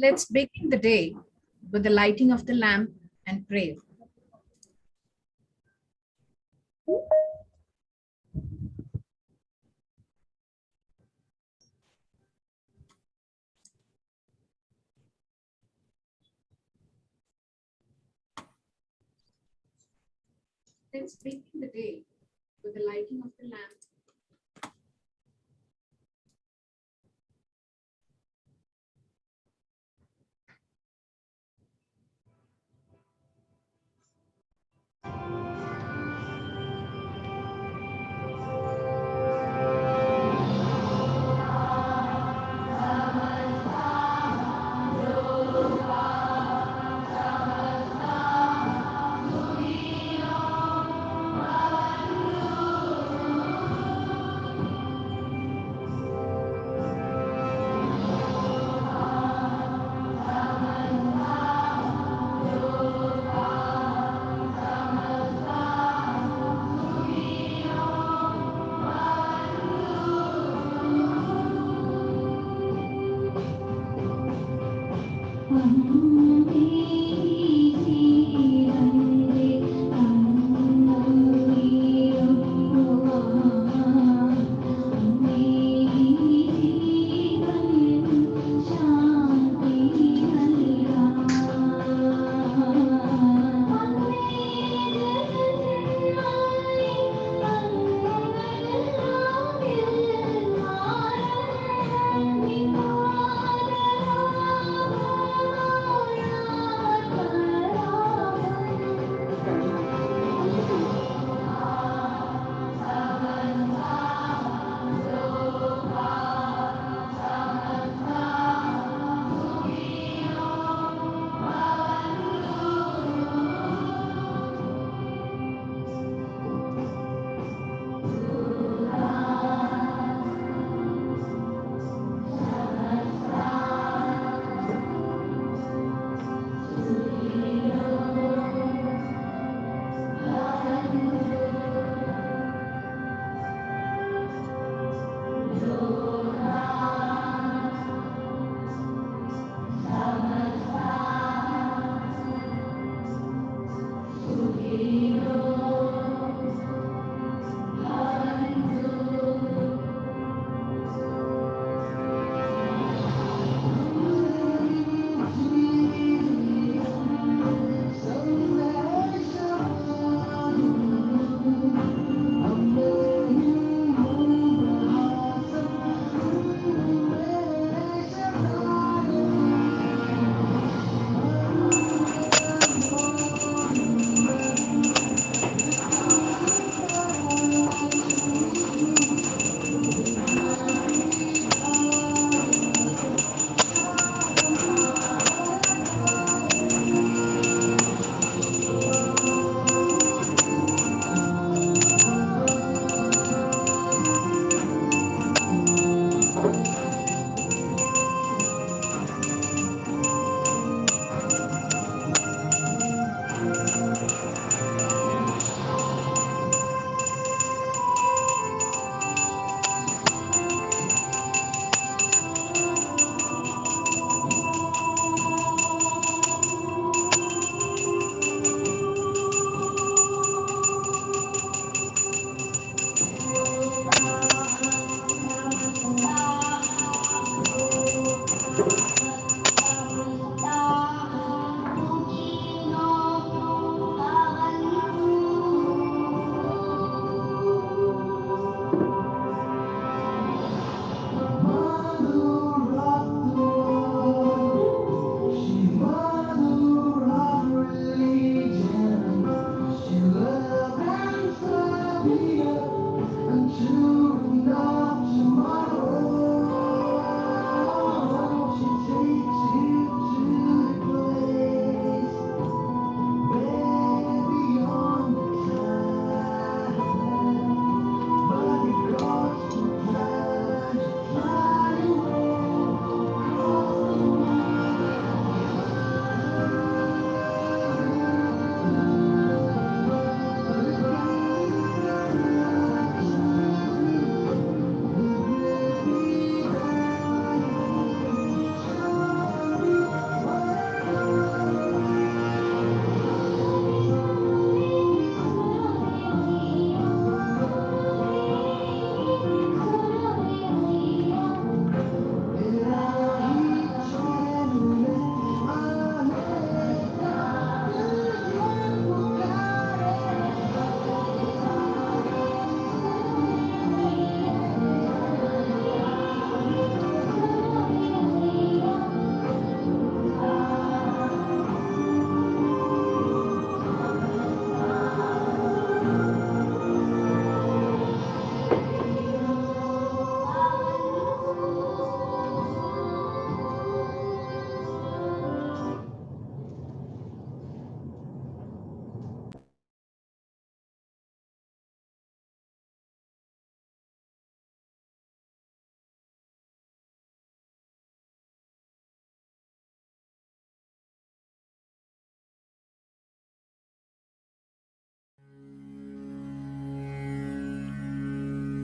Let's begin the day with the lighting of the lamp and pray. Let's begin the day with the lighting of the lamp.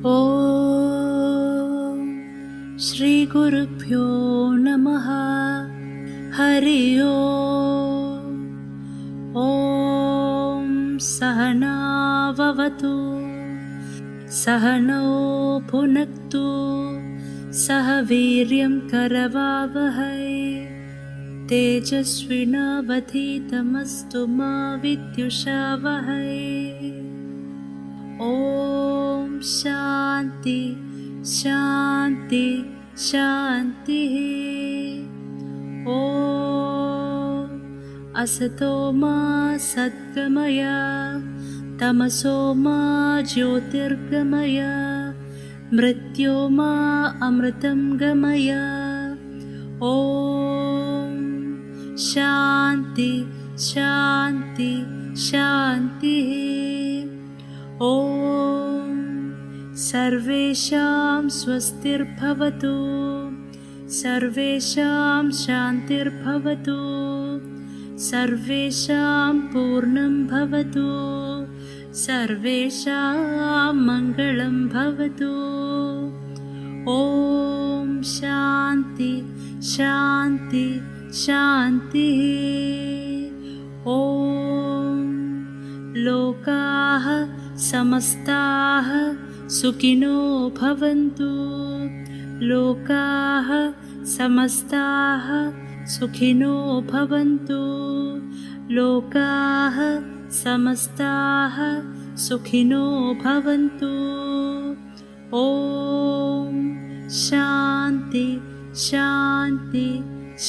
ॐ श्री गुरुभ्यो नमः। हरि ओम्। ॐ सहना भवतु, सहनौ भुनक्तु, सह वीर्यं करवावहै, तेजस्विनावधीतमस्तु मा विद्युषावहै। ॐ शान्ति शान्ति शान्तिः। ॐ असतो मा सद्गमय, तमसो मा ज्योतिर्गमय, मृत्योर्मा अमृतं गमय। ॐ शान्ति शान्ति शान्तिः। ॐ सर्वेषां स्वस्तिर्भवतु, सर्वेषां शान्तिर्भवतु, सर्वेषां पूर्णं भवतु, सर्वेषां मङ्गलं भवतु। ॐ शान्ति शान्ति शान्तिः। ॐ लोकाः समस्ताः सुखिनो भवन्तु, लोकाः समस्ताः सुखिनो भवन्तु, लोकाः समस्ताः सुखिनो भवन्तु। ॐ शान्ति शान्ति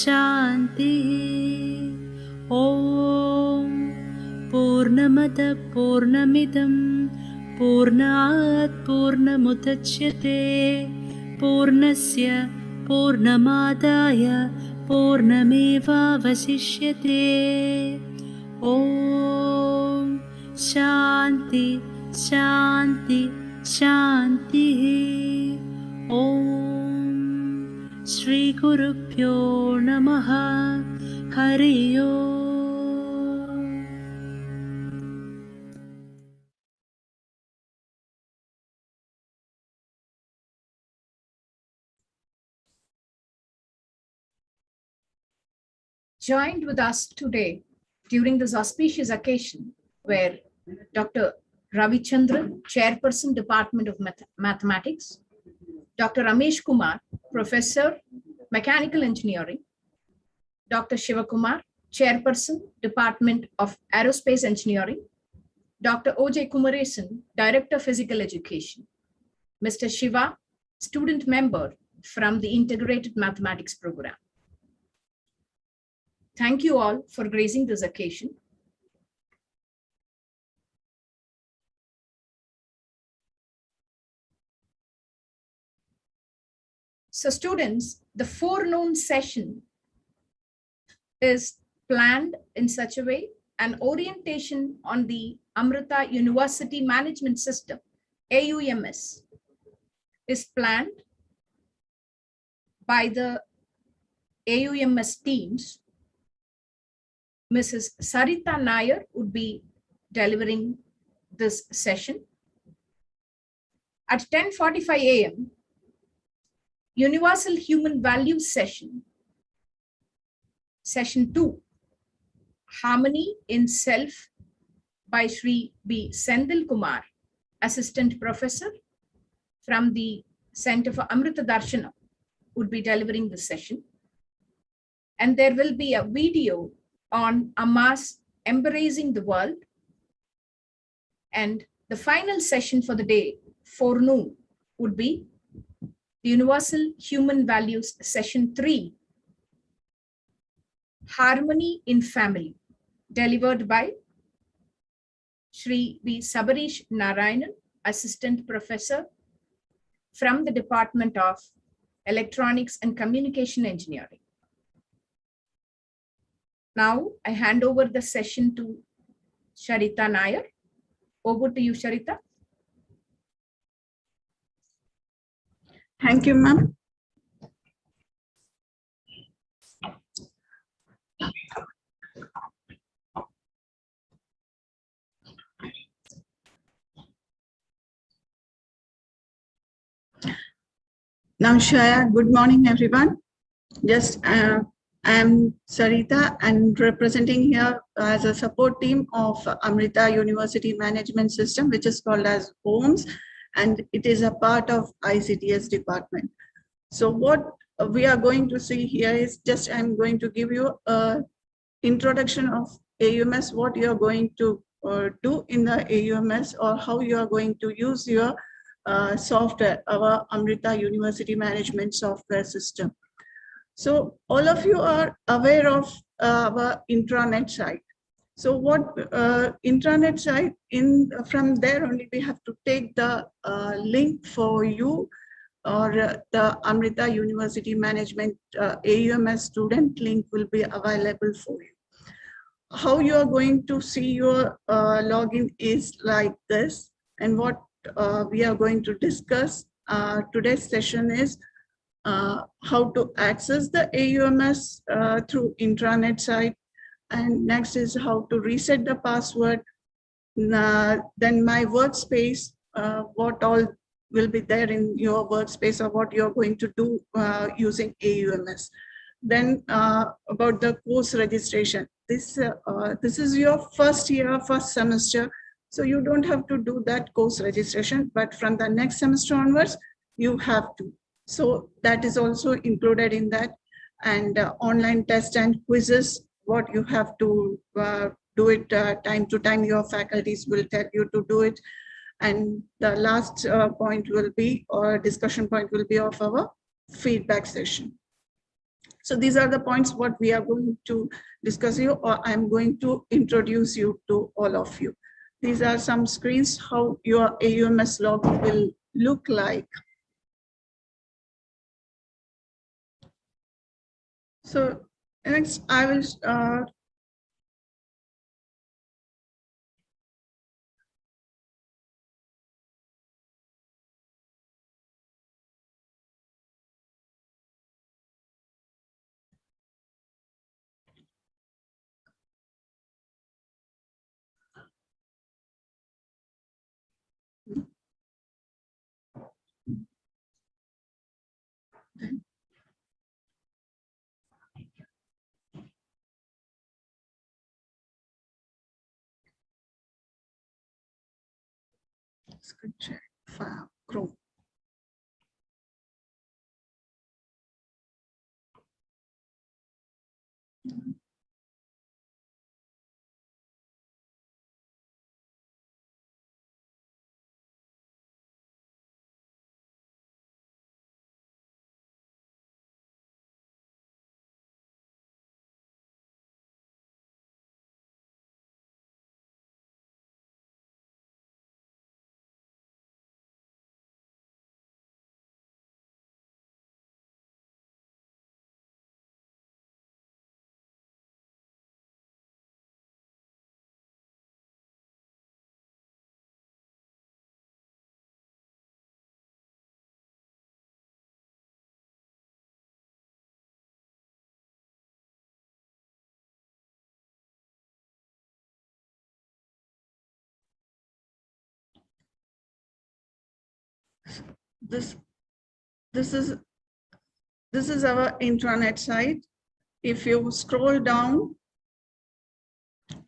शान्तिः। ॐ पूर्णमद पूर्णमिदं पूर्णात् पूर्णमुदच्यते, पूर्णस्य पूर्णमादाय पूर्णमेवावशिष्यते। ॐ शान्ति शान्ति शान्तिः। ॐ श्री गुरुभ्यो नमः। हरि ओम्। Joined with us today during this auspicious occasion were Dr. Ravichandran, Chairperson, Department of Mathematics, Dr. Ramesh Kumar, Professor, Mechanical Engineering, Dr. Shivakumar, Chairperson, Department of Aerospace Engineering, Dr. O.J. Kumaresan, Director, Physical Education, Mr. Shiva, student member from the Integrated Mathematics Program. Thank you all for gracing this occasion. So students, the forenoon session is planned in such a way, an orientation on the Amrita University Management System, AUMS, is planned by the AUMS teams. Mrs. Sarita Nair would be delivering this session. At 10:45 a.m., Universal Human Values session, session 2, Harmony in Self by Shri B. Sendil Kumar, Assistant Professor from the Center for Amrita Darshana, would be delivering the session. And there will be a video on Amma's Embracing the World. And the final session for the day, forenoon, would be the Universal Human Values session 3, Harmony in Family, delivered by Shri B. Sabarish Narayanan, Assistant Professor from the Department of Electronics and Communication Engineering. Now I hand over the session to Sarita Nair. Over to you, Sarita. Thank you, ma'am. Namaskar. Good morning, everyone. Just I'm Sarita and representing here as a support team of Amrita University Management System, which is called as OMS, and it is a part of ICTS department. So what we are going to see here is just I'm going to give you a introduction of AUMS, what you are going to do in the AUMS, or how you are going to use your software, our Amrita University Management Software System. So all of you are aware of our intranet site. So what intranet site, from there only we have to take the link for you, or the Amrita University Management AUMS student link will be available for you. How you are going to see your login is like this, and what we are going to discuss today's session is how to access the AUMS through intranet site, and next is how to reset the password. Then my workspace, what all will be there in your workspace, or what you're going to do using AUMS. Then about the course registration. This is your first year, first semester, so you don't have to do that course registration, but from the next semester onwards, you have to. So that is also included in that. And online test and quizzes, what you have to do it time to time, your faculties will tell you to do it. And the last point will be, or discussion point will be, of our feedback session. So these are the points what we are going to discuss you, or I'm going to introduce you to all of you. These are some screens, how your AUMS log will look like. So next I will screen share file Chrome. This is our intranet site. If you scroll down,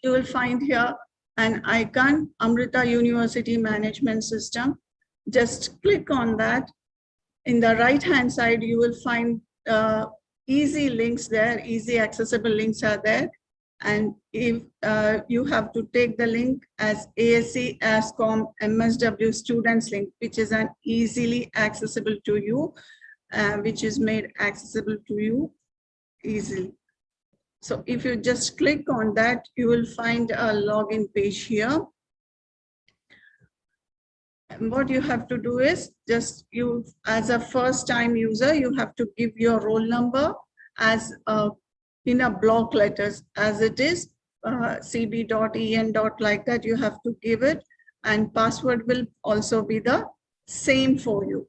you will find here an icon, Amrita University Management System. Just click on that. In the right hand side, you will find easy links there, easy accessible links are there. And if you have to take the link as ASC, ASCOM, MSW students link, which is an easily accessible to you, which is made accessible to you easily. So if you just click on that, you will find a login page here. And what you have to do is, just you, as a first time user, you have to give your roll number as in a block letters, as it is cb.en. like that, you have to give it, and password will also be the same for you.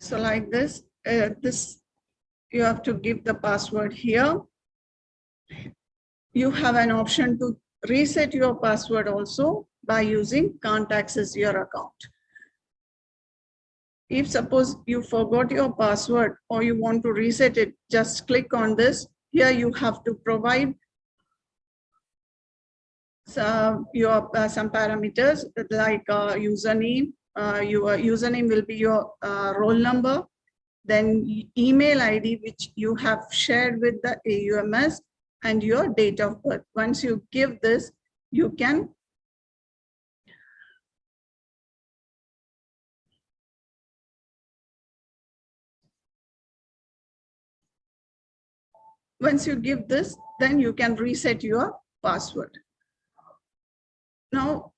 So like this, you have to give the password here. You have an option to reset your password also by using can't access your account. If suppose you forgot your password or you want to reset it, just click on this. Here you have to provide some parameters like username. Your username will be your roll number, then email ID which you have shared with the AUMS, and your date of birth. Once you give this, you can then you can reset your password. Now,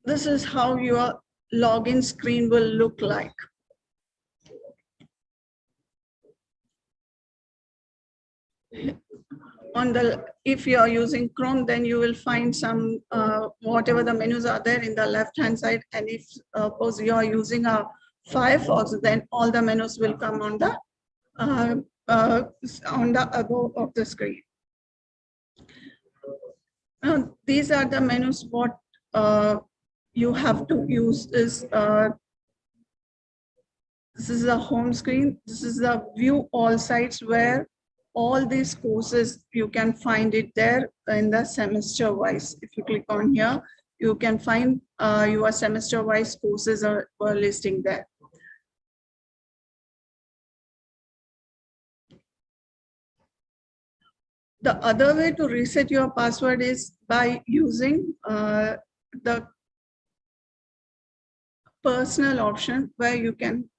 this is how your login screen will look like. If you are using Chrome, then you will find some whatever the menus are there in the left hand side, and if suppose you are using a Firefox, then all the menus will come on the above of the screen. Now, these are the menus. What you have to use is this is the home screen. This is the view all sites, where all these courses you can find it there in the semester wise. If you click on here, you can find your semester wise courses are listing there. The other way to reset your password is by using the personal option, where you can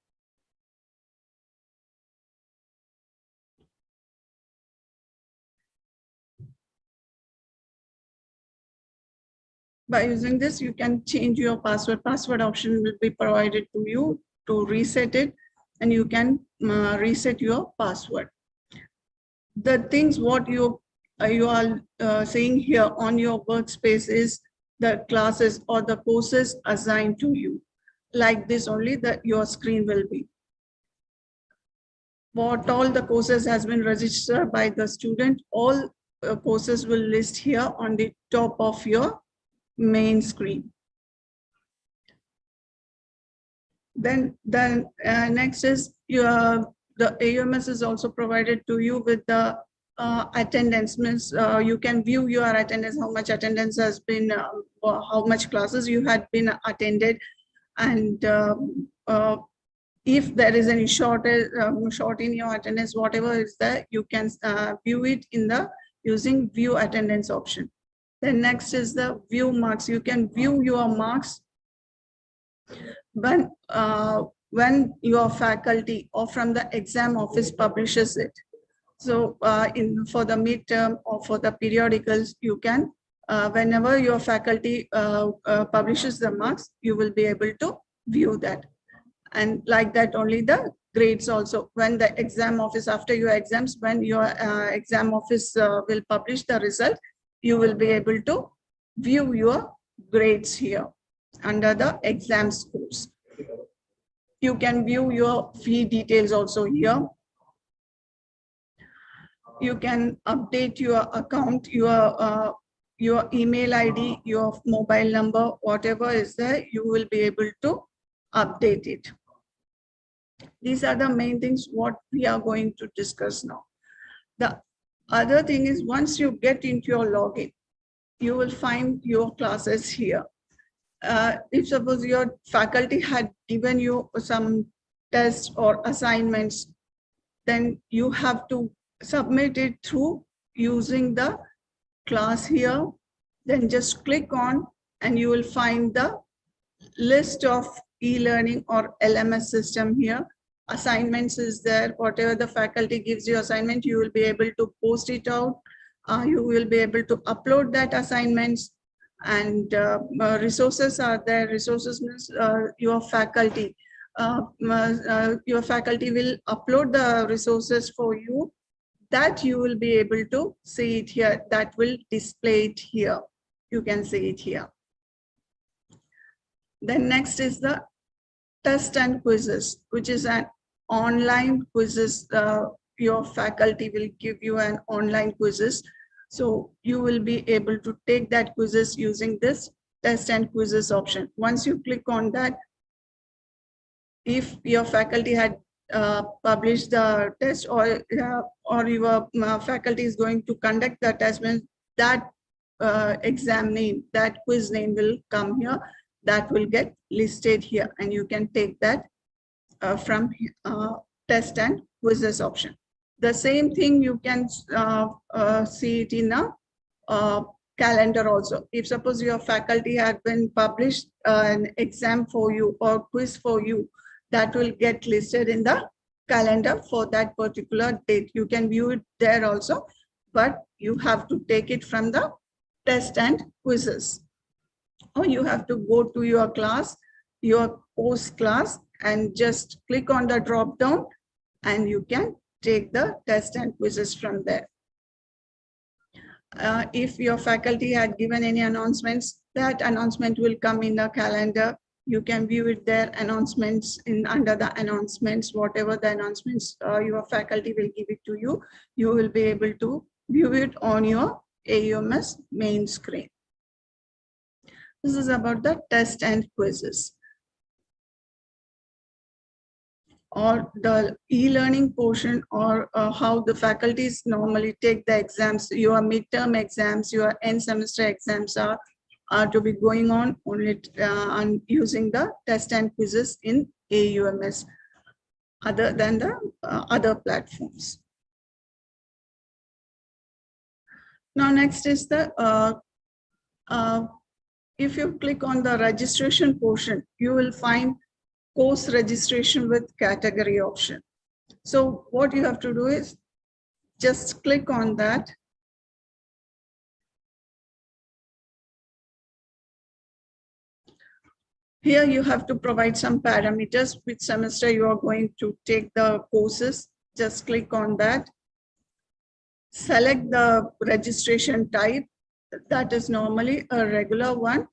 by using this, you can change your password. Password option will be provided to you to reset it, and you can reset your password. The things what you are seeing here on your workspace is the classes or the courses assigned to you. Like this only that your screen will be. What all the courses has been registered by the student, all courses will list here on the top of your main screen. Then next is the AUMS is also provided to you with the attendance. Means you can view your attendance, how much attendance has been, how much classes you had been attended, and if there is any short in your attendance, whatever is there, you can view it in the using view attendance option. Then next is the view marks. You can view your marks when your faculty or from the exam office publishes it. So for the midterm or for the periodicals, you can whenever your faculty publishes the marks, you will be able to view that. And like that only the grades also, when the exam office, after your exams, when your exam office will publish the result, you will be able to view your grades here under the exam scores. You can view your fee details also here. You can update your account, your email ID, your mobile number, whatever is there, you will be able to update it. These are the main things what we are going to discuss now. The other thing is, once you get into your login, you will find your classes here. If suppose your faculty had given you some tests or assignments, then you have to submit it through using the class here. Then just click on and you will find the list of e-learning or LMS system here. assignments is there. Whatever the faculty gives you assignment, you will be able to post it out. You will be able to upload that assignments, and resources are there. Resources means your faculty. Your faculty will upload the resources for you, that you will be able to see it here. That will display it here. You can see it here. Then next is the test and quizzes, which is an online quizzes. Your faculty will give you an online quizzes. So you will be able to take that quizzes using this test and quizzes option. Once you click on that, if your faculty had published the test, or your faculty is going to conduct the test, that exam name, that quiz name will come here. That will get listed here, and you can take that from test and quizzes option. The same thing you can see it in a calendar also. If suppose your faculty had been published an exam for you or quiz for you, that will get listed in the calendar for that particular date. You can view it there also, but you have to take it from the test and quizzes. Or you have to go to your class, your course class, and just click on the drop down, and you can take the test and quizzes from there. If your faculty had given any announcements, that announcement will come in the calendar. You can view it there, announcements in under the announcements, whatever the announcements your faculty will give it to you, you will be able to view it on your AUMS main screen. This is about the test and quizzes. Or the e-learning portion, or how the faculties normally take the exams. Your midterm exams, your end semester exams are to be going on only on using the test and quizzes in AUMS, other than the other platforms. Now next is the if you click on the registration portion, you will find course registration with category option. So what you have to do is just click on that. Here you have to provide some parameters, which semester you are going to take the courses. Just click on that. Select the registration type. That is normally a regular one.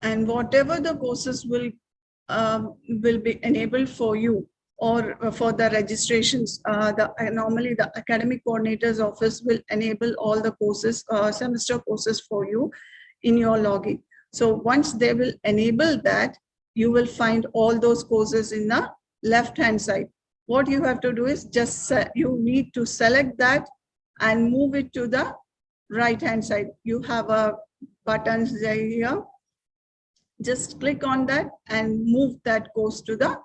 And whatever the courses will be enabled for you, or for the registrations, normally the academic coordinator's office will enable all the courses, semester courses for you in your login. So once they will enable that, you will find all those courses in the left-hand side. What you have to do is just you need to select that and move it to the right-hand side. You have a button here. Just click on that and move that course to the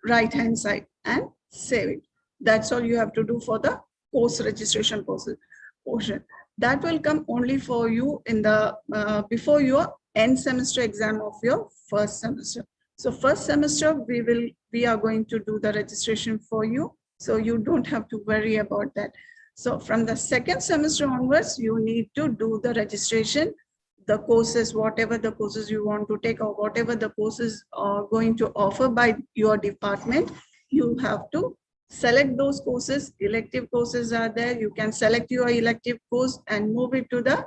right-hand side and save it. That's all you have to do for the course registration portion. That will come only for you in the before your end semester exam of your first semester. So first semester we are going to do the registration for you, so you don't have to worry about that. So from the second semester onwards, you need to do the registration, the courses, whatever the courses you want to take, or whatever the courses are going to offer by your department. You have to select those courses. Elective courses are there. You can select your elective course and move it to the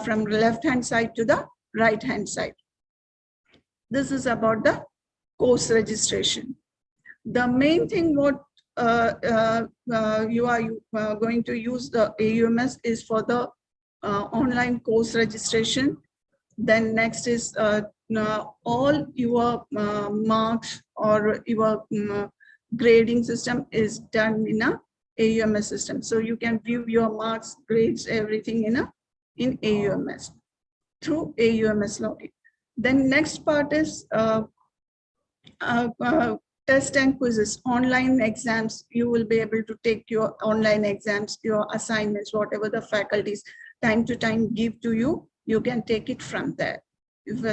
from left-hand side to the right-hand side. This is about the course registration. The main thing what you are going to use the AUMS is for the online course registration. Then next is all your marks or your grading system is done in a AUMS system. So you can view your marks, grades, everything in AUMS through AUMS login. Then next part is test and quizzes, online exams. You will be able to take your online exams, your assignments, whatever the faculties time to time give to you, you can take it from there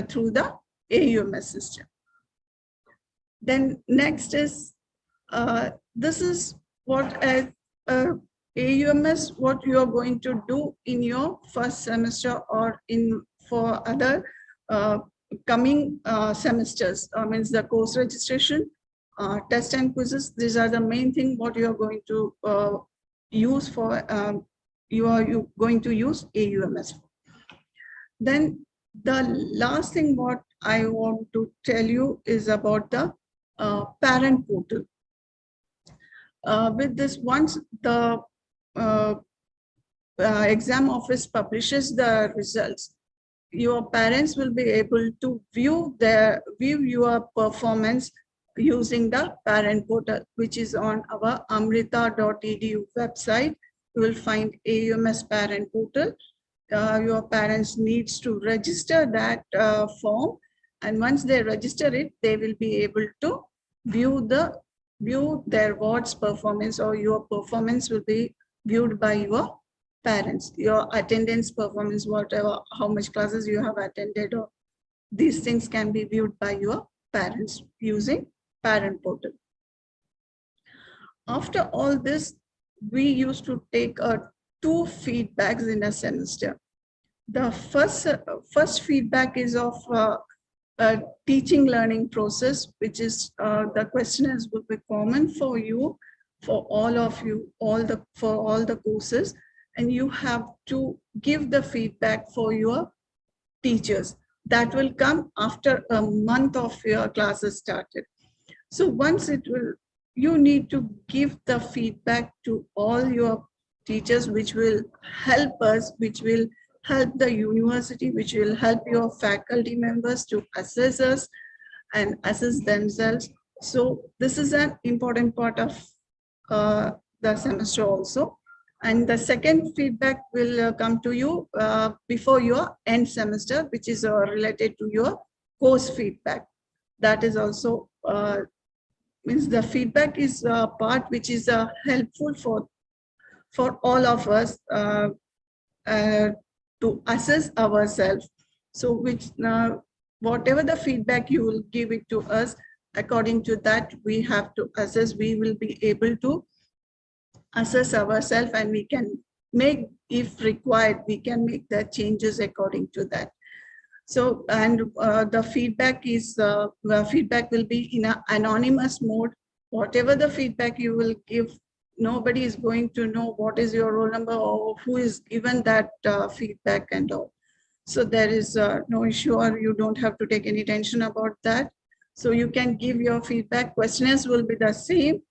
through the AUMS system. Then next is, this is what as AUMS, what you are going to do in your first semester or in for other coming semesters. Means the course registration, test and quizzes. These are the main thing what you are going to use for. You are going to use AUMS. Then the last thing what I want to tell you is about the parent portal. With this, once the exam office publishes the results, your parents will be able to view your performance using the parent portal, which is on our amrita.edu website. You will find AUMS parent portal. Your parents needs to register that form, and once they register it, they will be able to view their ward's performance, or your performance will be viewed by your parents. Your attendance performance, whatever, how much classes you have attended, or these things can be viewed by your parents using parent portal. After all this, we used to take 2 feedbacks in a semester. The first feedback is of a teaching learning process, which is the questionnaires will be common for you, for all of you, for all the courses, and you have to give the feedback for your teachers. That will come after a month of your classes started. So once you need to give the feedback to all your teachers, which will help us, which will help the university, which will help your faculty members to assess us and assess themselves. So this is an important part of the semester also. And the second feedback will come to you before your end semester, which is related to your course feedback. That is also means the feedback is a part which is helpful for all of us to assess ourselves. So which whatever the feedback you will give it to us, according to that we have to assess. We will be able to assess ourselves, and we can make, if required, we can make the changes according to that. So, and the feedback will be in an anonymous mode. Whatever the feedback you will give, nobody is going to know what is your roll number or who is given that feedback and all. So there is no issue, or you don't have to take any tension about that. So you can give your feedback. Questionnaires will be the same,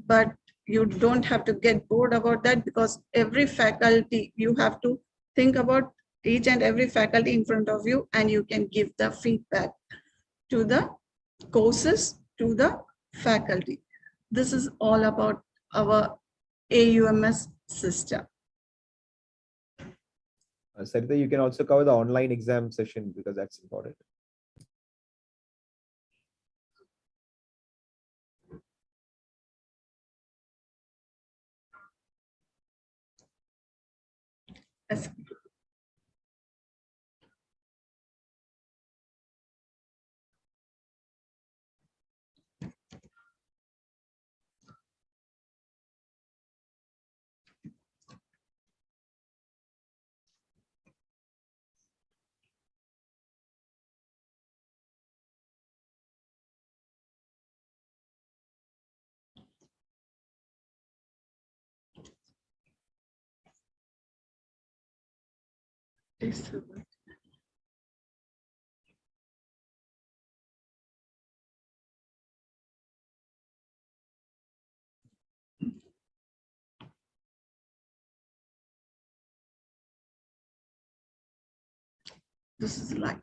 but you don't have to get bored about that, because every faculty, you have to think about each and every faculty in front of you, and you can give the feedback to the courses, to the faculty. This is all about our AUMS system. Sarita, you can also cover the online exam session, because that's important. Yes. This is like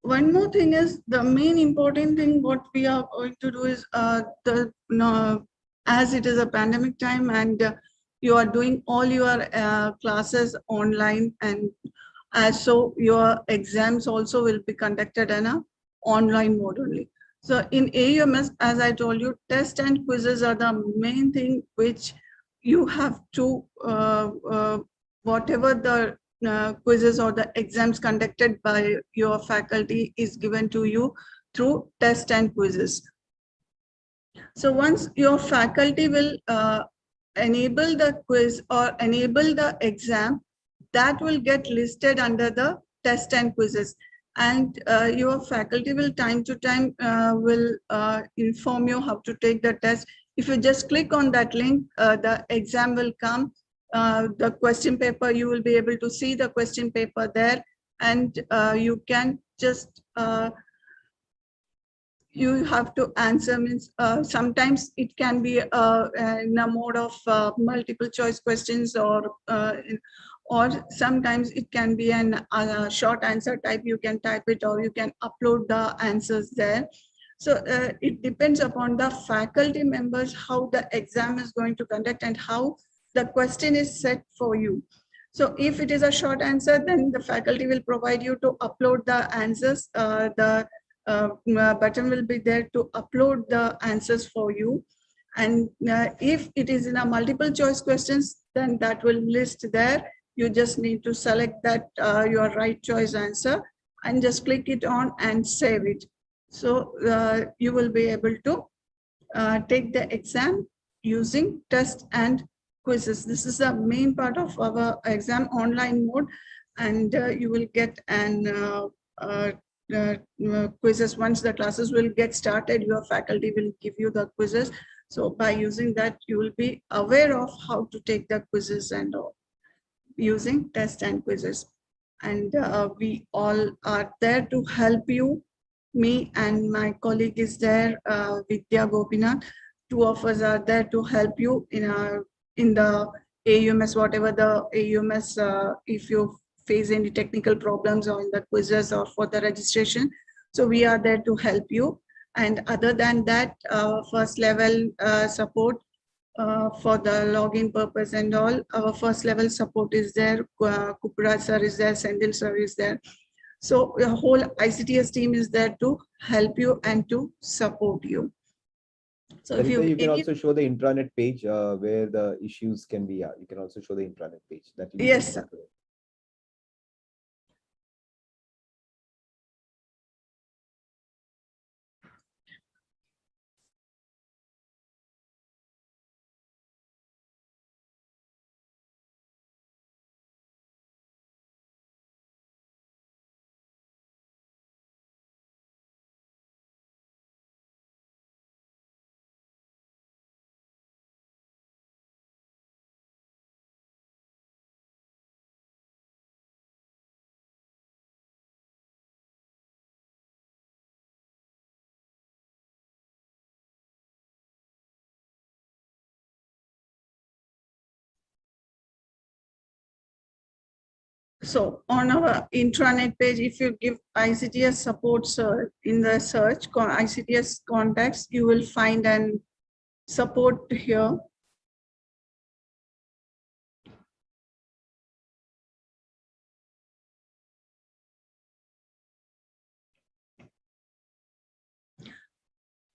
One more thing is the main important thing what we are going to do is as it is a pandemic time and you are doing all your classes online, and as so your exams also will be conducted in a online mode only. So in AUMS, as I told you, test and quizzes are the main thing which you have to whatever the quizzes or the exams conducted by your faculty is given to you through test and quizzes. So once your faculty will enable the quiz or enable the exam, that will get listed under the test and quizzes. And your faculty will time to time will inform you how to take the test. If you just click on that link, the exam will come. The question paper, you will be able to see the question paper there, and you can just you have to answer. Means sometimes it can be in a mode of multiple choice questions, or sometimes it can be an short answer type. You can type it or you can upload the answers there. So it depends upon the faculty members how the exam is going to conduct and how the question is set for you. So if it is a short answer, then the faculty will provide you to upload the answers. The button will be there to upload the answers for you. And if it is in a multiple choice questions, then that will list there. You just need to select that your right choice answer and just click it on and save it. So you will be able to take the exam using test and quizzes. This is the main part of our exam online mode, and you will get an quizzes. Once the classes will get started, your faculty will give you the quizzes. So by using that, you will be aware of how to take the quizzes and all using test and quizzes. And we all are there to help you. Me and my colleague is there, Vidya Gopinath. Two of us are there to help you in the AUMS, whatever the AUMS, if you face any technical problems or in the quizzes or for the registration. So we are there to help you. And other than that, first level support for the login purpose and all, our first level support is there. Kupra sir is there, Sendil sir is there. So the whole ICTS team is there to help you and to support you. So if you can also show the intranet page where the issues can be. You can also show the intranet page. That yes, sir. So on our intranet page, if you give ICTS support search in the search ICTS contacts, you will find an support here.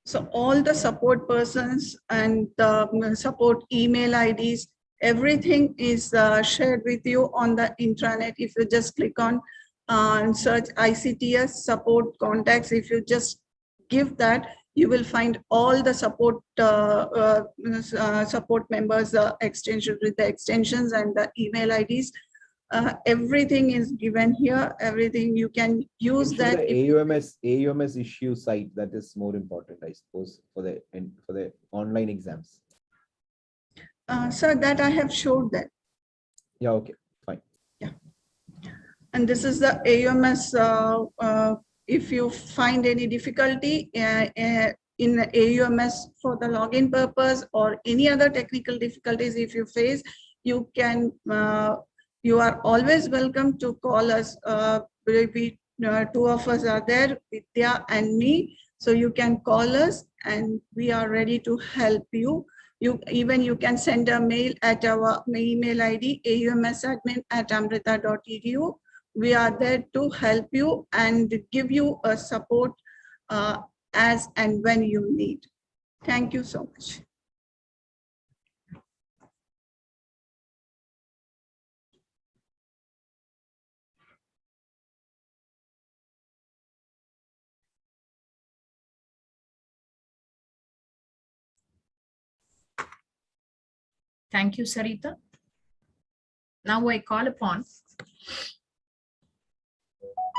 So all the support persons and the support email IDs, everything is shared with you on the intranet. If you just click on search ICTS support contacts, if you just give that, you will find all the support support members extension with the extensions and the email IDs. Everything is given here. Everything you can use that. The AUMS issue site, that is more important, I suppose, for the online exams. Sir, that I have showed that. Yeah. Okay. Fine. Yeah. And this is the AUMS. If you find any difficulty in the AUMS for the login purpose or any other technical difficulties, if you face, you can. You are always welcome to call us. We Two of us are there, Vidya and me. So you can call us and we are ready to help you. You can send a mail at our email ID, aumsadmin@amrita.edu. We are there to help you and give you a support as and when you need. Thank you so much. Thank you, Sarita. Now I call upon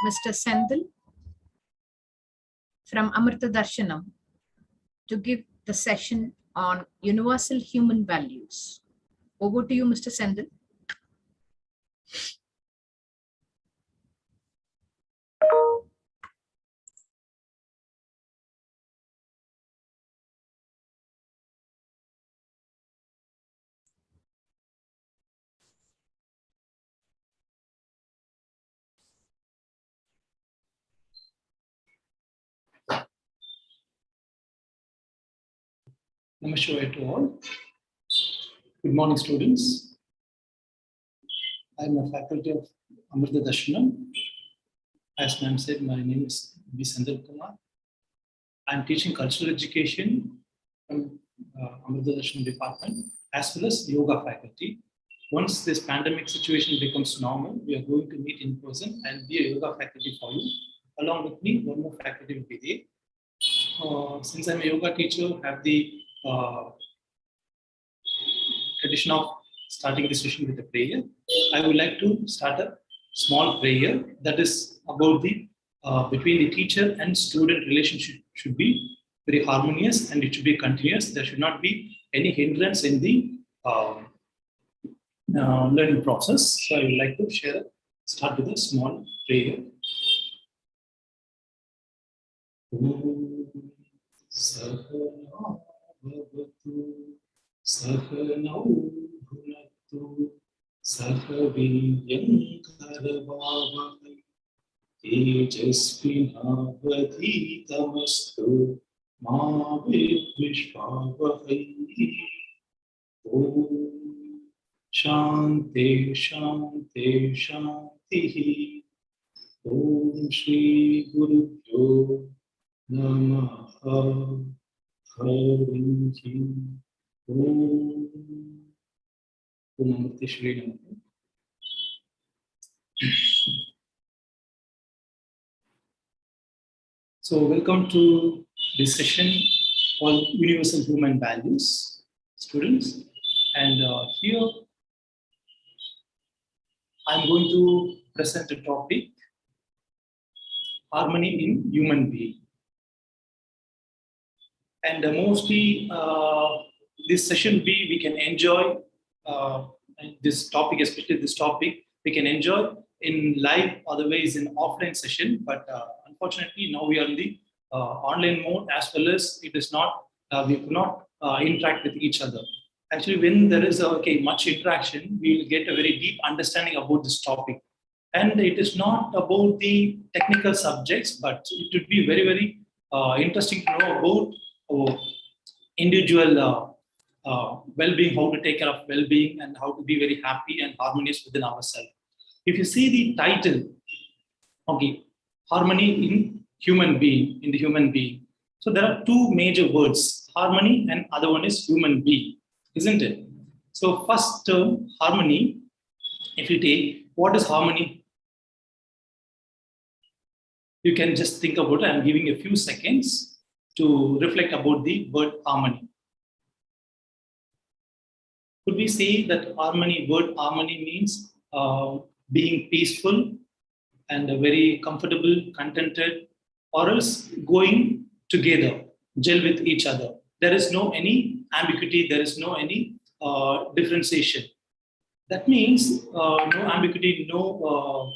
Mr. Sendil from Amrita Darshanam to give the session on universal human values. Over to you, Mr. Sendil. Namaskar to all. Good morning, students. I am a faculty of Amrita Darshanam. As ma'am said, my name is B. Sendil Kumar. I am teaching cultural education from Amrita Darshanam department as well as yoga faculty. Once this pandemic situation becomes normal, we are going to meet in person and be a yoga faculty for you. Along with me, one more faculty will be there. Since I'm a yoga teacher, I have the tradition of starting the session with a prayer. I would like to start a small prayer that is about the between the teacher and student relationship should be very harmonious and it should be continuous. There should not be any hindrance in the learning process. So I would like to start with a small prayer. Sahanau bhunatu sahaviryam karavavai tejasvinavadhitamastu ma vidvishvavai. Om Shanti Shanti Shanti. Om Shri Gurubhyo Namaha. So welcome to this session called Universal Human Values, students. And here I'm going to present a topic, harmony in human being. And mostly this session B, we can enjoy this topic, especially this topic, we can enjoy in live, otherwise in offline session. But unfortunately, now we are in the online mode as well as it is not, we could not interact with each other. Actually, when there is much interaction, we will get a very deep understanding about this topic. And it is not about the technical subjects, but it would be very, very interesting to know about individual well-being, how to take care of well-being and how to be very happy and harmonious within ourselves. If you see the title, harmony in human being, in the human being. So there are two major words, harmony and other one is human being, isn't it? So first term, harmony, if you take, what is harmony? You can just think about it. I'm giving a few seconds to reflect about the word harmony. Could we say that harmony, word harmony means being peaceful and very comfortable, contented, or else going together, gel with each other. There is no any ambiguity, there is no any differentiation. That means no ambiguity, no,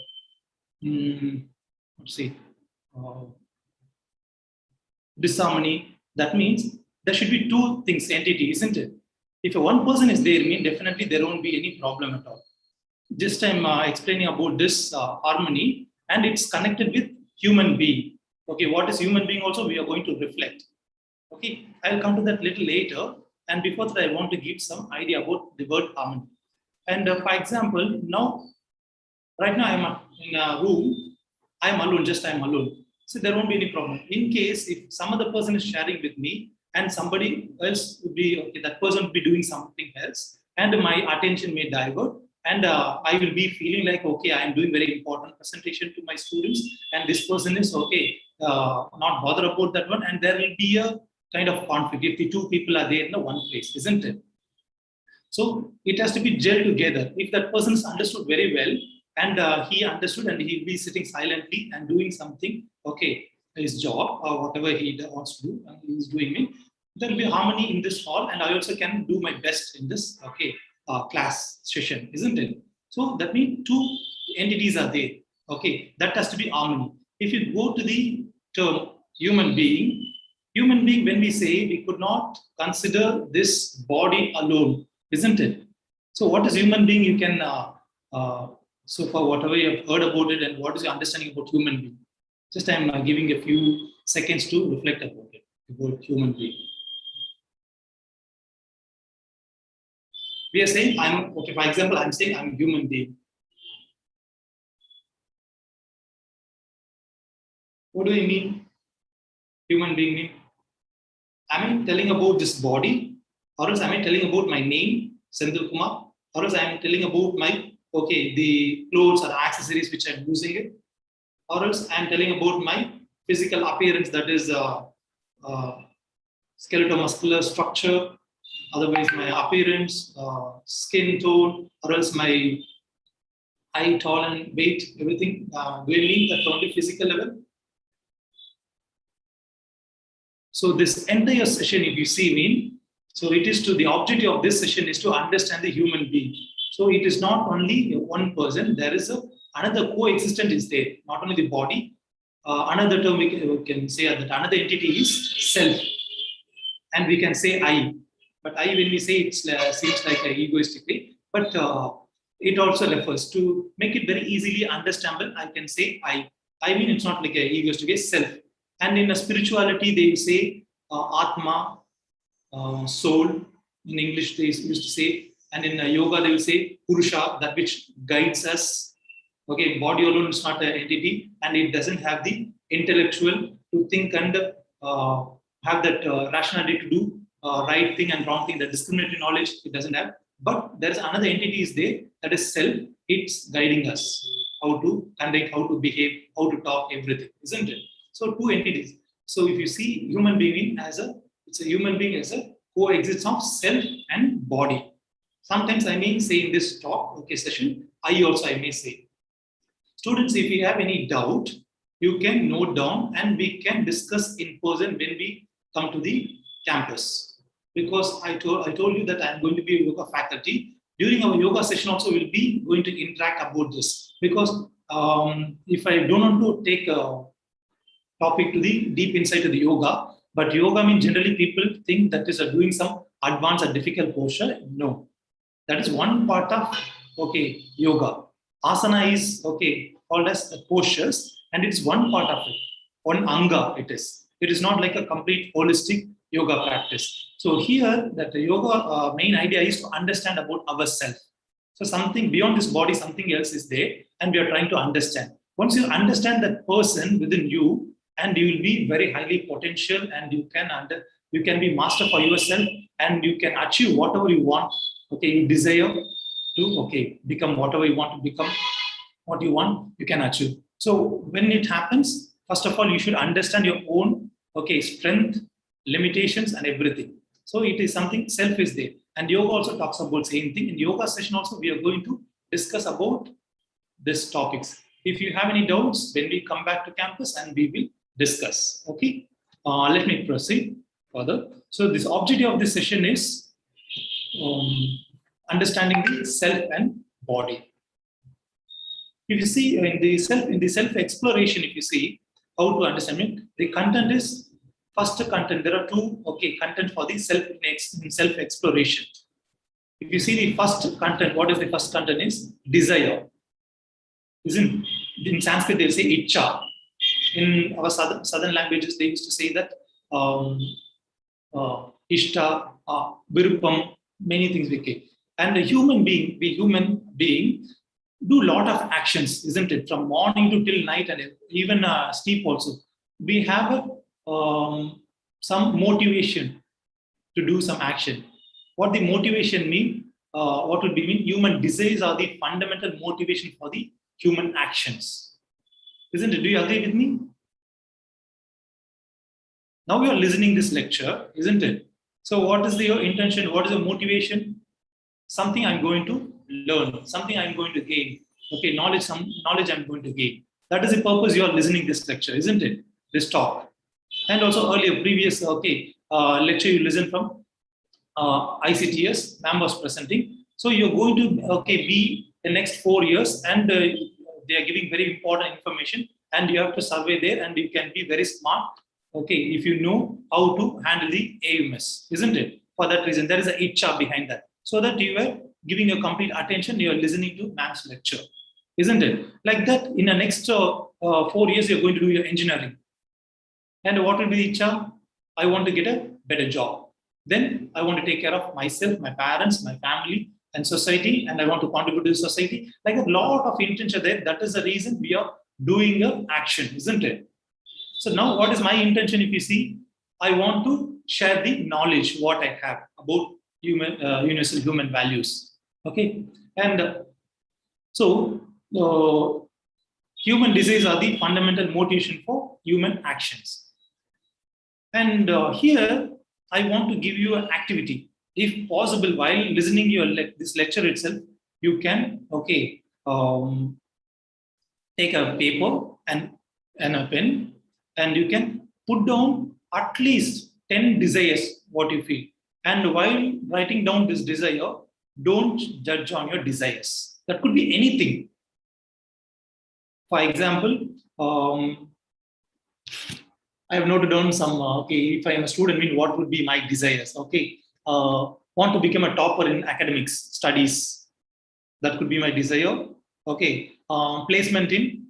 disharmony. That means there should be two things, entity, isn't it? If one person is there, definitely there won't be any problem at all. Just I'm explaining about this harmony. and it's connected with human being. Okay, what is human being also we are going to reflect. Okay, I'll come to that little later. And before that, I want to give some idea about the word harmony. And for example, now, right now I'm in a room, I'm alone, just I'm alone. So there won't be any problem. In case if some other person is sharing with me and somebody else would be, okay, that person would be doing something else and my attention may divert and I will be feeling like, okay, I'm doing very important presentation to my students and this person is, okay, not bother about that one, and there will be a kind of conflict if the two people are there in the one place, isn't it? So it has to be gelled together. If that person is understood very well and he understood and he'll be sitting silently and doing something, okay, his job or whatever he wants to do, and he's doing it, there will be harmony in this hall and I also can do my best in this, okay, class session, isn't it? So that means two entities are there, okay, that has to be harmony. If you go to the term human being, when we say we could not consider this body alone, isn't it? So what is human being? You can, so far whatever you have heard about it and what is your understanding about human being? Just I'm giving a few seconds to reflect about it, about human being. We are saying, okay, for example, I'm saying I'm human being. What do we mean? Human being mean? Am I telling about this body? Or else am I telling about my name, Senthil Kumar? Or else I am telling about my, okay, the clothes or accessories which I'm using it? Or else I am telling about my physical appearance, that is skeletal-muscular structure, otherwise my appearance, skin tone, or else my height, tall and weight, everything. Do I mean that only physical level? So this entire session, if you see, so it is to the objective of this session is to understand the human being. So it is not only one person, there is another coexistent is there, not only the body. Another term we can say that another entity is self, and we can say I. But I, when we say it seems like egoistically, but it also refers to make it very easily understandable. I can say I. I mean it's not like an egoistic, it's self. And in a spirituality, they say Atma, soul. In English, they used to say, and in yoga, they will say Purusha, that which guides us. Okay, body alone is not an entity, and it doesn't have the intellectual to think and have that rationality to do right thing and wrong thing. The discriminatory knowledge it doesn't have. But there is another entity is there, that is self. It's guiding us how to conduct, how to behave, how to talk, everything, isn't it? So two entities. So if you see human being it's a human being as a coexistence of self and body. Sometimes I may say in this talk, okay, session, I also I may say. Students, if you have any doubt, you can note down and we can discuss in person when we come to the campus. Because I told you that I'm going to be a yoga faculty. During our yoga session also we'll be going to interact about this. Because if I don't want to take a topic to the deep inside of the yoga, but yoga means generally people think that is doing some advanced or difficult posture. No, that is one part of okay yoga. Asana is okay called as the postures, and it's one part of it, one anga. It is not like a complete holistic yoga practice. So here that the yoga main idea is to understand about ourselves. So something beyond this body, something else is there, and we are trying to understand. Once you understand that person within you, and you will be very highly potential, and you can be master for yourself, and you can achieve whatever you want. Okay, you desire to become whatever you want to become. What you want, you can achieve. So when it happens, first of all, you should understand your own strength, limitations, and everything. So it is something self is there, and yoga also talks about same thing. In yoga session also, we are going to discuss about these topics. If you have any doubts, when we come back to campus, and we will discuss. Okay, let me proceed further. So this objective of this session is understanding the self and body. If you see in the self exploration, if you see how to understand it, the content is first content. There are two content for the self exploration. If you see the first content, what is the first content is desire. Isn't in Sanskrit, they'll say Icha. In our southern languages, they used to say that Ishta, Virupam, many things we can. And a human being, do a lot of actions, isn't it? From morning to till night and even sleep also. We have some motivation to do some action. What the motivation mean? What would be mean? Human desires are the fundamental motivation for the human actions. Isn't it? Do you agree with me? Now you are listening this lecture, isn't it? So what is your intention? What is your motivation? Something I'm going to learn, something I'm going to gain. Okay, knowledge, some knowledge I'm going to gain. That is the purpose you are listening this lecture, isn't it? This talk. And also earlier, previous lecture you listened from ICTS, ma'am was presenting. So you're going to be the next 4 years, and they are giving very important information, and you have to survey there, and you can be very smart. Okay, if you know how to handle the AMS, isn't it? For that reason, there is a Icha behind that. So that you are giving your complete attention, you are listening to ma'am's lecture, isn't it? Like that, in the next 4 years, you're going to do your engineering. And what will be the Icha? I want to get a better job. Then I want to take care of myself, my parents, my family, and society, and I want to contribute to the society. Like a lot of intention there. That is the reason we are doing an action, isn't it? So now what is my intention? If you see, I want to share the knowledge, what I have about universal human values. Okay. And human desires are the fundamental motivation for human actions. And here, I want to give you an activity. If possible, while listening your this lecture itself, you can take a paper and a pen, and you can put down at least 10 desires, what you feel. And while writing down this desire, don't judge on your desires. That could be anything. For example, I have noted down some, if I am a student, what would be my desires? Okay, want to become a topper in academics, studies. That could be my desire. Okay, placement in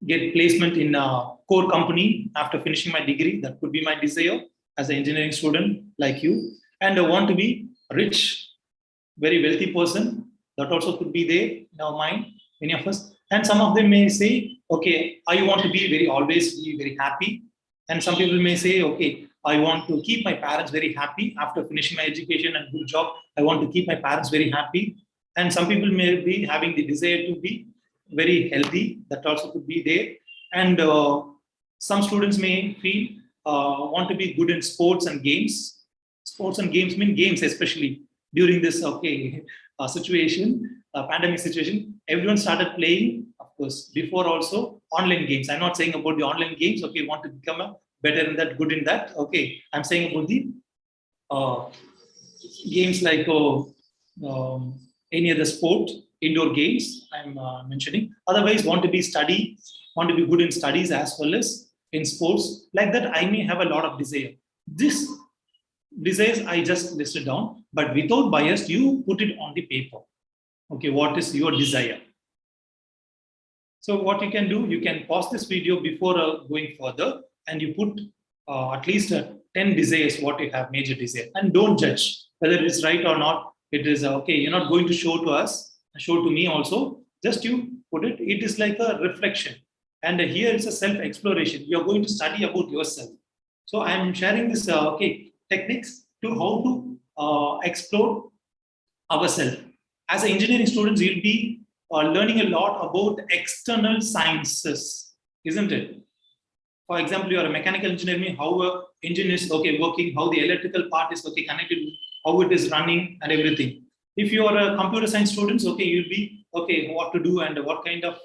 get placement in a core company after finishing my degree. That could be my desire as an engineering student like you. And I want to be rich, very wealthy person. That also could be there in our mind, many of us. And some of them may say, okay, I want to be always be very happy. And some people may say, okay, I want to keep my parents very happy after finishing my education and good job. I want to keep my parents very happy. And some people may be having the desire to be very healthy. That also could be there. And some students may feel want to be good in sports and games. Sports and games mean games, especially during this situation, pandemic situation. Everyone started playing, of course, before also online games. I'm not saying about the online games. Okay, want to become better in that, good in that. Okay, I'm saying about the games like any other sport, indoor games I'm mentioning. Otherwise, want to be good in studies as well as in sports. Like that, I may have a lot of desire. This desires I just listed down, but without bias, you put it on the paper. Okay, what is your desire? So what you can do, you can pause this video before going further, and you put at least 10 desires, what you have, major desire, and don't judge whether it's right or not. It is okay. You're not going to show to us, show to me also. Just you put it. It is like a reflection, and here it's a self-exploration. You're going to study about yourself. So I'm sharing this techniques to how to explore ourselves. As engineering students, you'll be learning a lot about external sciences, isn't it? For example, you are a mechanical engineer, how a engine is working, how the electrical part is connected, how it is running, and everything. If you are a computer science students, you'll be what to do and what kind of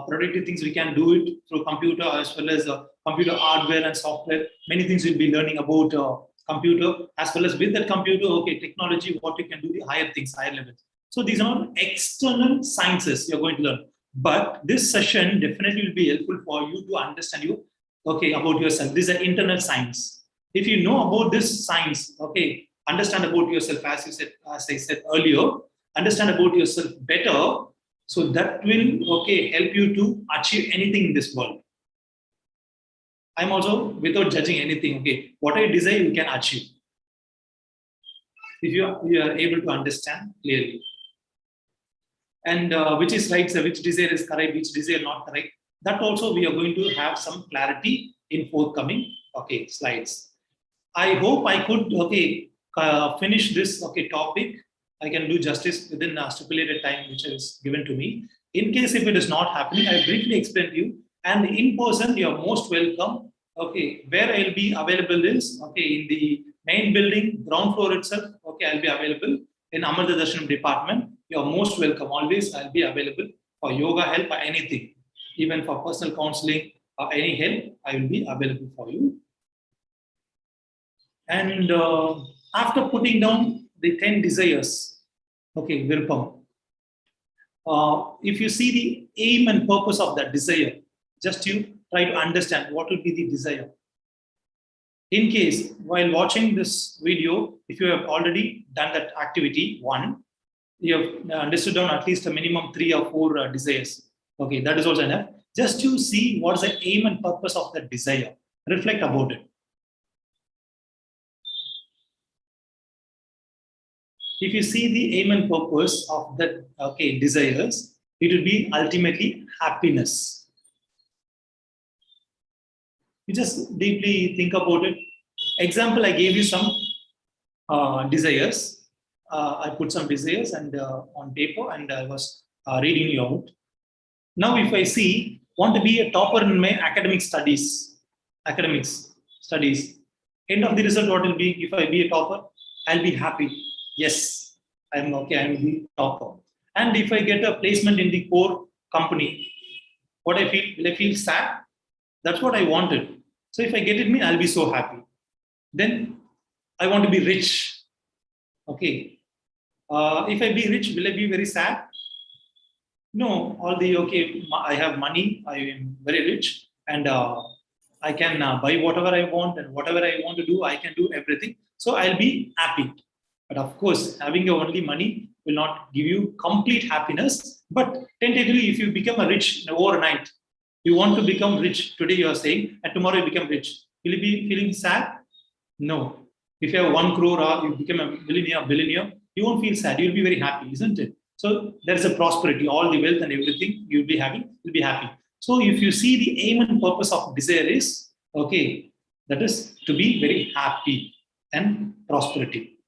productive things we can do it through computer, as well as computer hardware and software. Many things you'll be learning about computer, as well as with that computer, technology, what you can do, the higher things, higher levels. So these are all external sciences you're going to learn. But this session definitely will be helpful for you to understand about yourself. This is an internal science. If you know about this science, understand about yourself, as I said earlier, understand about yourself better. So that will, okay, help you to achieve anything in this world. I'm also, without judging anything, okay, what I desire, you can achieve. If you are able to understand clearly. And which is right, which desire is correct, which desire not correct. That also we are going to have some clarity in forthcoming, okay, slides. I hope I could, okay, finish this, okay, topic. I can do justice within a stipulated time which is given to me. In case if it is not happening, I briefly explain to you. And in person, you are most welcome. Okay, where I'll be available is, okay, in the main building, ground floor itself. Okay, I'll be available in Amrita Darshanam department. You are most welcome. Always I'll be available for yoga help or anything, even for personal counseling or any help. I will be available for you. And after putting down the 10 desires, okay, Virpam, if you see the aim and purpose of that desire, just you try to understand what will be the desire. In case, while watching this video, if you have already done that activity 1, you have understood down at least a minimum 3 or 4 desires. Okay, that is also enough. Just to see what is the aim and purpose of that desire. Reflect about it. If you see the aim and purpose of that, okay, desires, it will be ultimately happiness. You just deeply think about it. Example, I gave you some desires. I put some desires and on paper, and I was reading you out. Now, if I see, want to be a topper in my academics studies, end of the result, what will be? If I be a topper, I'll be happy. Yes, I'm okay, I will be topper. And if I get a placement in the core company, what I feel, will I feel sad? That's what I wanted. So if I get it, I'll be so happy. Then I want to be rich. Okay. If I be rich, will I be very sad? No, okay, I have money, I am very rich, and I can buy whatever I want, and whatever I want to do, I can do everything. So I'll be happy. But of course, having your only money will not give you complete happiness. But tentatively, if you become a rich overnight, you want to become rich today, you are saying, and tomorrow you become rich. Will you be feeling sad? No. If you have 1 crore or you become a billionaire, you won't feel sad. You'll be very happy, isn't it? So there's a prosperity, all the wealth and everything you'll be having, you'll be happy. So if you see the aim and purpose of desire is, okay, that is to be very happy and prosperity.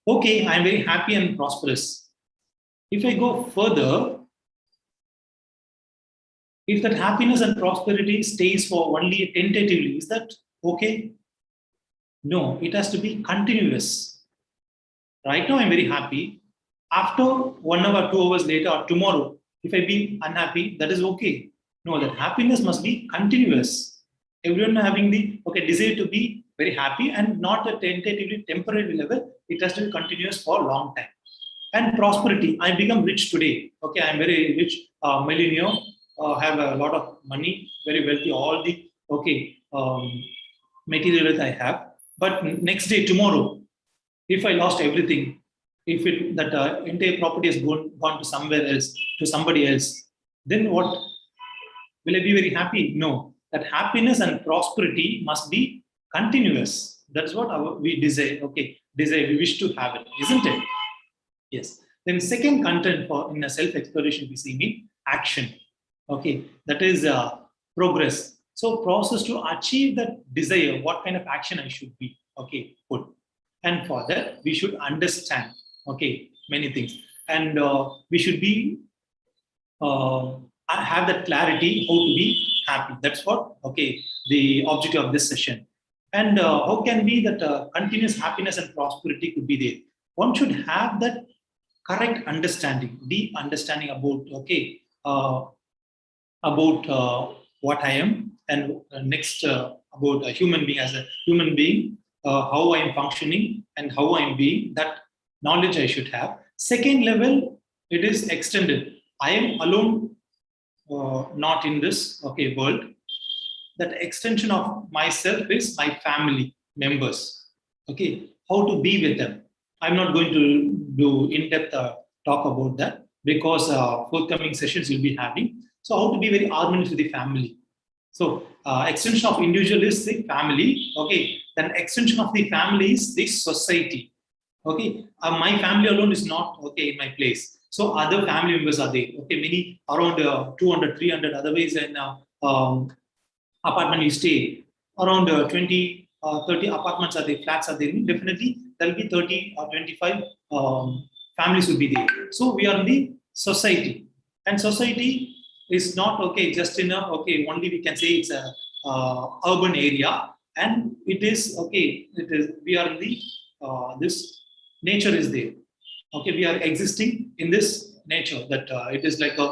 Okay, I'm very happy and prosperous. If I go further, if that happiness and prosperity stays for only tentatively, is that okay? No, it has to be continuous. Right now, I'm very happy. After 1 hour, 2 hours later, or tomorrow, if I be unhappy, that is okay. No, that happiness must be continuous. Everyone having the desire to be very happy and not a tentatively temporary level. It has to be continuous for a long time. And prosperity, I become rich today. Okay, I'm very rich, millionaire, have a lot of money, very wealthy, all the material wealth I have. But next day, tomorrow, if I lost everything, if that entire property has gone to somewhere else, to somebody else, then what? Will I be very happy? No. That happiness and prosperity must be continuous. That's what we desire. Okay, desire, we wish to have it, isn't it? Yes. Then second content in a self-exploration, we see action. Okay, that is progress. So process to achieve that desire, what kind of action I should be, okay, put. And for that, we should understand, okay, many things. And we should be, have that clarity, how to be happy. That's what, okay, the objective of this session. And how can be that continuous happiness and prosperity could be there? One should have that correct understanding, deep understanding about, okay, about what I am, and next about a human being, as a human being, how I am functioning and how I am being, that knowledge I should have. Second level, it is extended. I am alone, not in this world. That extension of myself is my family members. Okay, how to be with them. I'm not going to do in-depth talk about that because forthcoming sessions we'll be having. So how to be very harmonious with the family. So extension of individual is the family. Okay, then extension of the family is the society. Okay, my family alone is not okay in my place. So other family members are there. Okay, many around 200, 300 otherwise in apartment you stay. Around 20, 30 apartments are there, flats are there. Definitely there will be 30 or 25 families will be there. So we are in the society, and society is not okay just in a okay only we can say it's a urban area, and it is okay. It is we are in the this nature is there. Okay, we are existing in this nature that it is like a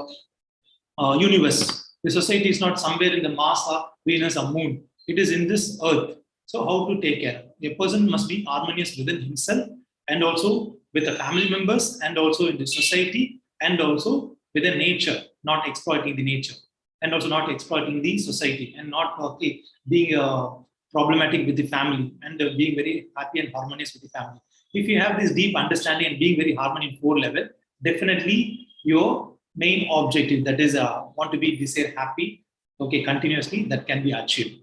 universe. The society is not somewhere in the Mars or Venus or Moon. It is in this Earth. So how to take care? A person must be harmonious within himself and also with the family members and also in the society and also with the nature, not exploiting the nature and also not exploiting the society and not okay being problematic with the family and being very happy and harmonious with the family. If you have this deep understanding and being very harmonious in 4 level, definitely your main objective that is want to be this year happy, okay, continuously that can be achieved.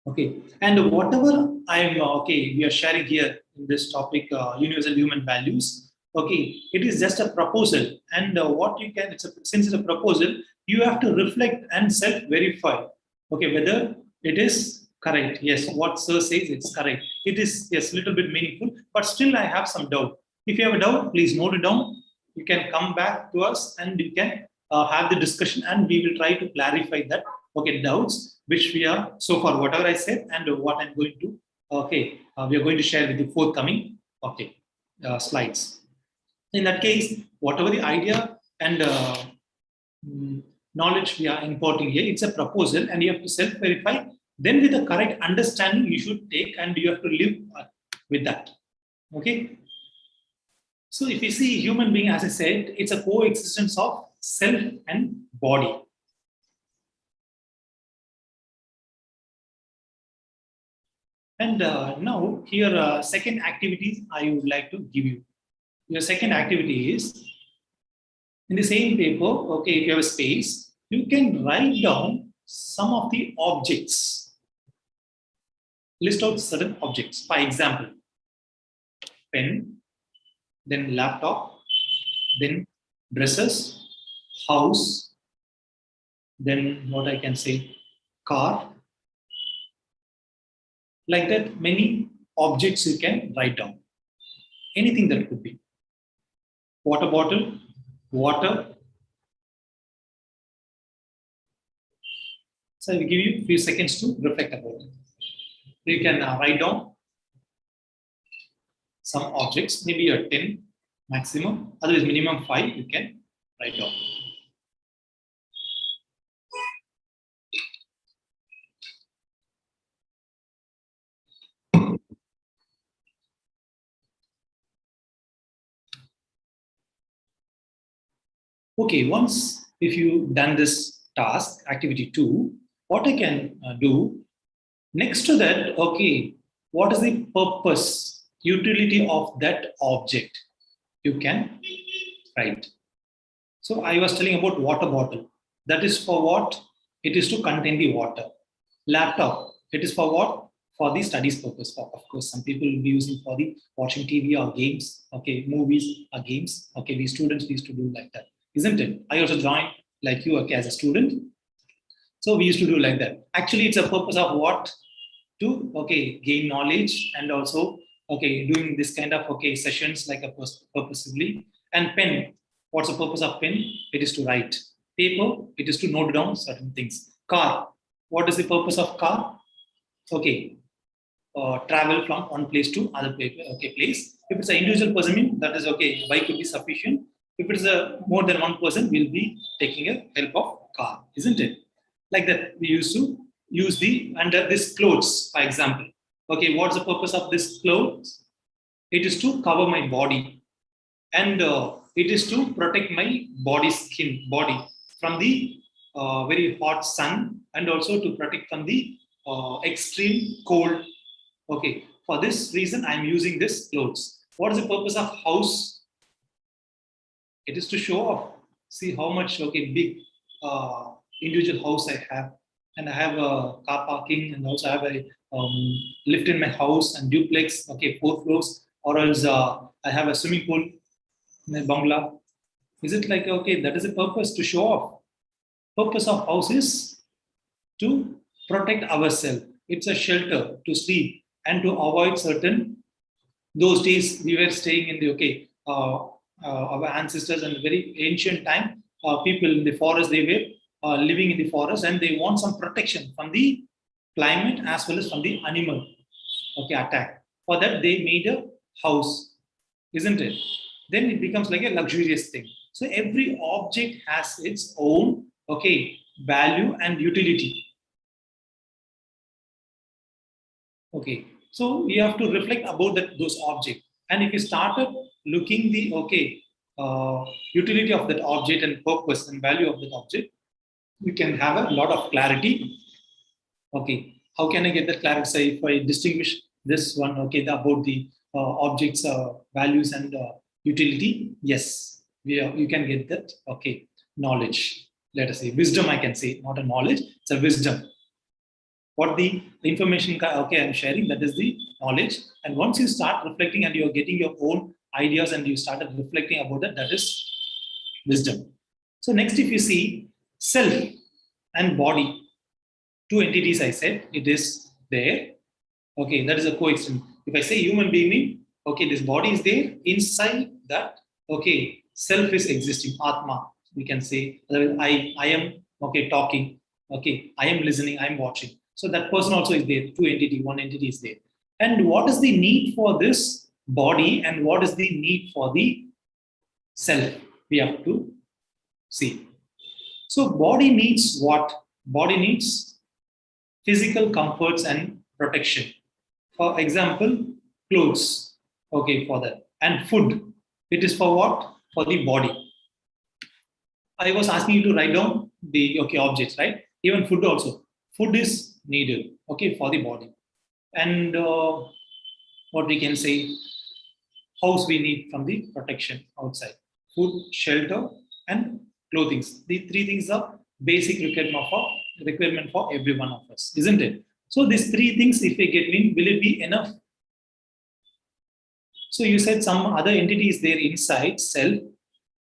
Okay, and whatever I'm okay, we are sharing here in this topic, universal human values. Okay, it is just a proposal, and what you can, since it's a proposal, you have to reflect and self-verify. Okay, whether it is correct. Yes, what sir says it's correct. It is yes, little bit meaningful, but still I have some doubt. If you have a doubt, please note it down. You can come back to us and we can have the discussion and we will try to clarify that. Okay, doubts which we are so far whatever I said and what I'm going to okay we are going to share with the forthcoming okay slides. In that case, whatever the idea and knowledge we are importing here, it's a proposal and you have to self-verify. Then with the correct understanding you should take and you have to live with that. Okay. So if you see human being, as I said, it's a coexistence of self and body. And now here second activities I would like to give you. Your second activity is in the same paper, okay, if you have a space, you can write down some of the objects. List out certain objects. For example, pen, then laptop, then dresses, house, then what I can say, car. Like that, many objects you can write down. Anything that could be. Water bottle, water. So I will give you a few seconds to reflect about it. You can write down some objects, maybe a 10 maximum, otherwise minimum 5 you can write down. Okay, once if you've done this task, activity 2, what I can do, next to that, okay, what is the purpose, utility of that object? You can write. So I was telling about water bottle. That is for what? It is to contain the water. Laptop, it is for what? For the studies purpose. Of course, some people will be using for the watching TV or games. Okay, movies or games. Okay, we students used to do like that, isn't it? I also joined like you okay, as a student. So we used to do like that. Actually, it's a purpose of what? To okay, gain knowledge and also okay, doing this kind of okay sessions like a purposively. And pen, what's the purpose of pen? It is to write. Paper, it is to note down certain things. Car, what is the purpose of car? Okay, travel from one place to other place. Okay, place. If it's an individual person, that is okay. Bike will be sufficient. If it's a more than one person, we'll be taking a help of car, isn't it? Like that, we used to use the under this clothes, for example. Okay, what's the purpose of this clothes? It is to cover my body, and it is to protect my body from the very hot sun, and also to protect from the extreme cold. Okay, For this reason, I'm using this clothes. What is the purpose of house? It is to show off. See how much big individual house I have, and I have a car parking, and also I have a lift in my house and duplex. 4 floors, or else I have a swimming pool in a bungalow. Is it like that is the purpose, to show off? Purpose of house is to protect ourselves. It's a shelter to sleep and to avoid certain. Those days we were staying in the our ancestors in very ancient time. People in the forest, they were living in the forest, and they want some protection from the climate as well as from the animal attack. For that, they made a house, isn't it? Then it becomes like a luxurious thing. So every object has its own value and utility. So we have to reflect about those objects. And if you started looking the utility of that object and purpose and value of that object, you can have a lot of clarity. How can I get that clarity? Say if I distinguish this one, about the objects, values and utility, yes, you can get that. Knowledge. Let us say wisdom. I can say not a knowledge; it's a wisdom. What the information I'm sharing, that is the knowledge. And once you start reflecting and you're getting your own ideas and you started reflecting about that is wisdom. So next, if you see self and body, 2 entities, I said it is there. That is a coexistence. If I say human being, this body is there. Inside that, self is existing, Atma. We can say I am talking. I am listening. I am watching. So that person also is there. 2 entity, 1 entity is there. And what is the need for this body and what is the need for the self? We have to see. So body needs what? Body needs physical comforts and protection. For example, clothes. For that. And food. It is for what? For the body. I was asking you to write down the objects, right? Even food also. Food is needed, for the body. And what we can say, house we need from the protection outside. Food, shelter, and clothing. These 3 things are basic requirement for every one of us, isn't it? So these 3 things, if we get in, will it be enough? So you said some other entity is there inside self.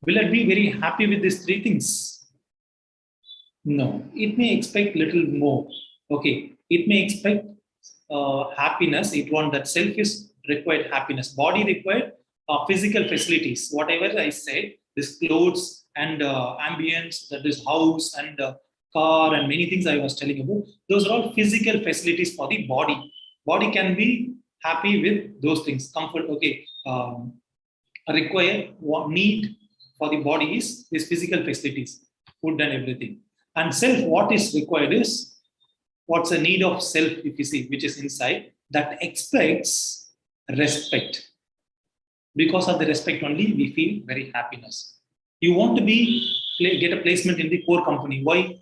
Will it be very happy with these 3 things? No, it may expect little more. It may expect happiness. It wants that self is required happiness. Body required physical facilities. Whatever I said, this clothes and ambience, that is house and car and many things I was telling about. Those are all physical facilities for the body. Body can be happy with those things. Comfort, require need for the body is physical facilities, food and everything. And self, what is required is, what's the need of self, if you see, which is inside, that expects respect. Because of the respect only, we feel very happiness. You want to get a placement in the core company. Why?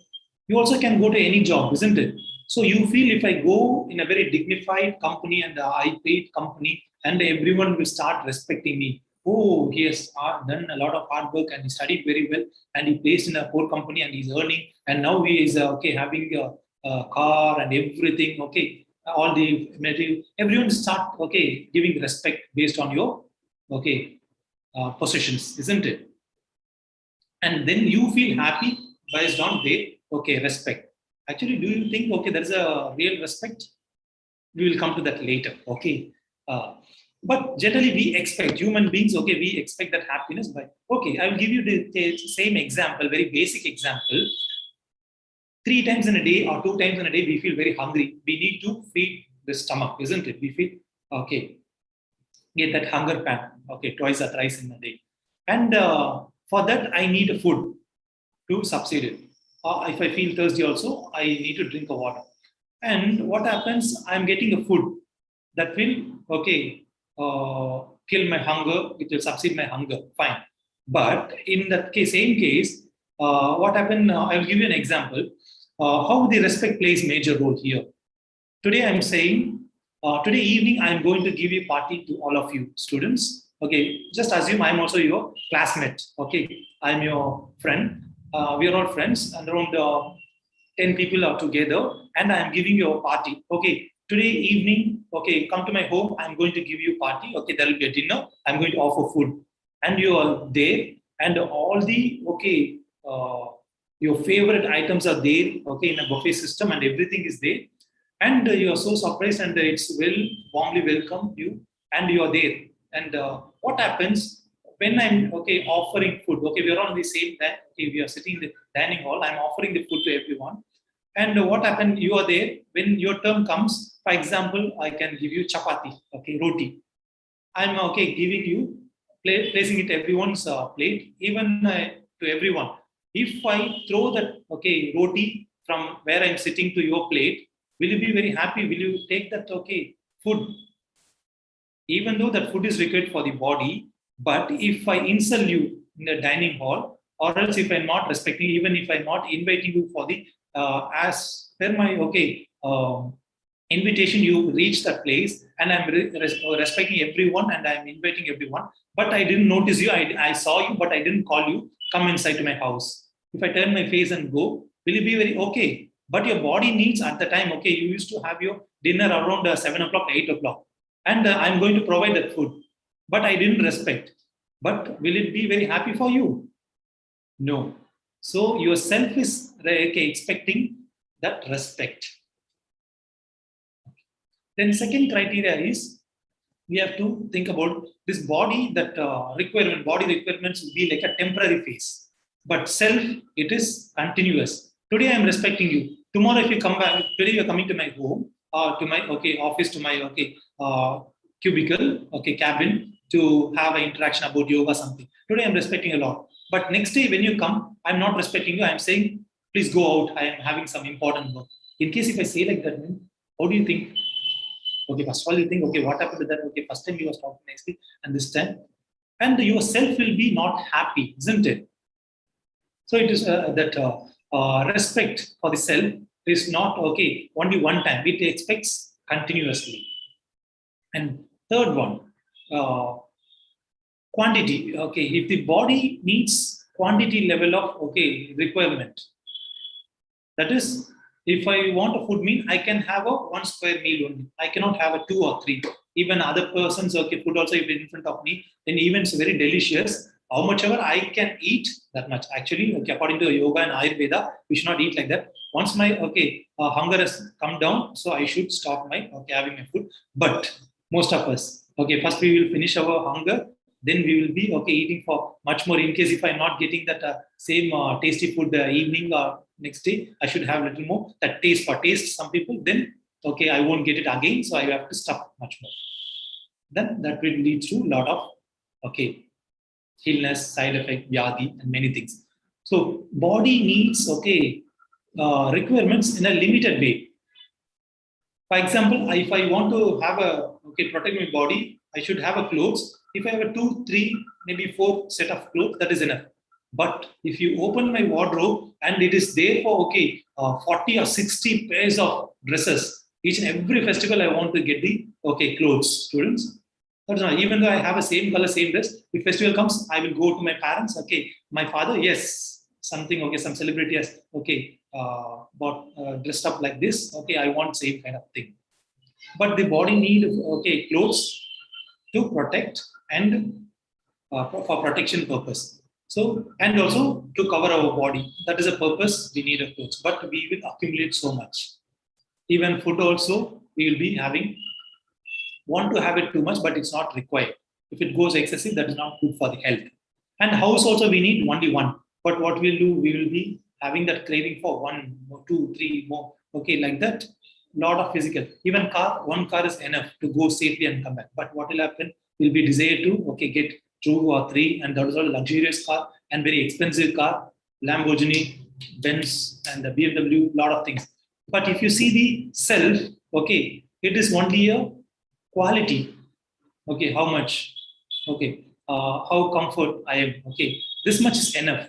You also can go to any job, isn't it? So you feel if I go in a very dignified company and a high-paid company, and everyone will start respecting me. Oh, he has done a lot of hard work and he studied very well and he placed in a core company and he's earning, and now he is having a car and everything. All the material. Everyone start giving respect based on your possessions, isn't it? And then you feel happy based on their respect. Actually, do you think there is a real respect? We will come to that later. But generally we expect, human beings, we expect that happiness by, I will give you the same example, very basic example. 3 times in a day or 2 times in a day, we feel very hungry. We need to feed the stomach, isn't it? We feel, get that hunger pan, twice or thrice in a day. And for that, I need a food to subside it. If I feel thirsty also, I need to drink a water. And what happens? I'm getting a food that will, kill my hunger. It will subside my hunger. Fine. But in that same case, what happened? I will give you an example. How the respect plays major role here. Today I'm saying, Today evening, I'm going to give a party to all of you students. Okay, just assume I'm also your classmate. Okay, I'm your friend. We are all friends, and around 10 people are together, and I'm giving you a party. Okay, today evening, okay, come to my home. I'm going to give you a party. Okay, there will be a dinner. I'm going to offer food, and you are there, and all the your favorite items are there. Okay, in a buffet system, and everything is there, and you are so surprised, and it's warmly welcome you, and you are there. And what happens when I'm offering food? Okay, we are on the same time. Okay, we are sitting in the dining hall. I'm offering the food to everyone. And what happened? You are there when your turn comes. For example, I can give you chapati, okay, roti. I'm giving you, placing it everyone's plate, even to everyone. If I throw that roti from where I'm sitting to your plate, will you be very happy? Will you take that food? Even though that food is required for the body, but if I insult you in the dining hall, or else if I'm not respecting, even if I'm not inviting you for the as per my invitation, you reach that place, and I'm respecting everyone, and I'm inviting everyone, but I didn't notice you. I saw you, but I didn't call you. Come inside to my house. If I turn my face and go, will you be very okay? But your body needs at the time. Okay, you used to have your dinner around 7 o'clock, 8 o'clock, and I'm going to provide that food, but I didn't respect. But will it be very happy for you? No. So yourself is expecting that respect. Then second criteria is we have to think about this body, that body requirements will be like a temporary phase, but self, it is continuous. Today I'm respecting you. Tomorrow if you come back, today you're coming to my home, or to my office, to my cubicle, cabin, to have an interaction about yoga, something. Today I'm respecting a lot. But next day when you come, I'm not respecting you. I'm saying, please go out. I am having some important work. In case if I say like that, how do you think? Okay, first of all, you think, okay, what happened to that? Okay, first time you was talking nicely, and this time, and yourself will be not happy, isn't it? So it is that respect for the self is not only one time. It expects continuously. And third one, quantity. Okay, if the body needs quantity level of requirement, that is, if I want a food meal, I can have a 1 square meal only. I cannot have a 2 or 3. Even other persons food also if in front of me, then even it's very delicious. How much ever I can eat, that much. Actually, according to yoga and Ayurveda, we should not eat like that. Once my hunger has come down, so I should stop my having my food. But most of us, first we will finish our hunger, then we will be eating for much more. In case if I'm not getting that same tasty food evening or next day, I should have a little more. That taste for taste, some people, then I won't get it again, so I have to stop much more. Then that will lead to a lot of illness, side effect, vyadi, and many things. So body needs requirements in a limited way. For example, if I want to have protect my body, I should have a clothes. If I have a 2, 3, maybe 4 set of clothes, that is enough. But if you open my wardrobe and it is there for 40 or 60 pairs of dresses, each and every festival I want to get the clothes, students. That's not, even though I have a same color, same dress, if festival comes, I will go to my parents. My father, yes, something, some celebrity has dressed up like this. I want same kind of thing. But the body need clothes to protect and for protection purpose. So, and also to cover our body. That is a purpose we need a clothes. But we will accumulate so much. Even food also, we will be want to have it too much, but it's not required. If it goes excessive, that is not good for the health. And house also we need only one. But what we'll do, we will be having that craving for 1, 2, 3 more. Like that. Lot of physical. Even one car is enough to go safely and come back. But what will happen? We'll be desired to get 2 or 3, and that is all luxurious car and very expensive car, Lamborghini, Benz, and the BMW, lot of things. But if you see the self, it is only a quality. How much? How comfort I am. This much is enough.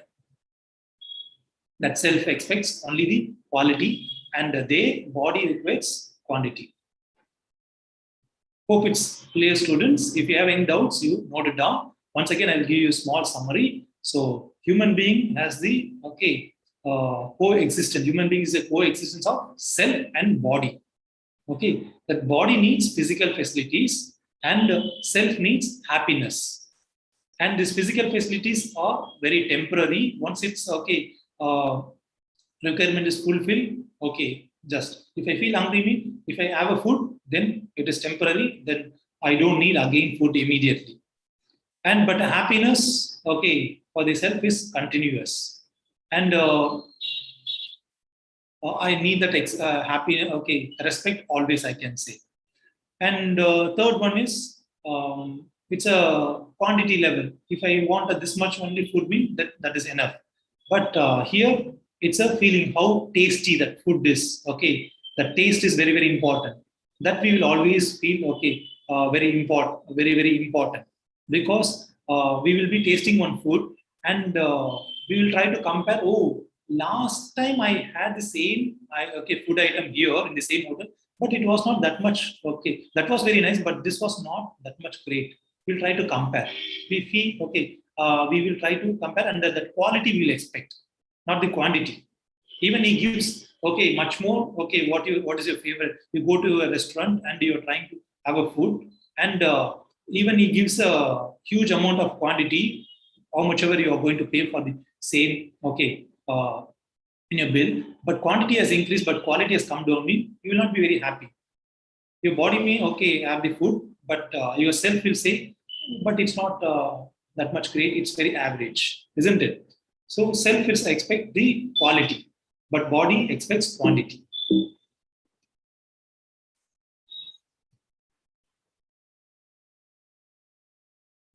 That self expects only the quality, and the body requires quantity. Hope it's clear, students. If you have any doubts, you note it down. Once again, I'll give you a small summary. So human being has the coexistence. Human being is a coexistence of self and body. Okay, that body needs physical facilities and self needs happiness. And these physical facilities are very temporary. Once it's requirement is fulfilled. Okay, just if I feel hungry, if I have a food, then it is temporary. Then I don't need again food immediately. And but happiness, okay, for the self is continuous. And I need that happy, okay, respect always, I can say. And third one is it's a quantity level. If I want this much only food meal, that is enough. But here it's a feeling how tasty that food is. Okay, the taste is very, very important. That we will always feel okay, very important, very, very important, because we will be tasting one food and we will try to compare. Oh, last time I had the same food item here in the same hotel, but it was not that much. Okay, that was very nice, but this was not that much great. We'll try to compare. We feel okay. We will try to compare, and the quality we will expect, not the quantity. Even he gives okay much more. Okay, what is your favorite? You go to a restaurant and you're trying to have a food, and even he gives a huge amount of quantity, how much ever you are going to pay for the same. Okay. In your bill, but quantity has increased, but quality has come down. You will not be very happy. Your body may okay have the food, but yourself will say, but it's not that much great. It's very average, isn't it? So self is expect the quality, but body expects quantity.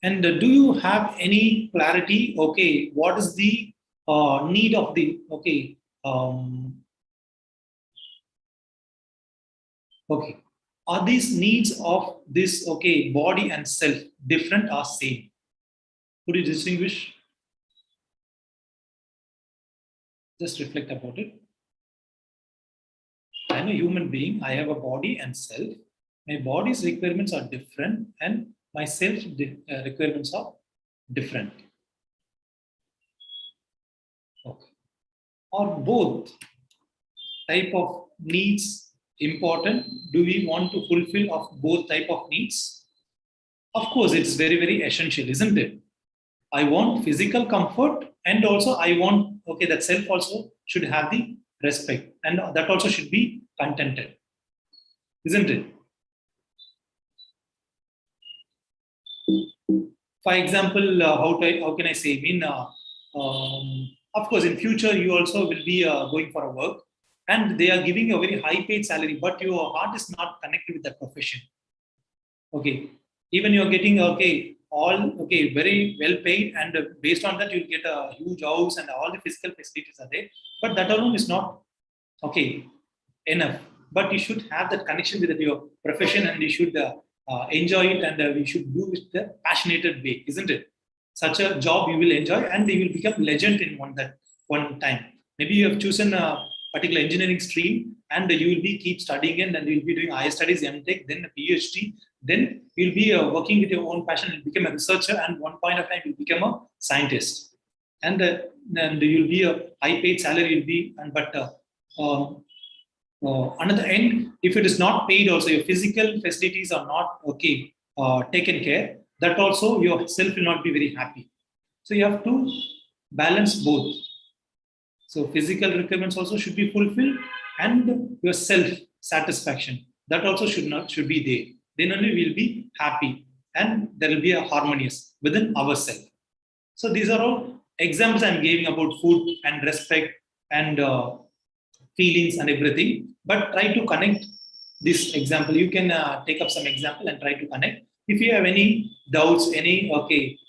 And do you have any clarity? Okay, what is the need of the okay? Okay, are these needs of this okay body and self different or same? Could you distinguish? Just reflect about it. I'm a human being. I have a body and self. My body's requirements are different, and my self requirements are different. Okay. Or both type of needs important? Do we want to fulfill of both type of needs? Of course, it's very, very essential, isn't it? I want physical comfort, and also I want, okay, that self also should have the respect, and that also should be contented, isn't it? For example, how can I say? Of course, in future you also will be going for a work, and they are giving you a very high paid salary, but your heart is not connected with that profession. Okay, even you are getting okay, all okay, very well paid, and based on that you'll get a huge house and all the physical facilities are there, but that alone is not okay enough. But you should have that connection with your profession, and you should enjoy it, and we should do it the passionate way, isn't it? Such a job you will enjoy, and you will become legend in one time. Maybe you have chosen a particular engineering stream, and you will be keep studying it, and you will be doing higher studies, M.Tech, then a PhD, then you will be working with your own passion and become a researcher, and one point of time you will become a scientist, and you will be a high paid salary will be, and but another end, if it is not paid, also your physical facilities are not okay taken care, that also yourself will not be very happy. So you have to balance both. So physical requirements also should be fulfilled, and your self satisfaction, that also should be there. Then only we'll be happy, and there will be a harmonious within ourselves. So these are all examples I'm giving about food and respect and feelings and everything. But try to connect this example. You can take up some example and try to connect. If you have any doubts, any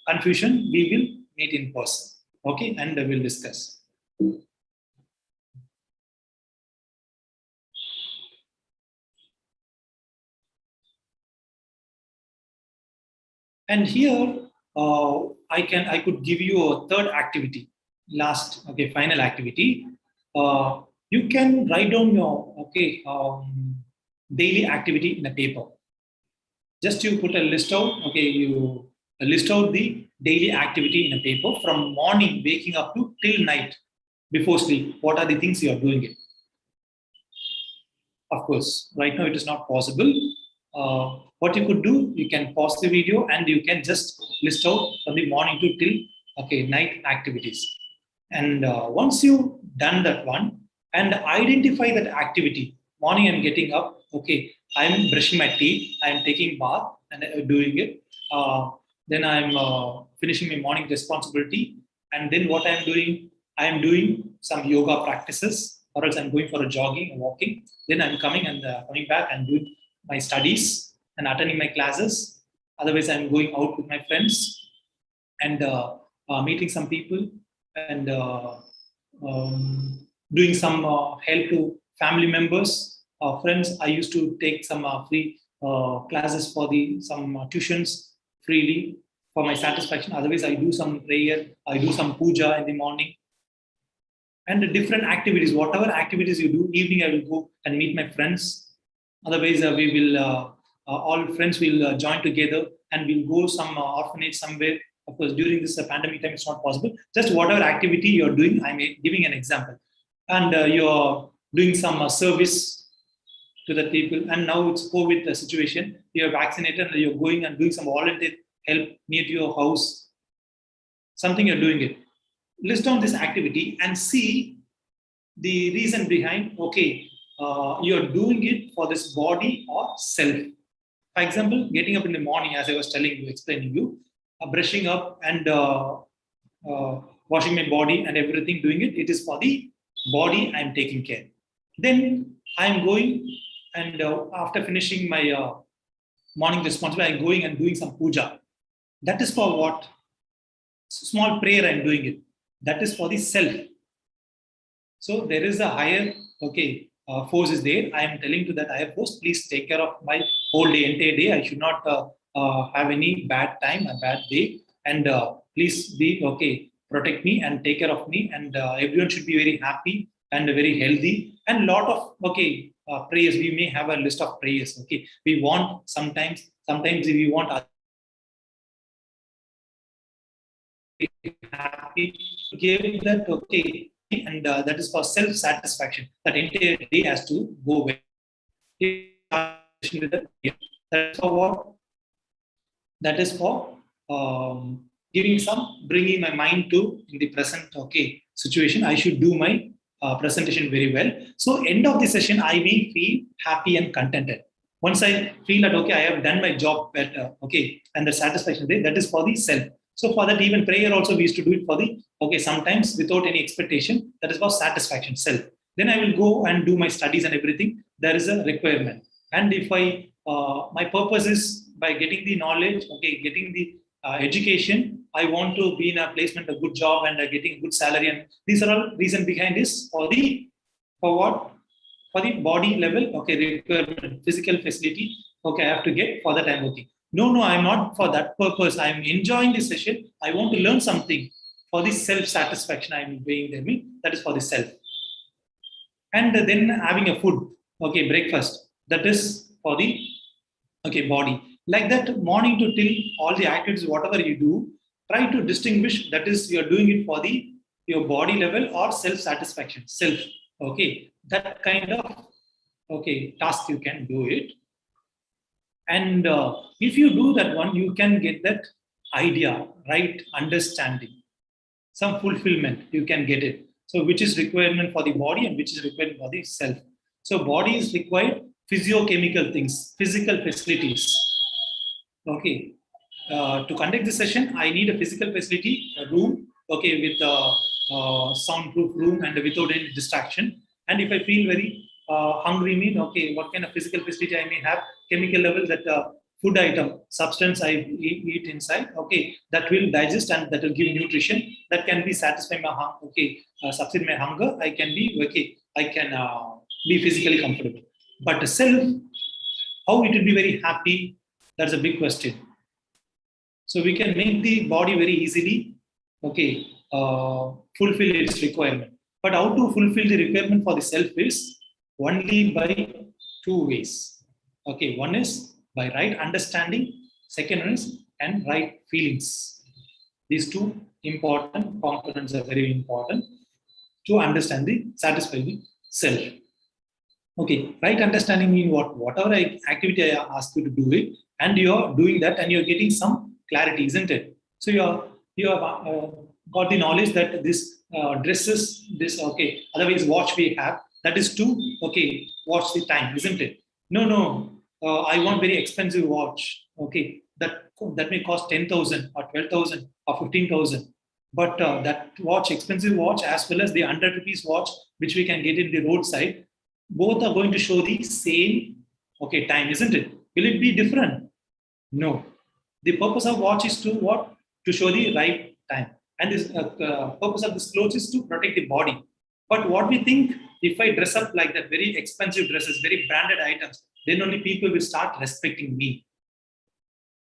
confusion, we will meet in person. Okay, and we'll discuss. And here I could give you a third activity, final activity. You can write down your daily activity in a paper. just you put a list out, okay, you list out the daily activity in a paper from morning, waking up to till night before sleep. What are the things you are doing it? Of course, right now it is not possible. What you could do, you can pause the video and you can just list out from the morning to till night activities. And once you've done that one and identify that activity, morning I'm getting up, okay, I'm brushing my teeth, I'm taking bath and doing it. Then I'm finishing my morning responsibility. And then what I'm doing, I'm doing some yoga practices, or else I'm going for a jogging or walking. Then I'm coming coming back and doing my studies and attending my classes. Otherwise, I'm going out with my friends and meeting some people and doing some help to family members, friends. I used to take some free classes for some tuitions freely for my satisfaction. Otherwise, I do some prayer, I do some puja in the morning. And the different activities, whatever activities you do, evening I will go and meet my friends. Otherwise, we will all friends will join together and we'll go some orphanage somewhere. Of course, during this pandemic time, it's not possible. Just whatever activity you're doing, I'm giving an example. And you're doing some service to the people. And now it's COVID situation. You're vaccinated and you're going and doing some volunteer help near to your house. Something you're doing it. List down this activity and see the reason behind, okay, you're doing it for this body or self. For example, getting up in the morning, as I was telling you, explaining you, brushing up and washing my body and everything, doing it, it is for the body I'm taking care. Then I'm going and after finishing my morning responsibility, I'm going and doing some puja. That is for what? Small prayer I'm doing it. That is for the self. So there is a higher, okay, force is there. I am telling to that higher force, please take care of my whole day, entire day. I should not have any bad time, a bad day. And please be, okay, protect me and take care of me. And everyone should be very happy and very healthy. And lot of, okay, prayers. We may have a list of prayers. Okay, we want sometimes we want happy, give that, okay, and that is for self-satisfaction. That entire day has to go well. That's for what? That is for bringing my mind to in the present, okay, situation. I should do my presentation very well. So end of the session, I may feel happy and contented. Once I feel that, okay, I have done my job better, okay, and the satisfaction there, that is for the self. So for that, even prayer also we used to do it for the, okay, sometimes without any expectation, that is for satisfaction, self. Then I will go and do my studies and everything. There is a requirement. And if my purpose is by getting the knowledge, okay, getting the education, I want to be in a placement, a good job and getting a good salary. And these are all reason behind this for what? For the body level, okay, requirement, physical facility, okay, I have to get, for that I'm working. No, I'm not for that purpose. I'm enjoying this session. I want to learn something for the self-satisfaction I'm doing there. That is for the self. And then having a food, okay, breakfast, that is for the, okay, body. Like that, morning to till all the activities, whatever you do, try to distinguish that is you're doing it for your body level or self-satisfaction, self, okay. That kind of, okay, task you can do it. And if you do that one, you can get that idea, right, understanding, some fulfillment, you can get it. So which is requirement for the body and which is required for the self. So body is required physiochemical things, physical facilities. Okay, to conduct this session, I need a physical facility, a room, okay, with a soundproof room and without any distraction. And if I feel very hungry, okay, what kind of physical facility I may have, chemical level, that food item, substance I eat inside, okay, that will digest and that will give nutrition, that can be satisfy my hunger, okay, subside my hunger, I can be, okay, I can be physically comfortable. But the self, how it will be very happy, that's a big question. So we can make the body very easily, okay, fulfill its requirement. But how to fulfill the requirement for the self is only by two ways. Okay, one is by right understanding, second one is, and right feelings. These two important components are very important to understand the satisfy the self. Okay, right understanding means what? Whatever activity I ask you to do it, and you're doing that, and you're getting some clarity, isn't it? So you have got the knowledge that this dresses this, okay. Otherwise, watch we have, that is to, okay, watch the time, isn't it? No. I want very expensive watch. Okay, that may cost 10,000 or 12,000 or 15,000. But that watch, expensive watch, as well as the 100 rupees watch, which we can get in the roadside, both are going to show the same, okay, time, isn't it? Will it be different? No. The purpose of watch is to what? To show the right time. And this purpose of this clothes is to protect the body. But what we think, if I dress up like that, very expensive dresses, very branded items, then only people will start respecting me.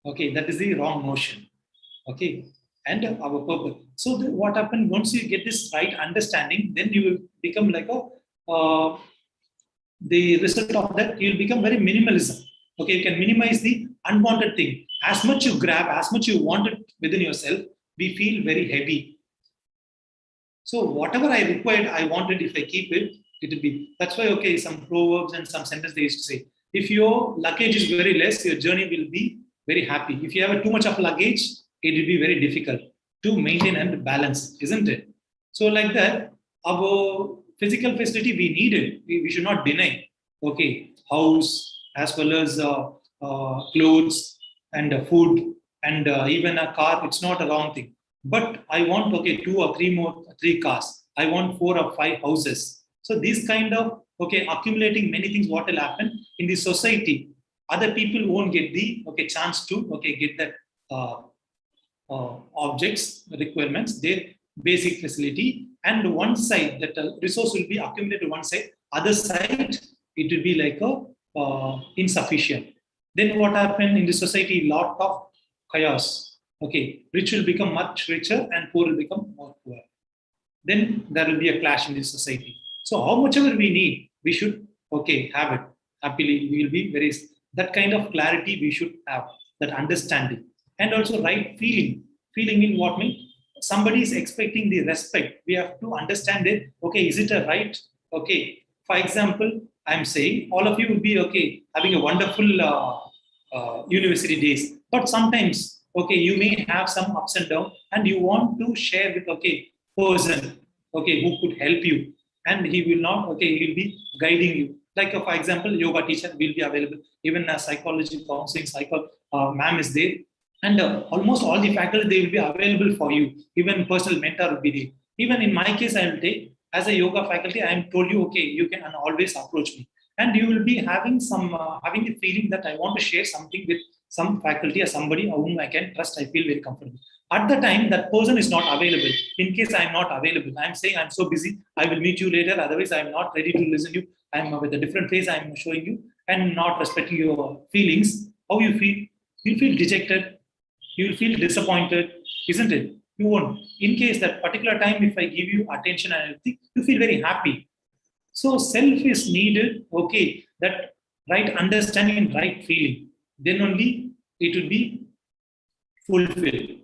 Okay, that is the wrong notion. Okay, and our purpose. So what happens once you get this right understanding, then you will become like the result of that, you will become very minimalism. Okay, you can minimize the unwanted thing. As much you grab, as much you want it within yourself, we feel very heavy. So whatever I required, I wanted, if I keep it, it will be. That's why, okay, some proverbs and some sentences they used to say, if your luggage is very less, your journey will be very happy. If you have too much of luggage, it will be very difficult to maintain and balance, isn't it? So like that, our physical facility, we need it. We should not deny. Okay, house as well as clothes and food and even a car. It's not a wrong thing. But I want, okay, 2 or 3 cars. I want 4 or 5 houses. So these kind of, okay, accumulating many things, what will happen in the society? Other people won't get the, okay, chance to, okay, get that objects, requirements, their basic facility. And one side, that resource will be accumulated one side. Other side, it will be like insufficient. Then what happened in the society? Lot of chaos. Okay, rich will become much richer and poor will become more poor. Then there will be a clash in the society. So how much ever we need, we should, okay, have it. Happily, we will be very, that kind of clarity we should have, that understanding. And also right feeling. Feeling in what means? Somebody is expecting the respect. We have to understand it. Okay, is it a right? Okay. For example, I'm saying all of you will be, okay, having a wonderful university days. But sometimes, okay, you may have some ups and downs and you want to share with, okay, person, okay, who could help you. And he will not, okay, he will be guiding you. Like, for example, yoga teacher will be available. Even a psychology counseling, ma'am is there. And almost all the faculty, they will be available for you. Even personal mentor will be there. Even in my case, I will take, as a yoga faculty, I am told you, okay, you can always approach me. And you will be having some, having the feeling that I want to share something with some faculty or somebody whom I can trust, I feel very comfortable. At the time, that person is not available. In case I am not available, I am saying I'm so busy, I will meet you later. Otherwise, I am not ready to listen to you. I am with a different face I am showing you and not respecting your feelings. How you feel? You feel dejected. You will feel disappointed, isn't it? You won't. In case that particular time, if I give you attention and everything, you feel very happy. So self is needed, okay, that right understanding and right feeling. Then only it will be fulfilled.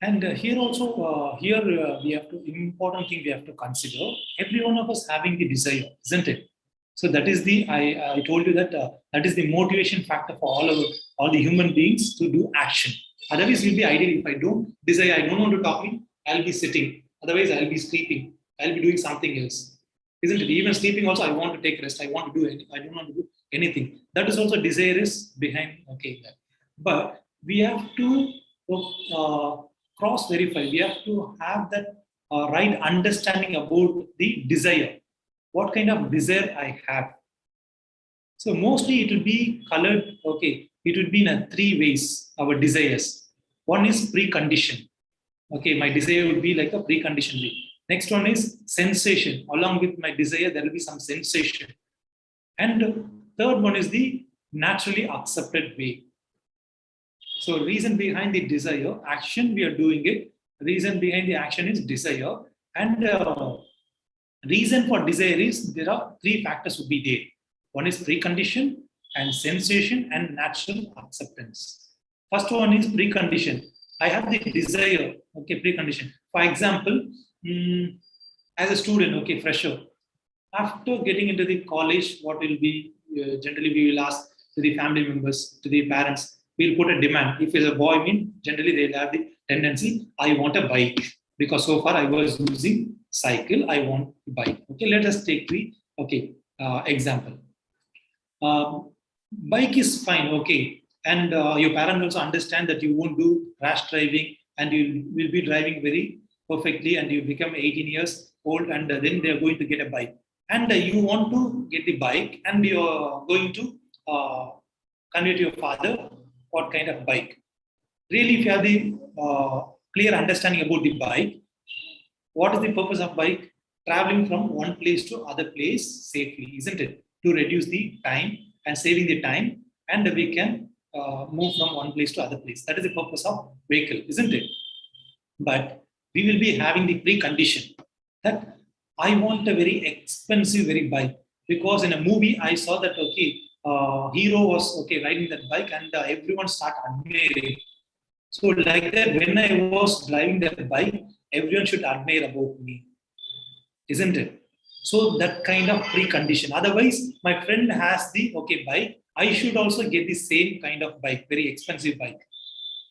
And here also, we have to, important thing we have to consider, every one of us having the desire, isn't it? So that is the, I told you that that is the motivation factor for all the human beings to do action. Otherwise, it will be ideal if I don't desire, I don't want to talk, I'll be sitting. Otherwise, I'll be sleeping. I'll be doing something else. Isn't it? Even sleeping also, I want to take rest. I want to do anything. I don't want to do anything. That is also desire is behind, okay. But we have to cross verify. We have to have that right understanding about the desire. What kind of desire I have. So mostly it will be colored, okay, it will be in 3 ways, our desires. One is precondition. Okay, my desire would be like a preconditioned way. Next one is sensation. Along with my desire, there will be some sensation. And third one is the naturally accepted way. So reason behind the desire, action, we are doing it. Reason behind the action is desire. And reason for desire is there are three factors would be there. One is precondition and sensation and natural acceptance. First one is precondition. I have the desire, okay, precondition. For example, as a student, okay, fresher, after getting into the college, what will be, generally we will ask to the family members, to the parents, we'll put a demand. If it's a boy, generally they'll have the tendency, I want a bike. Because so far I was using cycle, I want a bike. Okay, let us take the example. Bike is fine, okay. And your parents also understand that you won't do rash driving and you will be driving very perfectly and you become 18 years old and then they're going to get a bike. And you want to get the bike and you're going to convey to your father what kind of bike. Really, if you have the clear understanding about the bike, what is the purpose of bike? Traveling from one place to other place safely, isn't it? To reduce the time and saving the time, and we can move from one place to other place. That is the purpose of vehicle, isn't it? But we will be having the precondition that I want a very expensive, very bike, because in a movie I saw that hero was riding that bike and everyone start admiring. So like that, when I was driving that bike, everyone should admire about me, isn't it? So that kind of precondition. Otherwise, my friend has the bike, I should also get the same kind of bike, very expensive bike.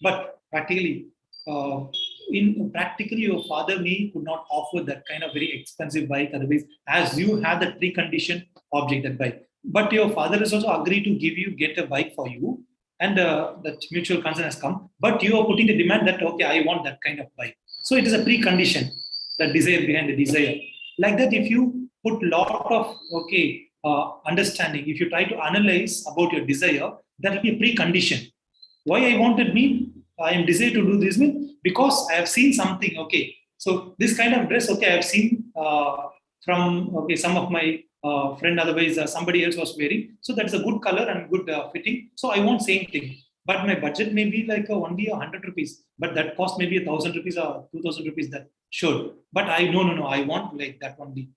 But practically, your father could not offer that kind of very expensive bike. Otherwise, as you have that precondition object, that bike. But your father is also agreed to get a bike for you, and that mutual consent has come. But you are putting the demand that I want that kind of bike. So it is a precondition, the desire behind the desire. Like that, if you put lot of understanding, if you try to analyze about your desire, that will be a precondition. Why I wanted I am desired to do this because I have seen something. So this kind of dress, I have seen from some of my friend, otherwise somebody else was wearing. So that's a good color and good fitting. So I want same thing. But my budget may be like only 100 rupees, but that cost maybe 1,000 rupees or 2,000 rupees. That should. But I no, I want like that only,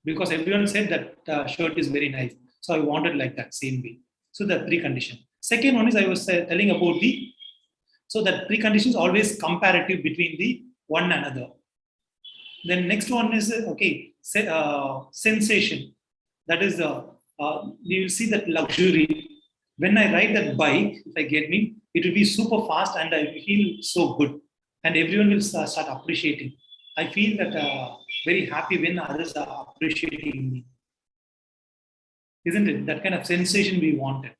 because everyone said that shirt is very nice. So I wanted like that same way. So the precondition. Second one is I was telling about so that precondition is always comparative between the one another. Then next one is sensation. That is you will see that luxury. When I ride that bike, if I get it will be super fast and I feel so good. And everyone will start appreciating. I feel that very happy when others are appreciating me. Isn't it? That kind of sensation we wanted.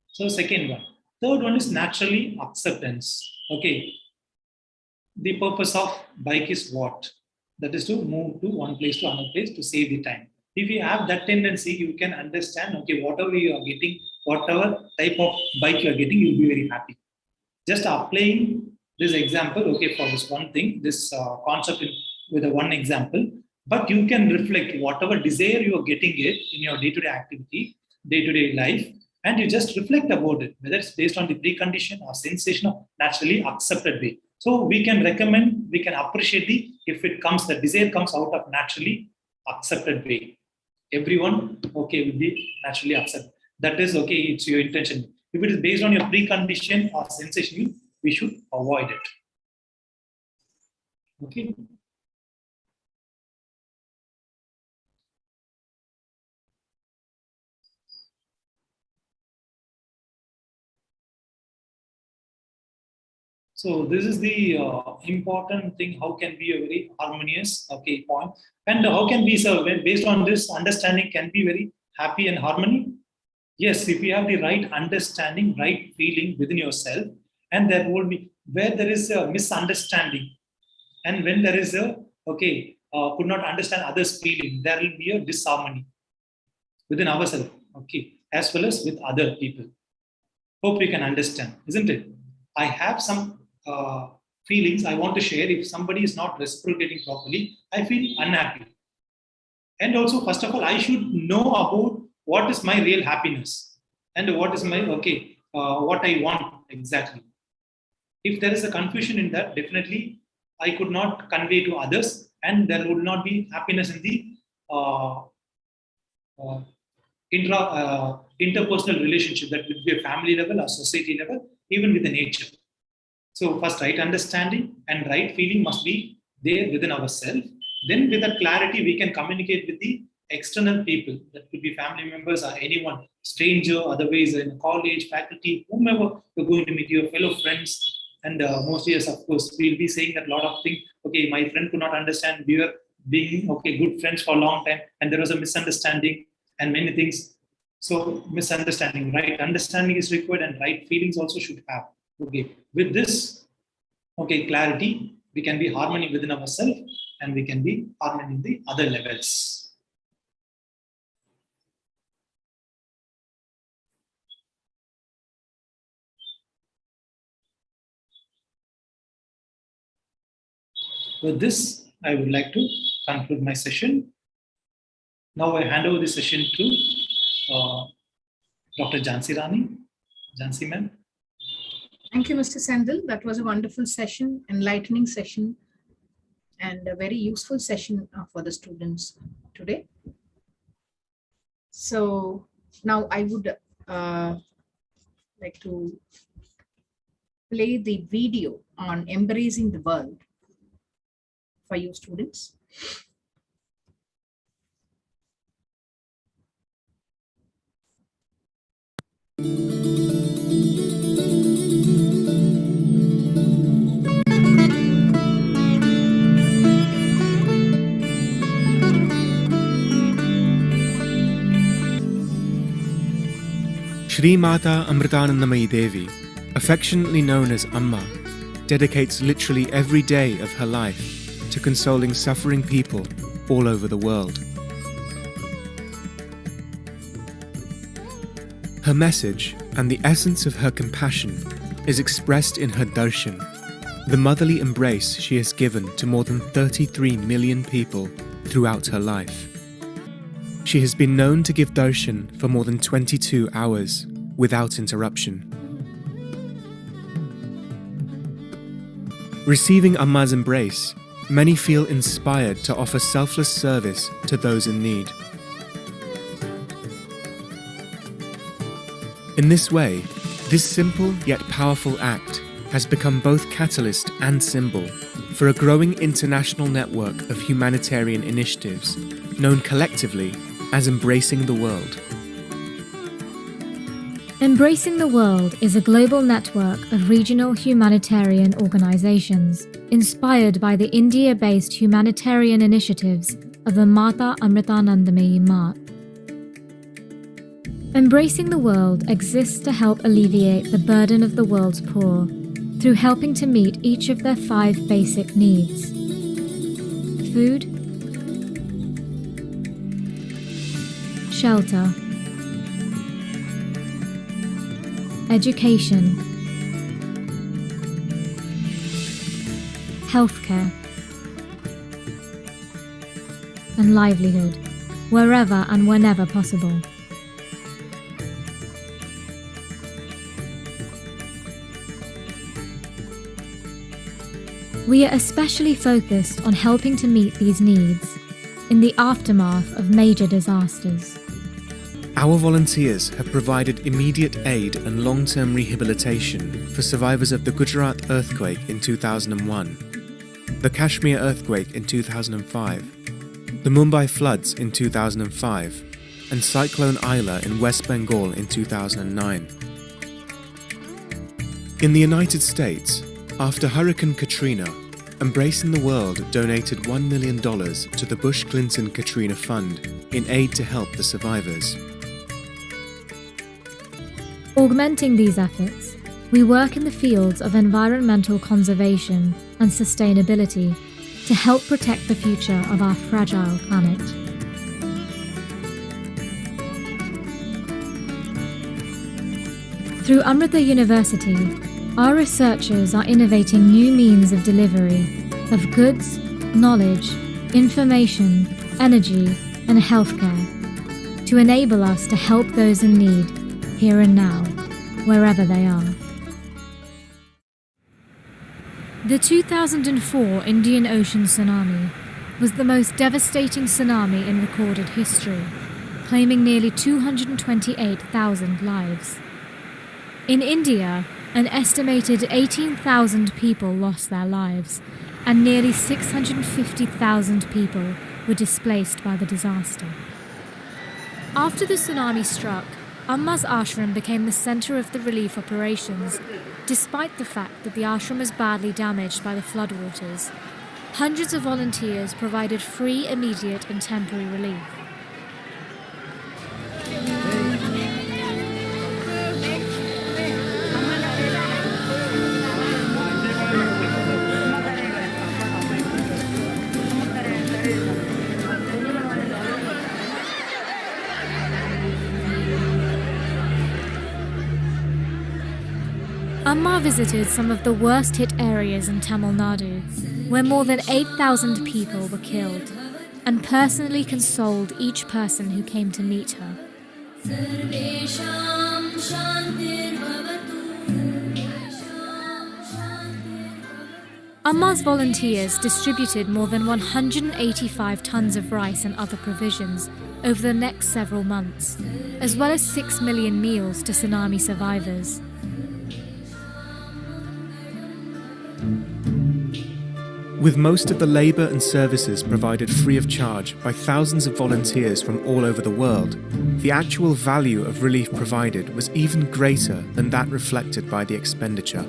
So second one. Third one is naturally acceptance. The purpose of bike is what? That is to move to one place to another place to save the time. If you have that tendency, you can understand, whatever you are getting, whatever type of bike you are getting, you'll be very happy. Just applying this example, for this one thing, this concept with a one example, but you can reflect whatever desire you are getting it in your day-to-day activity, day-to-day life, and you just reflect about it, whether it's based on the precondition or sensation or naturally accepted way. So we can recommend, we can appreciate if it comes, the desire comes out of naturally accepted way. Everyone, will be naturally accepted. That is, it's your intention. If it is based on your precondition or sensation, we should avoid it. Okay. So this is the important thing. How can be a very harmonious point, and how can be based on this understanding can be very happy and harmony. Yes, if you have the right understanding, right feeling within yourself, and there will be where there is a misunderstanding, and when there is a could not understand others' feeling, there will be a disharmony within ourselves, as well as with other people. Hope you can understand, isn't it? I have some feelings I want to share. If somebody is not reciprocating properly, I feel unhappy. And also, first of all, I should know about what is my real happiness and what is my, what I want exactly. If there is a confusion in that, definitely I could not convey to others, and there would not be happiness in the interpersonal relationship, that would be a family level or society level, even with the nature. So first, right understanding and right feeling must be there within ourselves. Then with that clarity, we can communicate with the external people. That could be family members or anyone, stranger, otherwise in college, faculty, whomever you're going to meet, your fellow friends. And mostly, yes, of course, we'll be saying that a lot of things. Okay, my friend could not understand. We were being good friends for a long time, and there was a misunderstanding and many things. So misunderstanding, right understanding is required, and right feelings also should have. Okay, with this, clarity, we can be harmony within ourselves, and we can be harmony in the other levels. With this, I would like to conclude my session. Now I hand over the session to Dr. Jansi Rani. Jansi ma'am. Thank you, Mr. Sendil. That was a wonderful session, enlightening session, and a very useful session for the students today. So now I would like to play the video on embracing the world for you students. Shri Mata Amritanandamayi Devi, affectionately known as Amma, dedicates literally every day of her life to consoling suffering people all over the world. Her message and the essence of her compassion is expressed in her darshan, the motherly embrace she has given to more than 33 million people throughout her life. She has been known to give darshan for more than 22 hours without interruption. Receiving Amma's embrace, many feel inspired to offer selfless service to those in need. In this way, this simple yet powerful act has become both catalyst and symbol for a growing international network of humanitarian initiatives known collectively as Embracing the World. Embracing the World is a global network of regional humanitarian organizations inspired by the India-based humanitarian initiatives of the Mata Amritanandamayi Mat. Embracing the World exists to help alleviate the burden of the world's poor through helping to meet each of their 5 basic needs: food, shelter, education, healthcare, and livelihood, wherever and whenever possible. We are especially focused on helping to meet these needs in the aftermath of major disasters. Our volunteers have provided immediate aid and long-term rehabilitation for survivors of the Gujarat earthquake in 2001, the Kashmir earthquake in 2005, the Mumbai floods in 2005, and Cyclone Aila in West Bengal in 2009. In the United States, after Hurricane Katrina, Embracing the World donated $1 million to the Bush-Clinton Katrina Fund in aid to help the survivors. Augmenting these efforts, we work in the fields of environmental conservation and sustainability to help protect the future of our fragile planet. Through Amrita University, our researchers are innovating new means of delivery of goods, knowledge, information, energy, and healthcare to enable us to help those in need here and now, wherever they are. The 2004 Indian Ocean tsunami was the most devastating tsunami in recorded history, claiming nearly 228,000 lives. In India, an estimated 18,000 people lost their lives, and nearly 650,000 people were displaced by the disaster. After the tsunami struck, Amma's ashram became the center of the relief operations, despite the fact that the ashram was badly damaged by the floodwaters. Hundreds of volunteers provided free, immediate, and temporary relief. Amma visited some of the worst hit areas in Tamil Nadu, where more than 8,000 people were killed, and personally consoled each person who came to meet her. Amma's volunteers distributed more than 185 tons of rice and other provisions over the next several months, as well as 6 million meals to tsunami survivors. With most of the labour and services provided free of charge by thousands of volunteers from all over the world, the actual value of relief provided was even greater than that reflected by the expenditure.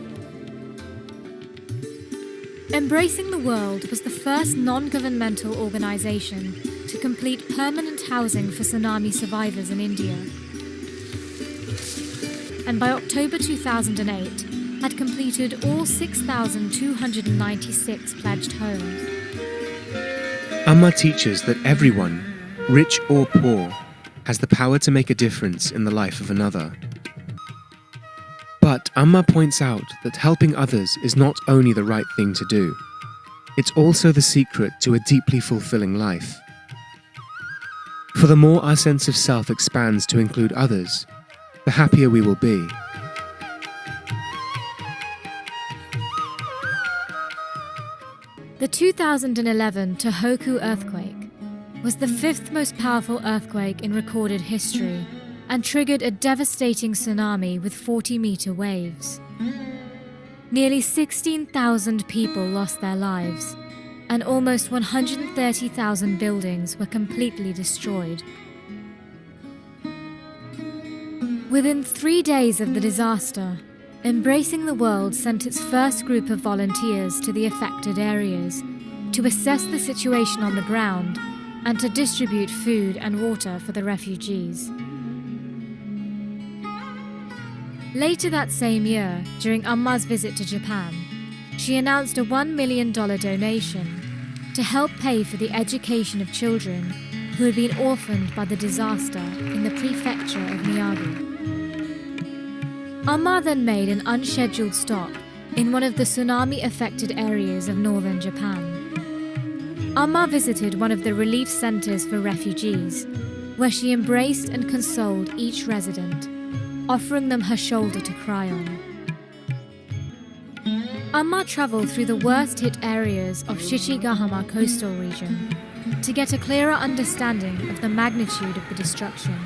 Embracing the World was the first non-governmental organisation to complete permanent housing for tsunami survivors in India. And by October 2008, had completed all 6,296 pledged homes. Amma teaches that everyone, rich or poor, has the power to make a difference in the life of another. But Amma points out that helping others is not only the right thing to do, it's also the secret to a deeply fulfilling life. For the more our sense of self expands to include others, the happier we will be. The 2011 Tohoku earthquake was the fifth most powerful earthquake in recorded history and triggered a devastating tsunami with 40-meter waves. Nearly 16,000 people lost their lives, and almost 130,000 buildings were completely destroyed. Within 3 days of the disaster, Embracing the World sent its first group of volunteers to the affected areas to assess the situation on the ground and to distribute food and water for the refugees. Later that same year, during Amma's visit to Japan, she announced a $1 million donation to help pay for the education of children who had been orphaned by the disaster in the prefecture of Miyagi. Amma then made an unscheduled stop in one of the tsunami-affected areas of northern Japan. Amma visited one of the relief centers for refugees, where she embraced and consoled each resident, offering them her shoulder to cry on. Amma traveled through the worst-hit areas of Shichigahama coastal region to get a clearer understanding of the magnitude of the destruction.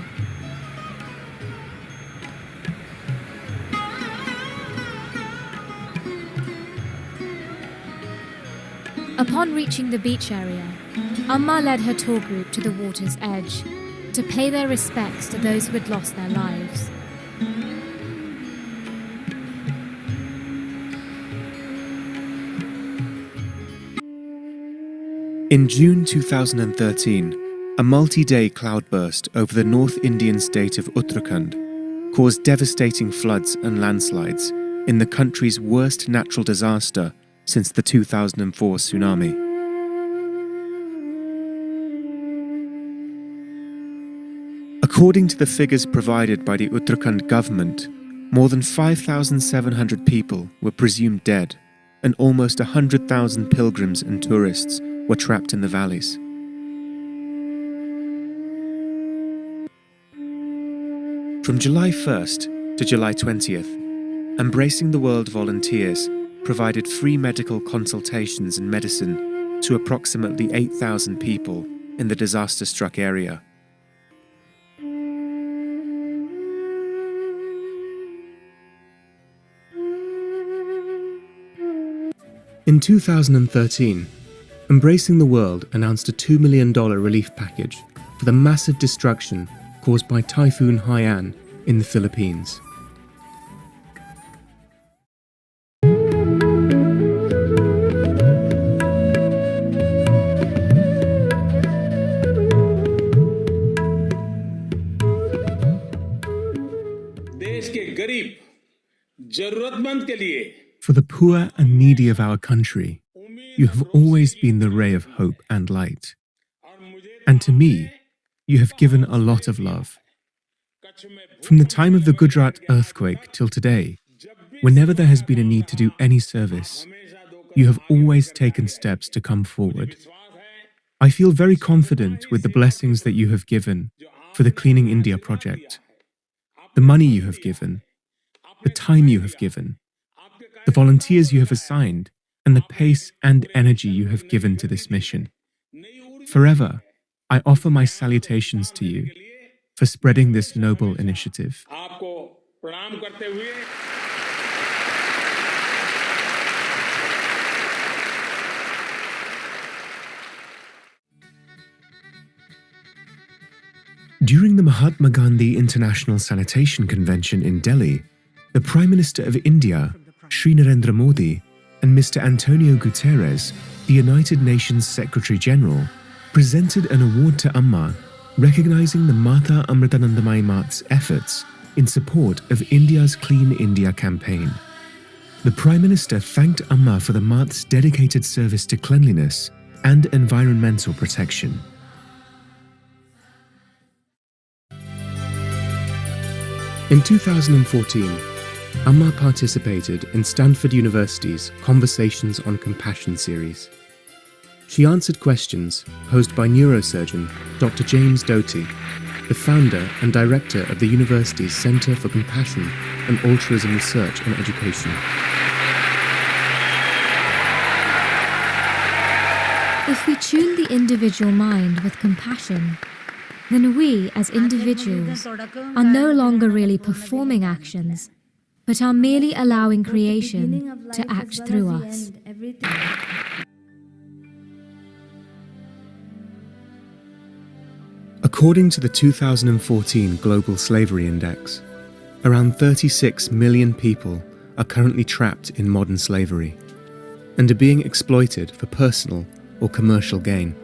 Upon reaching the beach area, Amma led her tour group to the water's edge to pay their respects to those who had lost their lives. In June 2013, a multi-day cloudburst over the North Indian state of Uttarakhand caused devastating floods and landslides in the country's worst natural disaster since the 2004 tsunami. According to the figures provided by the Uttarakhand government, more than 5,700 people were presumed dead, and almost 100,000 pilgrims and tourists were trapped in the valleys. From July 1st to July 20th, Embracing the World volunteers provided free medical consultations and medicine to approximately 8,000 people in the disaster-struck area. In 2013, Embracing the World announced a $2 million relief package for the massive destruction caused by Typhoon Haiyan in the Philippines. For the poor and needy of our country, you have always been the ray of hope and light. And to me, you have given a lot of love. From the time of the Gujarat earthquake till today, whenever there has been a need to do any service, you have always taken steps to come forward. I feel very confident with the blessings that you have given for the Cleaning India project, the money you have given, the time you have given, the volunteers you have assigned, and the pace and energy you have given to this mission. Forever, I offer my salutations to you for spreading this noble initiative. During the Mahatma Gandhi International Sanitation Convention in Delhi, the Prime Minister of India, Shri Narendra Modi, and Mr. Antonio Guterres, the United Nations Secretary General, presented an award to Amma, recognizing the Mata Amritanandamayi Mat's efforts in support of India's Clean India campaign. The Prime Minister thanked Amma for the Mat's dedicated service to cleanliness and environmental protection. In 2014, Amma participated in Stanford University's Conversations on Compassion series. She answered questions posed by neurosurgeon Dr. James Doty, the founder and director of the university's Center for Compassion and Altruism Research and Education. If we tune the individual mind with compassion, then we as individuals are no longer really performing actions, but are merely allowing creation to act through us. According to the 2014 Global Slavery Index, around 36 million people are currently trapped in modern slavery and are being exploited for personal or commercial gain.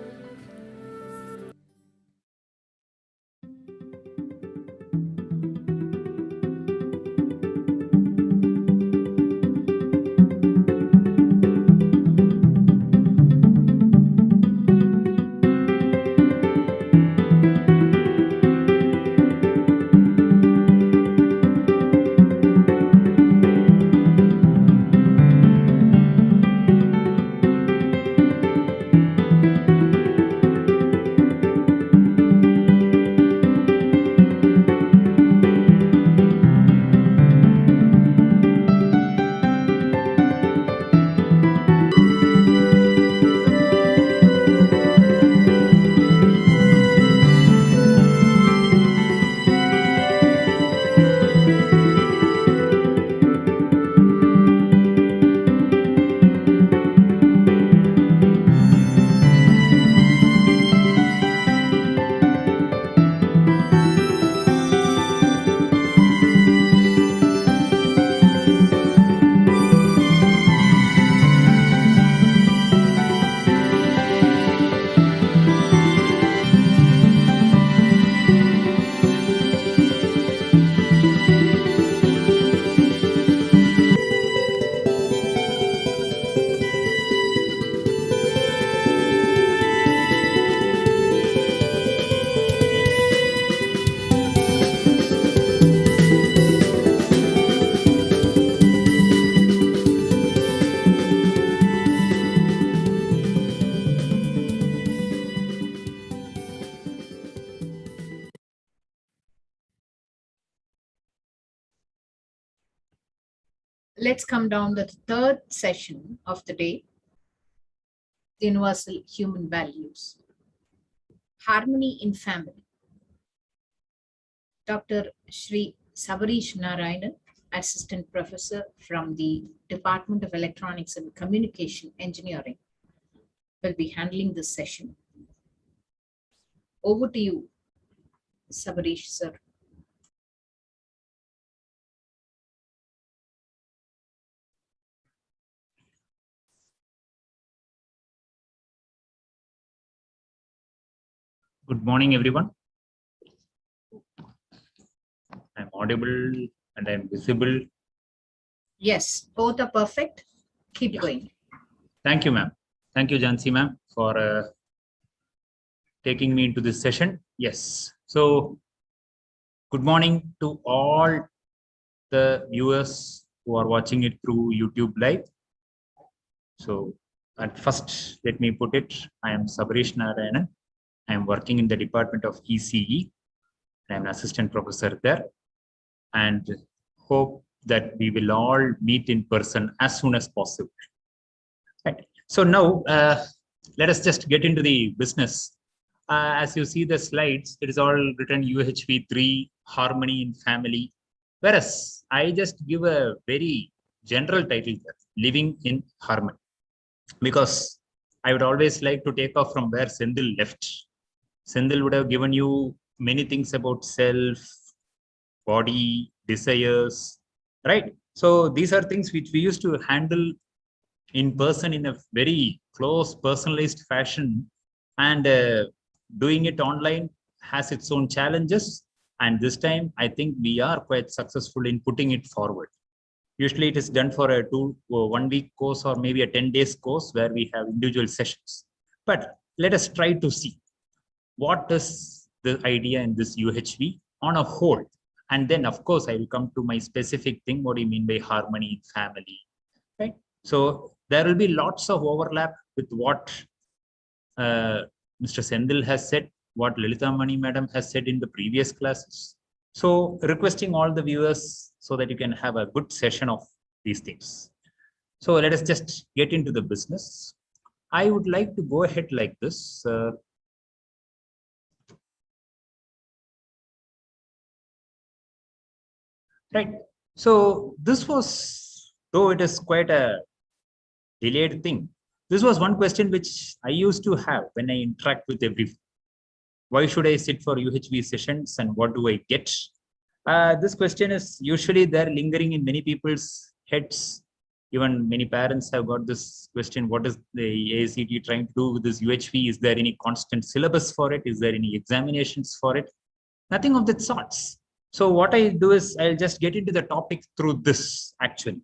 let's come down to the third session of the day, the universal human values. Harmony in family. Dr. Shri Savarish Narayanan, Assistant Professor from the Department of Electronics and Communication Engineering, will be handling this session. Over to you, Savarish, sir. Good morning, everyone. I'm audible and I'm visible. Yes, both are perfect. Keep going. Thank you, ma'am. Thank you, Jansi, ma'am, for taking me into this session. Yes. So, good morning to all the viewers who are watching it through YouTube Live. So, at first, let me put it, I am Savarish Narayanan. I am working in the Department of ECE. I am an assistant professor there, and hope that we will all meet in person as soon as possible. Right. So now let us just get into the business. As you see the slides, it is all written UHV3, harmony in family. Whereas I just give a very general title there, living in harmony, because I would always like to take off from where Sendil left. Sendil would have given you many things about self, body, desires, right? So these are things which we used to handle in person in a very close, personalized fashion, and doing it online has its own challenges. And this time, I think we are quite successful in putting it forward. Usually it is done for a 1 week course or maybe a 10 days course where we have individual sessions. But let us try to see what is the idea in this UHV on a whole. And then, of course, I will come to my specific thing. What do you mean by harmony in family? Right? So there will be lots of overlap with what Mr. Sendil has said, what Lalitha Mani Madam has said in the previous classes. So requesting all the viewers so that you can have a good session of these things. So let us just get into the business. I would like to go ahead like this. Right. So this was, though it is quite a delayed thing, this was one question which I used to have when I interact with everyone. Why should I sit for UHV sessions and what do I get? This question is usually there lingering in many people's heads. Even many parents have got this question, what is the AICTE trying to do with this UHV? Is there any constant syllabus for it? Is there any examinations for it? Nothing of that sorts. So what I do is I'll just get into the topic through this actually.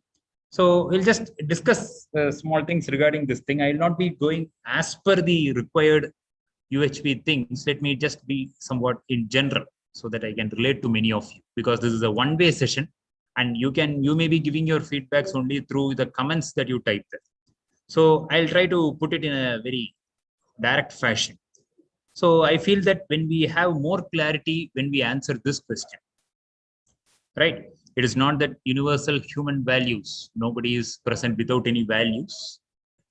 So we'll just discuss small things regarding this thing. I will not be going as per the required UHV things. Let me just be somewhat in general so that I can relate to many of you, because this is a one-way session and you may be giving your feedbacks only through the comments that you type there. So I'll try to put it in a very direct fashion. So I feel that when we have more clarity, when we answer this question, right? It is not that universal human values, nobody is present without any values.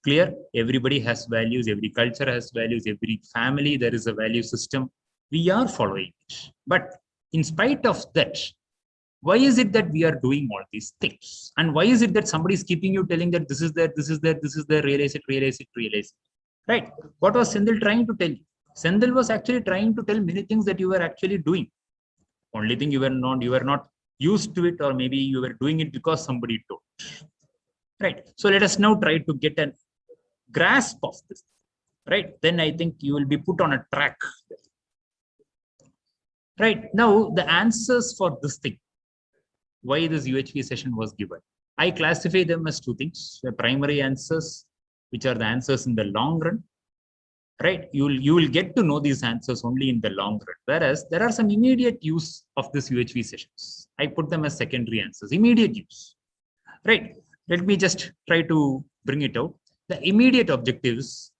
Clear? Everybody has values, every culture has values, every family, there is a value system. We are following it. But in spite of that, why is it that we are doing all these things? And why is it that somebody is keeping you telling that this is there, this is there, this is there, realize it, realize it, realize it? Right? What was Sendil trying to tell you? Sendil was actually trying to tell many things that you were actually doing. Only thing you were not used to it, or maybe you were doing it because somebody told. Right. So let us now try to get a grasp of this. Right. Then I think you will be put on a track. Right. Now the answers for this thing, why this UHV session was given, I classify them as two things: the primary answers, which are the answers in the long run. Right, you will get to know these answers only in the long run. Whereas there are some immediate use of this UHV sessions. I put them as secondary answers, immediate use. Right. Let me just try to bring it out. The immediate objectives,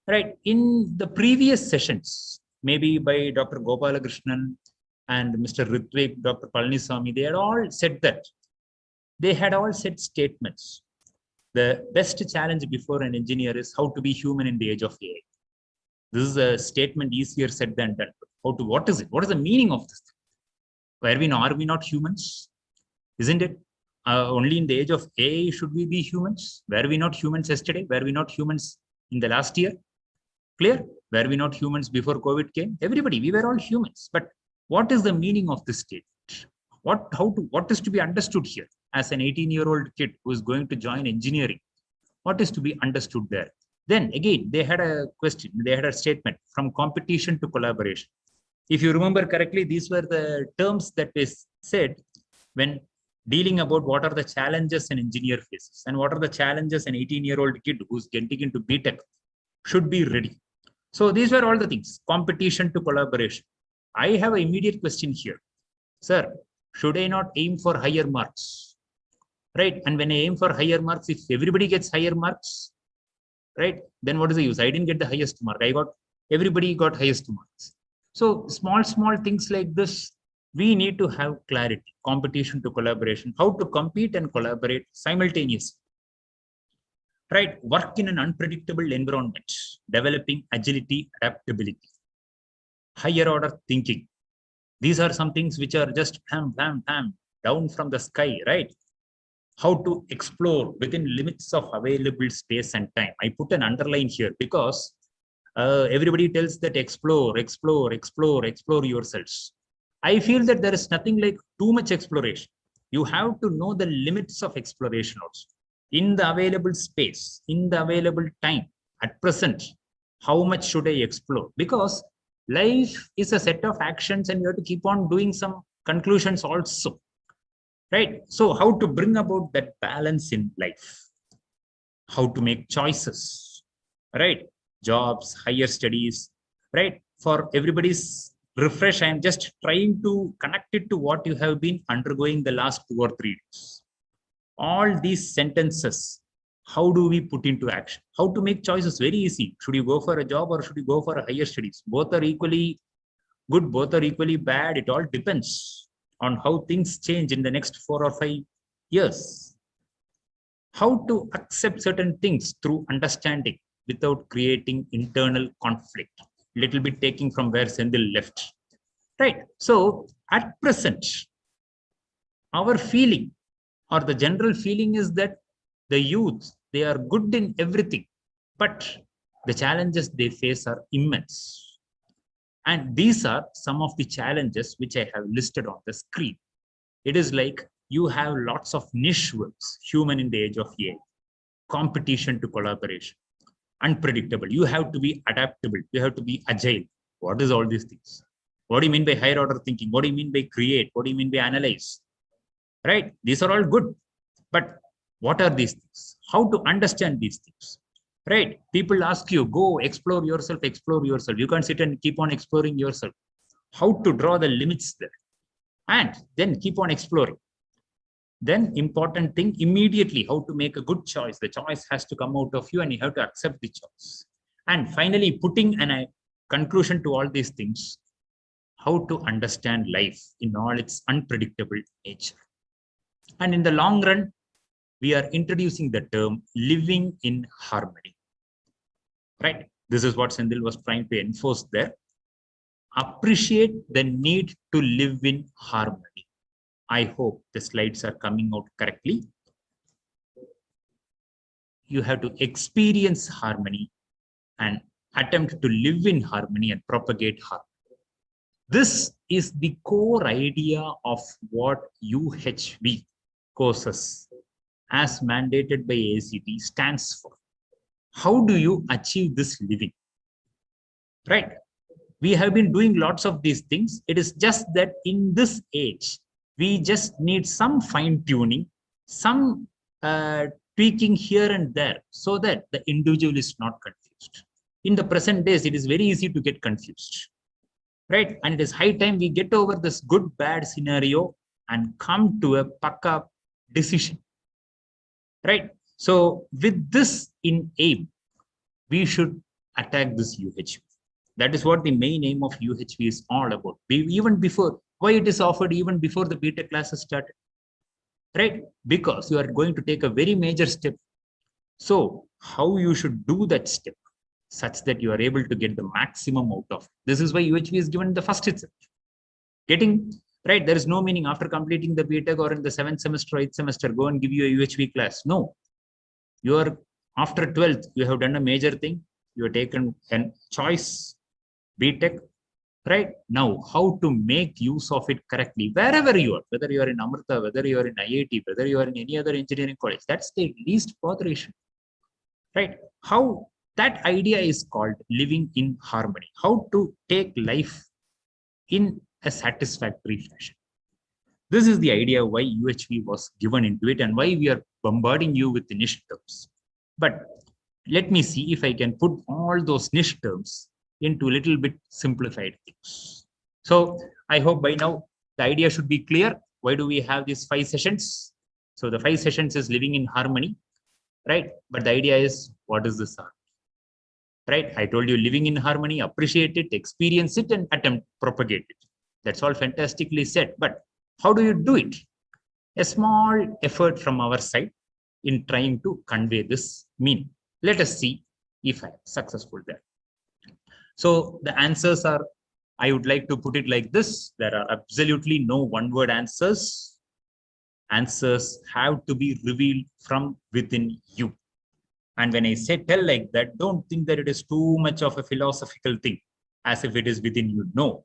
right? In the previous sessions, maybe by Dr. Gopalakrishnan and Mr. Ritvik, Dr. Palaniswamy, they had all said that they had all said statements. The best challenge before an engineer is how to be human in the age of AI. This is a statement easier said than done. What is it? What is the meaning of this? Are we not humans? Isn't it? Only in the age of AI should we be humans? Were we not humans yesterday? Were we not humans in the last year? Clear? Were we not humans before COVID came? Everybody, we were all humans. But what is the meaning of this statement? What is to be understood here? As an 18-year-old kid who is going to join engineering, what is to be understood there? Then again, they had a question, they had a statement from competition to collaboration. If you remember correctly, these were the terms that is said when dealing about what are the challenges an engineer faces and what are the challenges an 18-year-old kid who's getting into B.Tech should be ready. So these were all the things, competition to collaboration. I have an immediate question here. Sir, should I not aim for higher marks? Right? And when I aim for higher marks, if everybody gets higher marks, right, then what is the use? I didn't get the highest mark. Everybody got highest marks. So small things like this, we need to have clarity, competition to collaboration, how to compete and collaborate simultaneously. Right? Work in an unpredictable environment, developing agility, adaptability, higher order thinking. These are some things which are just down from the sky, right? How to explore within limits of available space and time. I put an underline here because everybody tells that explore yourselves. I feel that there is nothing like too much exploration. You have to know the limits of exploration also. In the available space, in the available time, at present, how much should I explore? Because life is a set of actions and you have to keep on doing some conclusions also. Right? So how to bring about that balance in life? How to make choices, right? Jobs, higher studies, right? For everybody's refresh, I'm just trying to connect it to what you have been undergoing the last 2 or 3 days. All these sentences, how do we put into action? How to make choices? Very easy. Should you go for a job or should you go for a higher studies? Both are equally good, both are equally bad. It all depends on how things change in the next 4 or 5 years. How to accept certain things through understanding without creating internal conflict. Little bit taking from where Sendil left. Right. So at present, our feeling or the general feeling is that the youth, they are good in everything, but the challenges they face are immense. And these are some of the challenges which I have listed on the screen. It is like you have lots of niche works, human in the age of AI, competition to collaboration, unpredictable. You have to be adaptable. You have to be agile. What is all these things? What do you mean by higher order thinking? What do you mean by create? What do you mean by analyze? Right? These are all good. But what are these things? How to understand these things? Right? People ask you, go explore yourself, explore yourself. You can't sit and keep on exploring yourself. How to draw the limits there? And then keep on exploring. Then important thing, immediately, how to make a good choice. The choice has to come out of you and you have to accept the choice. And finally, putting a conclusion to all these things, how to understand life in all its unpredictable nature. And in the long run, we are introducing the term living in harmony. Right? This is what Sendil was trying to enforce there. Appreciate the need to live in harmony. I hope the slides are coming out correctly. You have to experience harmony and attempt to live in harmony and propagate harmony. This is the core idea of what UHV courses as mandated by ACT stands for. How do you achieve this living? Right? We have been doing lots of these things. It is just that in this age, we just need some fine tuning, some tweaking here and there so that the individual is not confused. In the present days, it is very easy to get confused. Right? And it is high time we get over this good bad scenario and come to a pakka decision. Right? So with this in aim, we should attack this UHV. That is what the main aim of UHV is all about. Even before, why it is offered even before the B.Tech classes started. right? Because you are going to take a very major step. So how you should do that step such that you are able to get the maximum out of it. This is why UHV is given in the first itself. Getting, right, there is no meaning after completing the B.Tech or in the 7th semester or 8th semester, go and give you a UHV class. No, you are after 12th, you have done a major thing. You have taken a choice, B.Tech, right? Now, how to make use of it correctly, wherever you are, whether you are in Amrita, whether you are in IIT, whether you are in any other engineering college, that's the least botheration, right? How that idea is called living in harmony, how to take life in a satisfactory fashion. This is the idea why UHV was given into it and why we are bombarding you with the niche terms. But let me see if I can put all those niche terms into a little bit simplified things. So I hope by now the idea should be clear. Why do we have these 5 sessions? So the 5 sessions is living in harmony, right? But the idea is, what is this harmony? Right? I told you, living in harmony, appreciate it, experience it, and attempt propagate it. That's all fantastically said. But how do you do it? A small effort from our side in trying to convey this meaning. Let us see if I'm successful there. So the answers are, I would like to put it like this. There are absolutely no one-word answers. Answers have to be revealed from within you. And when I say tell like that, don't think that it is too much of a philosophical thing, as if it is within you. No.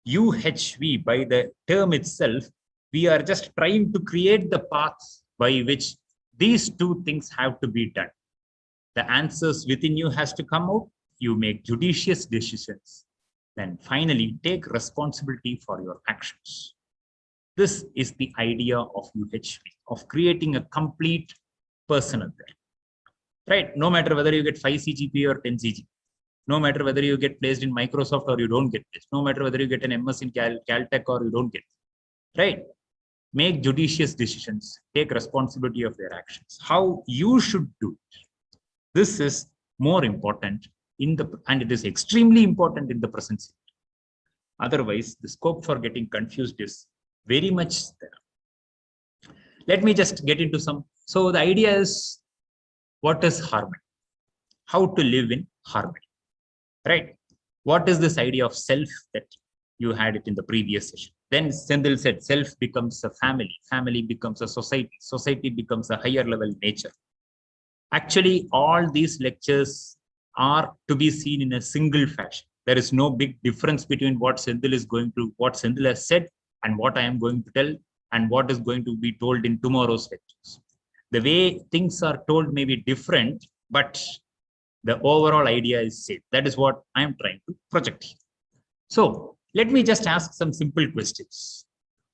UHV, by the term itself, we are just trying to create the path by which these two things have to be done. The answers within you has to come out. You make judicious decisions. Then finally, take responsibility for your actions. This is the idea of UHV, of creating a complete personal there. Right? No matter whether you get 5 CGPA or 10 CGPA, no matter whether you get placed in Microsoft or you don't get placed, no matter whether you get an MS in Caltech or you don't get, right? Make judicious decisions, take responsibility of their actions. How you should do it. This is more important and it is extremely important in the present state. Otherwise, the scope for getting confused is very much there. Let me just get into some. So the idea is, what is harmony? How to live in harmony, right? What is this idea of self that you had it in the previous session? Then Sendil said, self becomes a family, family becomes a society, society becomes a higher level nature. Actually, all these lectures are to be seen in a single fashion. There is no big difference between what Sendil has said and what I am going to tell and what is going to be told in tomorrow's lectures. The way things are told may be different, but the overall idea is same. That is what I am trying to project here. So let me just ask some simple questions.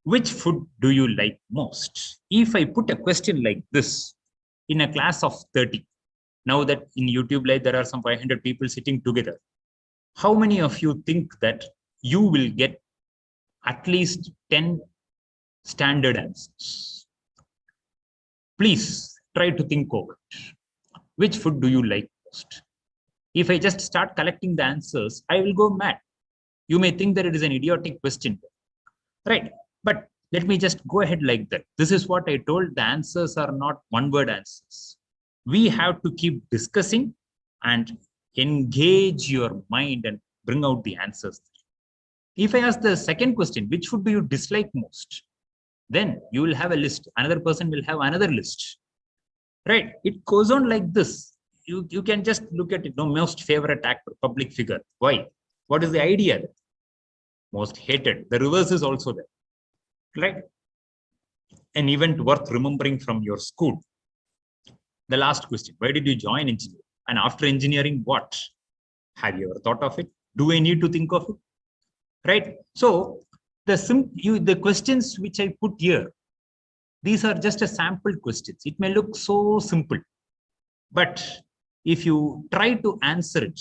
Which food do you like most? If I put a question like this in a class of 30, now that in YouTube Live there are some 500 people sitting together, how many of you think that you will get at least 10 standard answers? Please try to think over it. Which food do you like most? If I just start collecting the answers, I will go mad. You may think that it is an idiotic question, right? But let me just go ahead like that. This is what I told. The answers are not one-word answers. We have to keep discussing and engage your mind and bring out the answers. If I ask the second question, which food do you dislike most? Then you will have a list. Another person will have another list, right? It goes on like this. You can just look at it. No, most favorite actor, public figure. Why? What is the idea? Most hated. The reverse is also there, right? An event worth remembering from your school. The last question, why did you join engineering? And after engineering, what? Have you ever thought of it? Do I need to think of it? Right? So the questions which I put here, these are just a sample questions. It may look so simple, but if you try to answer it,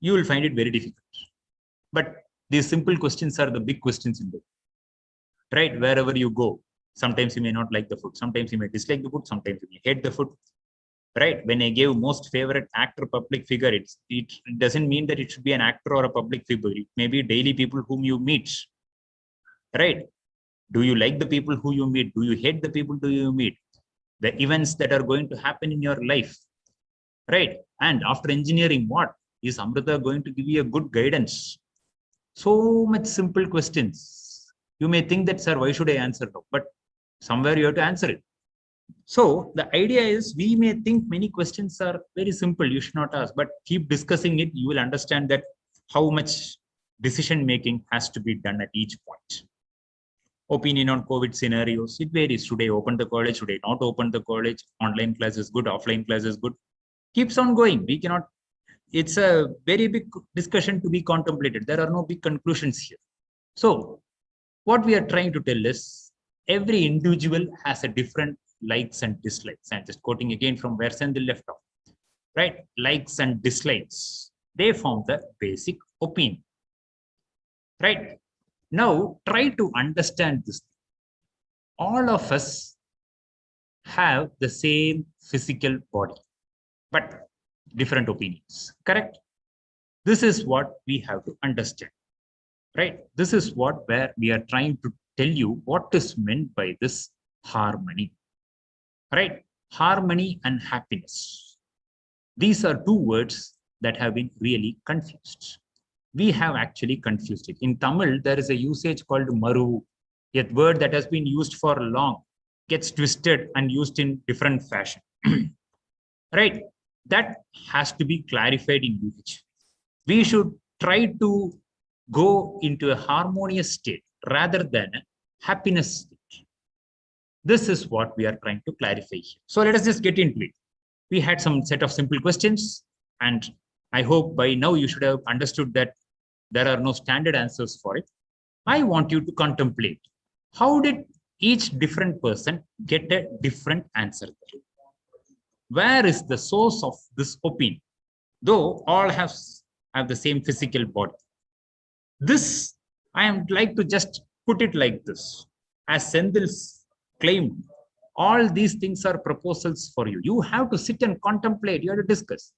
you will find it very difficult. But these simple questions are the big questions in the world, right? Wherever you go, sometimes you may not like the food, sometimes you may dislike the food, sometimes you may hate the food, right? When I gave most favorite actor, public figure, it doesn't mean that it should be an actor or a public figure. It may be daily people whom you meet, right? Do you like the people who you meet? Do you hate the people who you meet? The events that are going to happen in your life, right? And after engineering, what is Amrita going to give you a good guidance? So much simple questions. You may think that, sir, why should I answer no? But somewhere you have to answer it. So the idea is, we may think many questions are very simple, you should not ask, but keep discussing it. You will understand that how much decision making has to be done at each point. Opinion on COVID scenarios, it varies. Should I open the college? Should I not open the college? Online class is good, offline class is good. Keeps on going. We cannot, it's a very big discussion to be contemplated. There are no big conclusions here. So what we are trying to tell is, every individual has a different likes and dislikes. I'm just quoting again from where Sendil left off, right? Likes and dislikes, they form the basic opinion, right? Now try to understand this. All of us have the same physical body, but different opinions, correct? This is what we have to understand, right? This is where we are trying to tell you what is meant by this harmony, right? Harmony and happiness. These are two words that have been really confused. We have actually confused it. In Tamil, there is a usage called maru, a word that has been used for long, gets twisted and used in different fashion, right? That has to be clarified in usage. We should try to go into a harmonious state rather than a happiness state. This is what we are trying to clarify here. So let us just get into it. We had some set of simple questions, and I hope by now you should have understood that there are no standard answers for it. I want you to contemplate, how did each different person get a different answer? Where is the source of this opinion? Though all have the same physical body. This, I am like to just put it like this. As Sendil's claimed, all these things are proposals for you. You have to sit and contemplate, you have to discuss,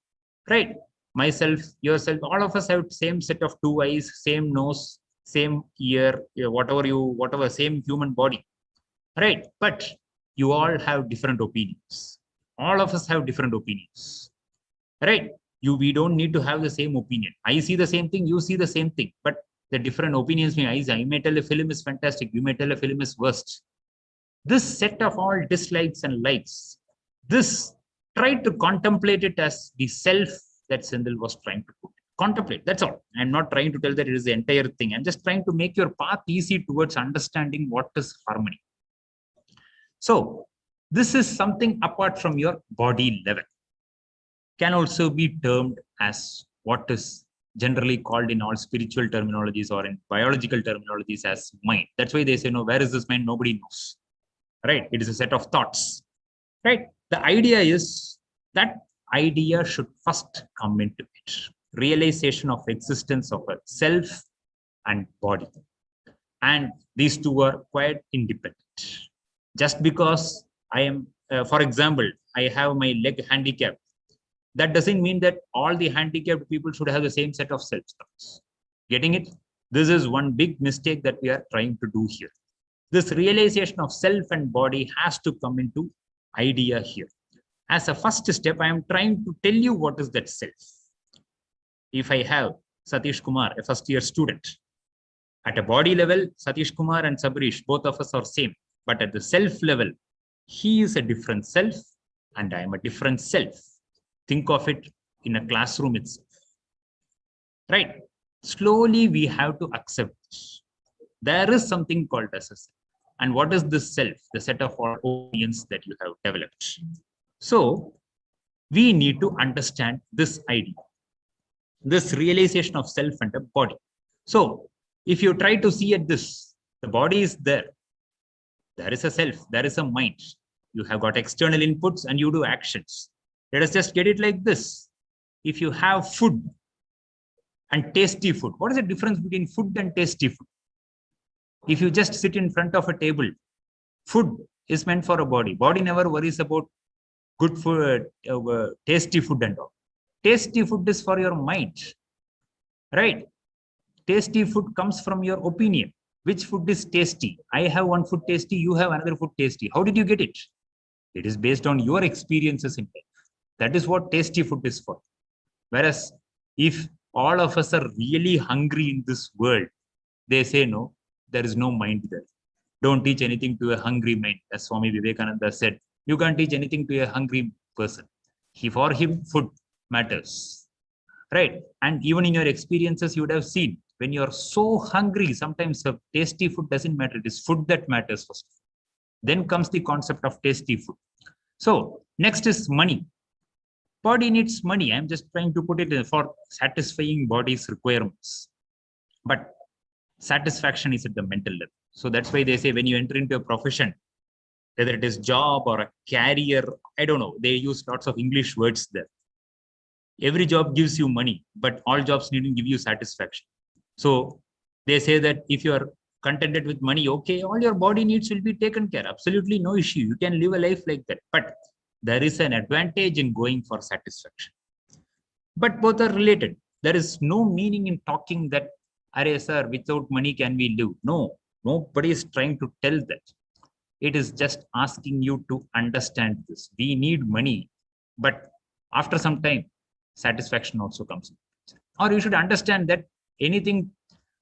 right? Myself, yourself, all of us have same set of two eyes, same nose, same ear, whatever, same human body, right? But you all have different opinions. All of us have different opinions, right? We don't need to have the same opinion. I see the same thing, you see the same thing, but the different opinions may arise. I may tell a film is fantastic, you may tell a film is worst. This set of all dislikes and likes, this, try to contemplate it as the self that Sendil was trying to put. Contemplate, that's all. I'm not trying to tell that it is the entire thing. I'm just trying to make your path easy towards understanding what is harmony. So this is something apart from your body level. Can also be termed as what is generally called in all spiritual terminologies or in biological terminologies as mind. That's why they say, no, where is this mind? Nobody knows, right? It is a set of thoughts, right? The idea is that idea should first come into it. Realization of existence of a self and body. And these two are quite independent. Just because I am, for example, I have my leg handicap, that doesn't mean that all the handicapped people should have the same set of self-thoughts. Getting it? This is one big mistake that we are trying to do here. This realization of self and body has to come into idea here. As a first step, I am trying to tell you what is that self. If I have Satish Kumar, a first-year student, at a body level, Satish Kumar and Sabrish, both of us are same. But at the self level, he is a different self and I am a different self. Think of it in a classroom itself, right? Slowly, we have to accept this. There is something called as a self. And what is this self? The set of all opinions that you have developed. So we need to understand this idea, this realization of self and a body. So if you try to see at this, the body is there. There is a self, there is a mind. You have got external inputs and you do actions. Let us just get it like this. If you have food and tasty food, what is the difference between food and tasty food? If you just sit in front of a table, food is meant for a body. Body never worries about good food, tasty food and all. Tasty food is for your mind, right? Tasty food comes from your opinion. which food is tasty. I have one food tasty, you have another food tasty. How did you get it? It is based on your experiences in life. That is what tasty food is for. Whereas if all of us are really hungry in this world, they say no, there is no mind there. Don't teach anything to a hungry mind. As Swami Vivekananda said, you can't teach anything to a hungry person. For him, food matters. Right? And even in your experiences, you would have seen when you're so hungry, sometimes a tasty food doesn't matter. It is food that matters first. Then comes the concept of tasty food. So next is money. Body needs money. I'm just trying to put it for satisfying body's requirements. But satisfaction is at the mental level. So that's why they say when you enter into a profession, whether it is job or a career, I don't know, they use lots of English words there. Every job gives you money, but all jobs need to give you satisfaction. So they say that if you are contented with money, okay, all your body needs will be taken care. Absolutely no issue. You can live a life like that. But there is an advantage in going for satisfaction. But both are related. There is no meaning in talking that, "Arey sir, without money can we live?" No, nobody is trying to tell that. It is just asking you to understand this. We need money, but after some time, satisfaction also comes in. Or you should understand that anything,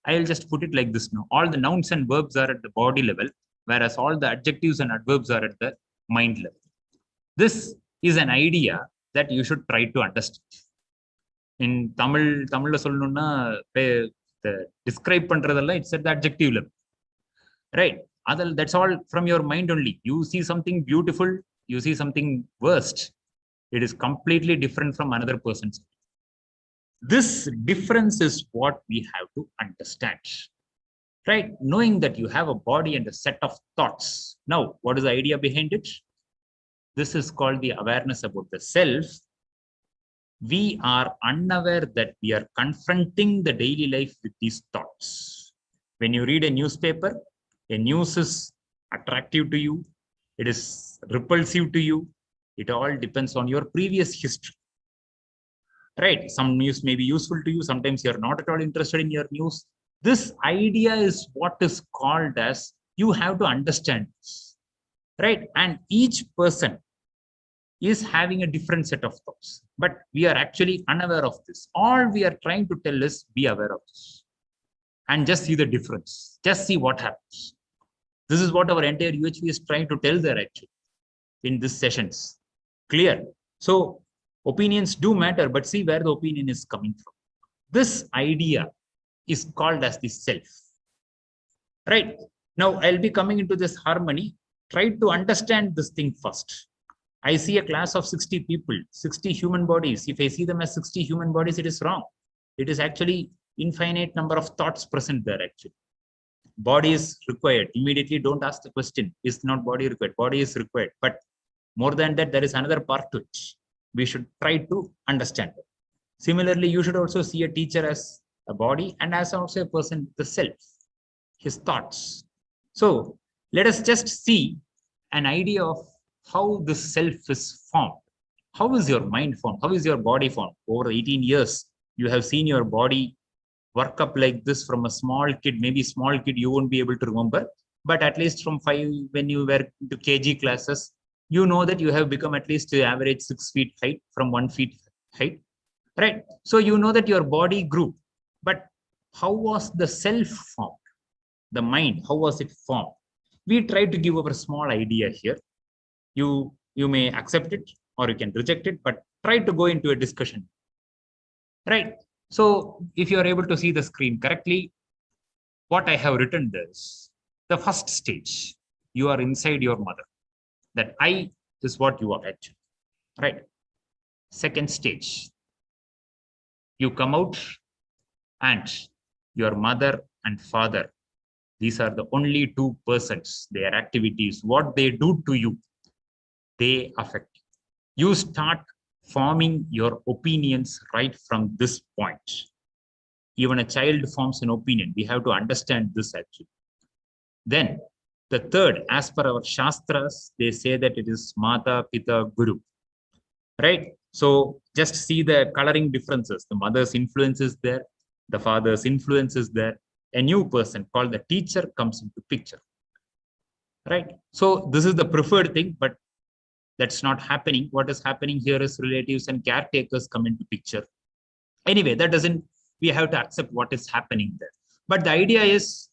I'll just put it like this now. All the nouns and verbs are at the body level, whereas all the adjectives and adverbs are at the mind level. This is an idea that you should try to understand. In Tamil solnunna the describe pandradalla, it's at the adjective level. Right? That's all from your mind only. You see something beautiful, you see something worst. It is completely different from another person's. This difference is what we have to understand. Right? Knowing that you have a body and a set of thoughts. Now, what is the idea behind it? This is called the awareness about the self. We are unaware that we are confronting the daily life with these thoughts. When you read a newspaper, a news is attractive to you, it is repulsive to you. It all depends on your previous history. Right? Some news may be useful to you. Sometimes you're not at all interested in your news. This idea is what is called as, you have to understand this. Right? And each person is having a different set of thoughts. But we are actually unaware of this. All we are trying to tell is be aware of this. And just see the difference. Just see what happens. This is what our entire UHV is trying to tell there actually in these sessions. Clear? So opinions do matter, but see where the opinion is coming from. This idea is called as the self. Right? Now I'll be coming into this harmony. Try to understand this thing first. I see a class of 60 people, 60 human bodies. If I see them as 60 human bodies, it is wrong. It is actually infinite number of thoughts present there actually. Body is required. Immediately don't ask the question, is not body required? Body is required. But more than that, there is another part to it. We should try to understand it. Similarly, you should also see a teacher as a body and as also a person, the self, his thoughts. So let us just see an idea of how this self is formed. How is your mind formed? How is your body formed? Over 18 years, you have seen your body work up like this from a small kid. Maybe small kid you won't be able to remember, but at least from 5, when you were into KG classes, you know that you have become at least the average 6 feet height from 1 feet height, right? So you know that your body grew, but how was the self formed? The mind, how was it formed? We try to give our small idea here. You may accept it or you can reject it, but try to go into a discussion, right? So if you are able to see the screen correctly, what I have written is the first stage. You are inside your mother. That I is what you are actually, right? Second stage, you come out and your mother and father, these are the only two persons. Their activities, what they do to you, they affect you. You start forming your opinions right from this point. Even a child forms an opinion. We have to understand this actually. Then the third, as per our Shastras, they say that it is Mata, Pita, Guru, right? So just see the coloring differences. The mother's influence is there. The father's influence is there. a new person called the teacher comes into picture. Right? So this is the preferred thing, but that's not happening. What is happening here is relatives and caretakers come into picture. Anyway, that doesn't, we have to accept what is happening there. But the idea is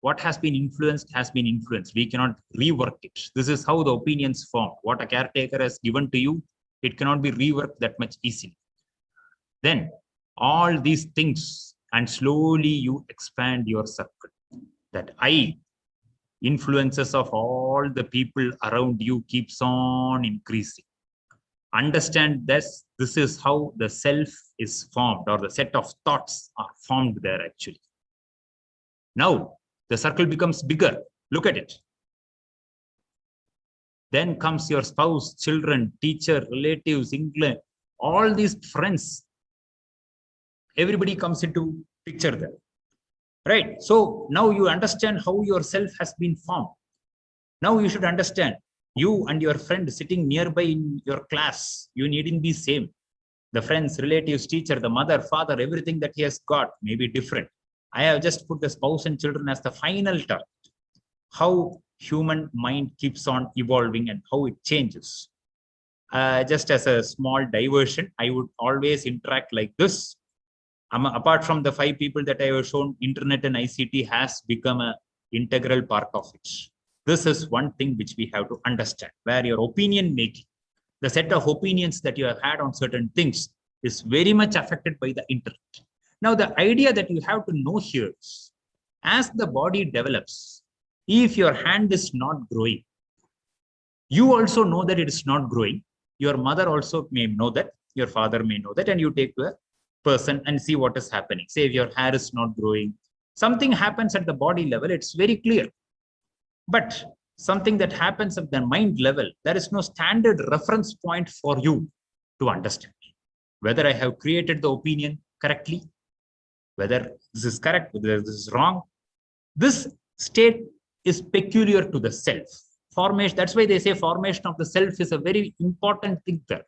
what has been influenced has been influenced. We cannot rework it. This is how the opinions form. What a caretaker has given to you, it cannot be reworked that much easily. Then all these things, and slowly you expand your circle. That I influences of all the people around you keeps on increasing. Understand this. This is how the self is formed, or the set of thoughts are formed there actually. Now the circle becomes bigger. Look at it. Then comes your spouse, children, teacher, relatives, England, all these friends. Everybody comes into picture there. Right? So now you understand how yourself has been formed. Now you should understand you and your friend sitting nearby in your class, you needn't be same. The friends, relatives, teacher, the mother, father, everything that he has got may be different. I have just put the spouse and children as the final target. How human mind keeps on evolving and how it changes. Just as a small diversion, I would always interact like this. Apart from the 5 people that I have shown, internet and ICT has become an integral part of it. This is one thing which we have to understand, where your opinion making, the set of opinions that you have had on certain things is very much affected by the internet. Now, the idea that you have to know here is, as the body develops, if your hand is not growing, you also know that it is not growing. Your mother also may know that, your father may know that, and you take the person and see what is happening. Say if your hair is not growing, something happens at the body level, it's very clear. But something that happens at the mind level, there is no standard reference point for you to understand whether I have created the opinion correctly, whether this is correct, whether this is wrong. This state is peculiar to the self. Formation, that's why they say formation of the self is a very important thing there.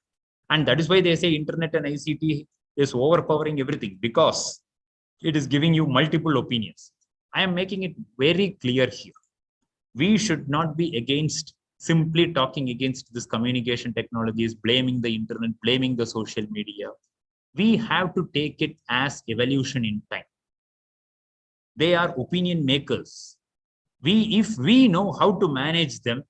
And that is why they say internet and ICT is overpowering everything, because it is giving you multiple opinions. I am making it very clear here. We should not be against, simply talking against this communication technologies, blaming the internet, blaming the social media. We have to take it as evolution in time. They are opinion makers. If we know how to manage them,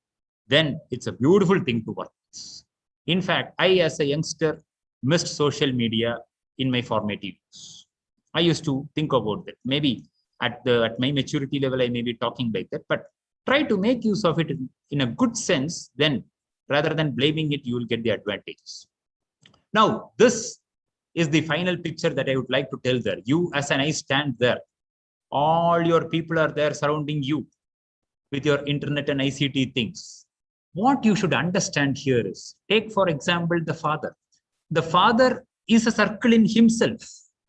then it's a beautiful thing to work with. In fact, I as a youngster missed social media in my formative years. I used to think about that. Maybe at my maturity level, I may be talking like that, but try to make use of it in a good sense. Then rather than blaming it, you will get the advantages. Now, this is the final picture that I would like to tell there. You as an I stand there. All your people are there surrounding you with your internet and ICT things. What you should understand here is, take for example, the father. The father is a circle in himself.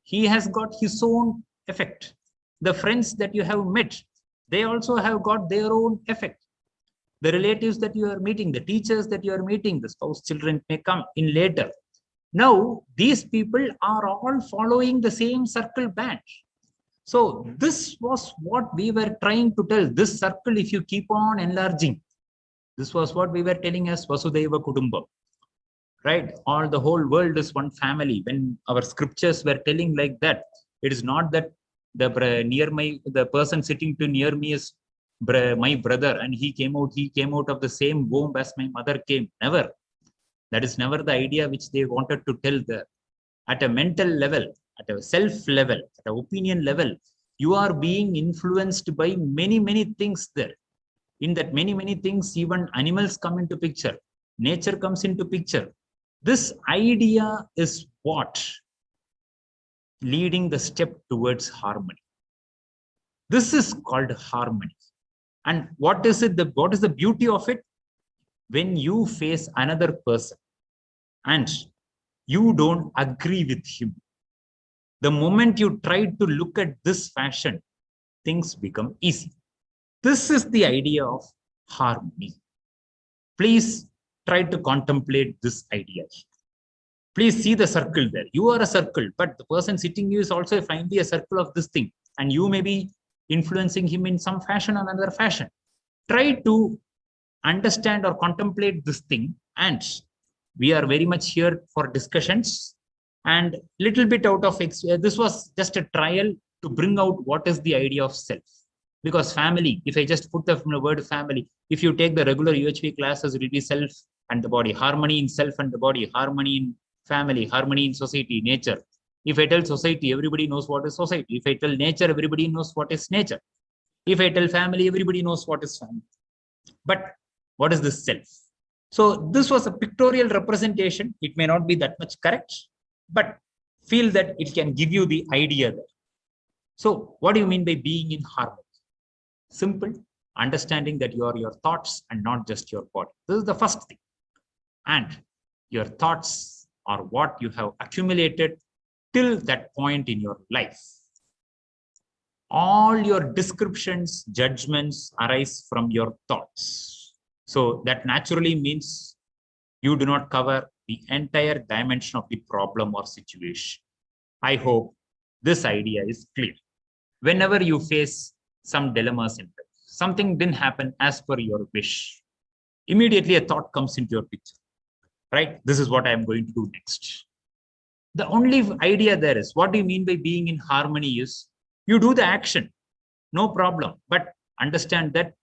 He has got his own effect. The friends that you have met, they also have got their own effect. The relatives that you are meeting, the teachers that you are meeting, the spouse, children may come in later. Now, these people are all following the same circle band. So this was what we were trying to tell. This circle, if you keep on enlarging, this was what we were telling as Vasudhaiva Kudumbam. Right? All the whole world is one family. When our scriptures were telling like that, it is not that the person sitting to near me is my brother and he came out of the same womb as my mother came. Never. That is never the idea which they wanted to tell there. At a mental level, at a self level, at an opinion level, you are being influenced by many, many things there. In that many things, even animals come into picture. Nature comes into picture. This idea is what leading the step towards harmony. This is called harmony. And what is it? What is the beauty of it? When you face another person and you don't agree with him, the moment you try to look at this fashion, things become easy. This is the idea of harmony. Please try to contemplate this idea. Please see the circle there. You are a circle, but the person sitting you is also finally a circle of this thing. And you may be influencing him in some fashion or another fashion. Try to understand or contemplate this thing, and we are very much here for discussions and little bit out of this was just a trial to bring out what is the idea of self. Because family, if I just put the word family, if you take the regular UHV classes, it will be self and the body, harmony in self and the body, harmony in family, harmony in society, nature. If I tell society, everybody knows what is society. If I tell nature, everybody knows what is nature. If I tell family, everybody knows what is family. But what is this self? So this was a pictorial representation. It may not be that much correct, but feel that it can give you the idea there. So what do you mean by being in harmony? Simple, understanding that you are your thoughts and not just your body. This is the first thing. And your thoughts are what you have accumulated till that point in your life. All your descriptions, judgments arise from your thoughts. So that naturally means you do not cover the entire dimension of the problem or situation. I hope this idea is clear. Whenever you face some dilemmas in life, something didn't happen as per your wish, immediately a thought comes into your picture, right? This is what I am going to do next. The only idea there is, what do you mean by being in harmony is, you do the action, no problem, but understand that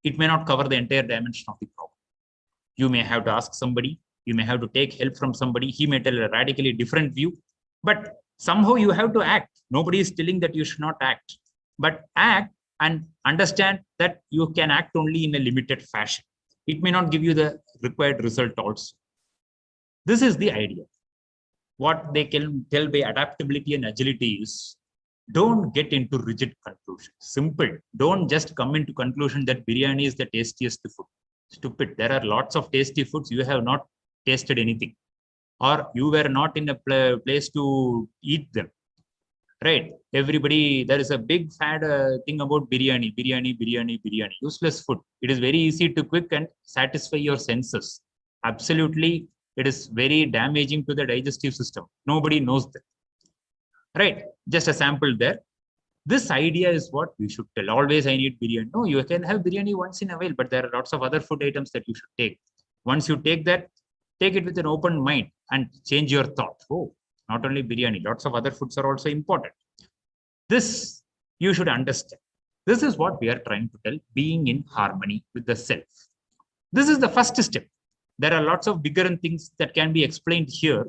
it may not cover the entire dimension of the problem. You may have to ask somebody, you may have to take help from somebody, he may tell a radically different view, but somehow you have to act. Nobody is telling that you should not act, but act and understand that you can act only in a limited fashion. It may not give you the required result also. This is the idea. What they can tell by adaptability and agility is, don't get into rigid conclusions. Simple. Don't just come into conclusion that biryani is the tastiest food. Stupid. There are lots of tasty foods. You have not tasted anything, or you were not in a place to eat them. Right? Everybody, there is a big fad thing about biryani, biryani, biryani, biryani. Useless food. It is very easy to cook and satisfy your senses. Absolutely, it is very damaging to the digestive system. Nobody knows that. Right? Just a sample there. This idea is what we should tell. Always I need biryani. No, you can have biryani once in a while, but there are lots of other food items that you should take. Once you take that, take it with an open mind and change your thought. Oh, not only biryani, lots of other foods are also important. This you should understand. This is what we are trying to tell, being in harmony with the self. This is the first step. There are lots of bigger things that can be explained here.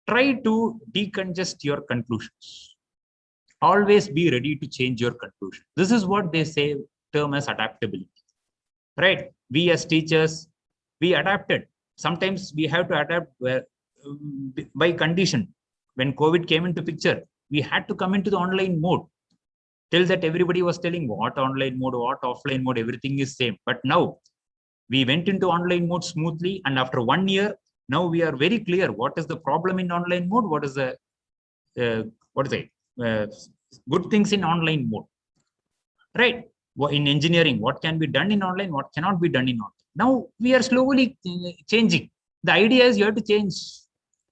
Try to decongest your conclusions. Always be ready to change your conclusion. This is what they say term as adaptability. Right? We as teachers, we adapted. Sometimes we have to adapt by condition. When COVID came into picture, we had to come into the online mode. Till that, everybody was telling what online mode, what offline mode, everything is same. But now we went into online mode smoothly, and after 1 year, now we are very clear what is the problem in online mode, what is the good things in online mode. Right? In engineering, what can be done in online, what cannot be done in online. Now we are slowly changing. The idea is you have to change.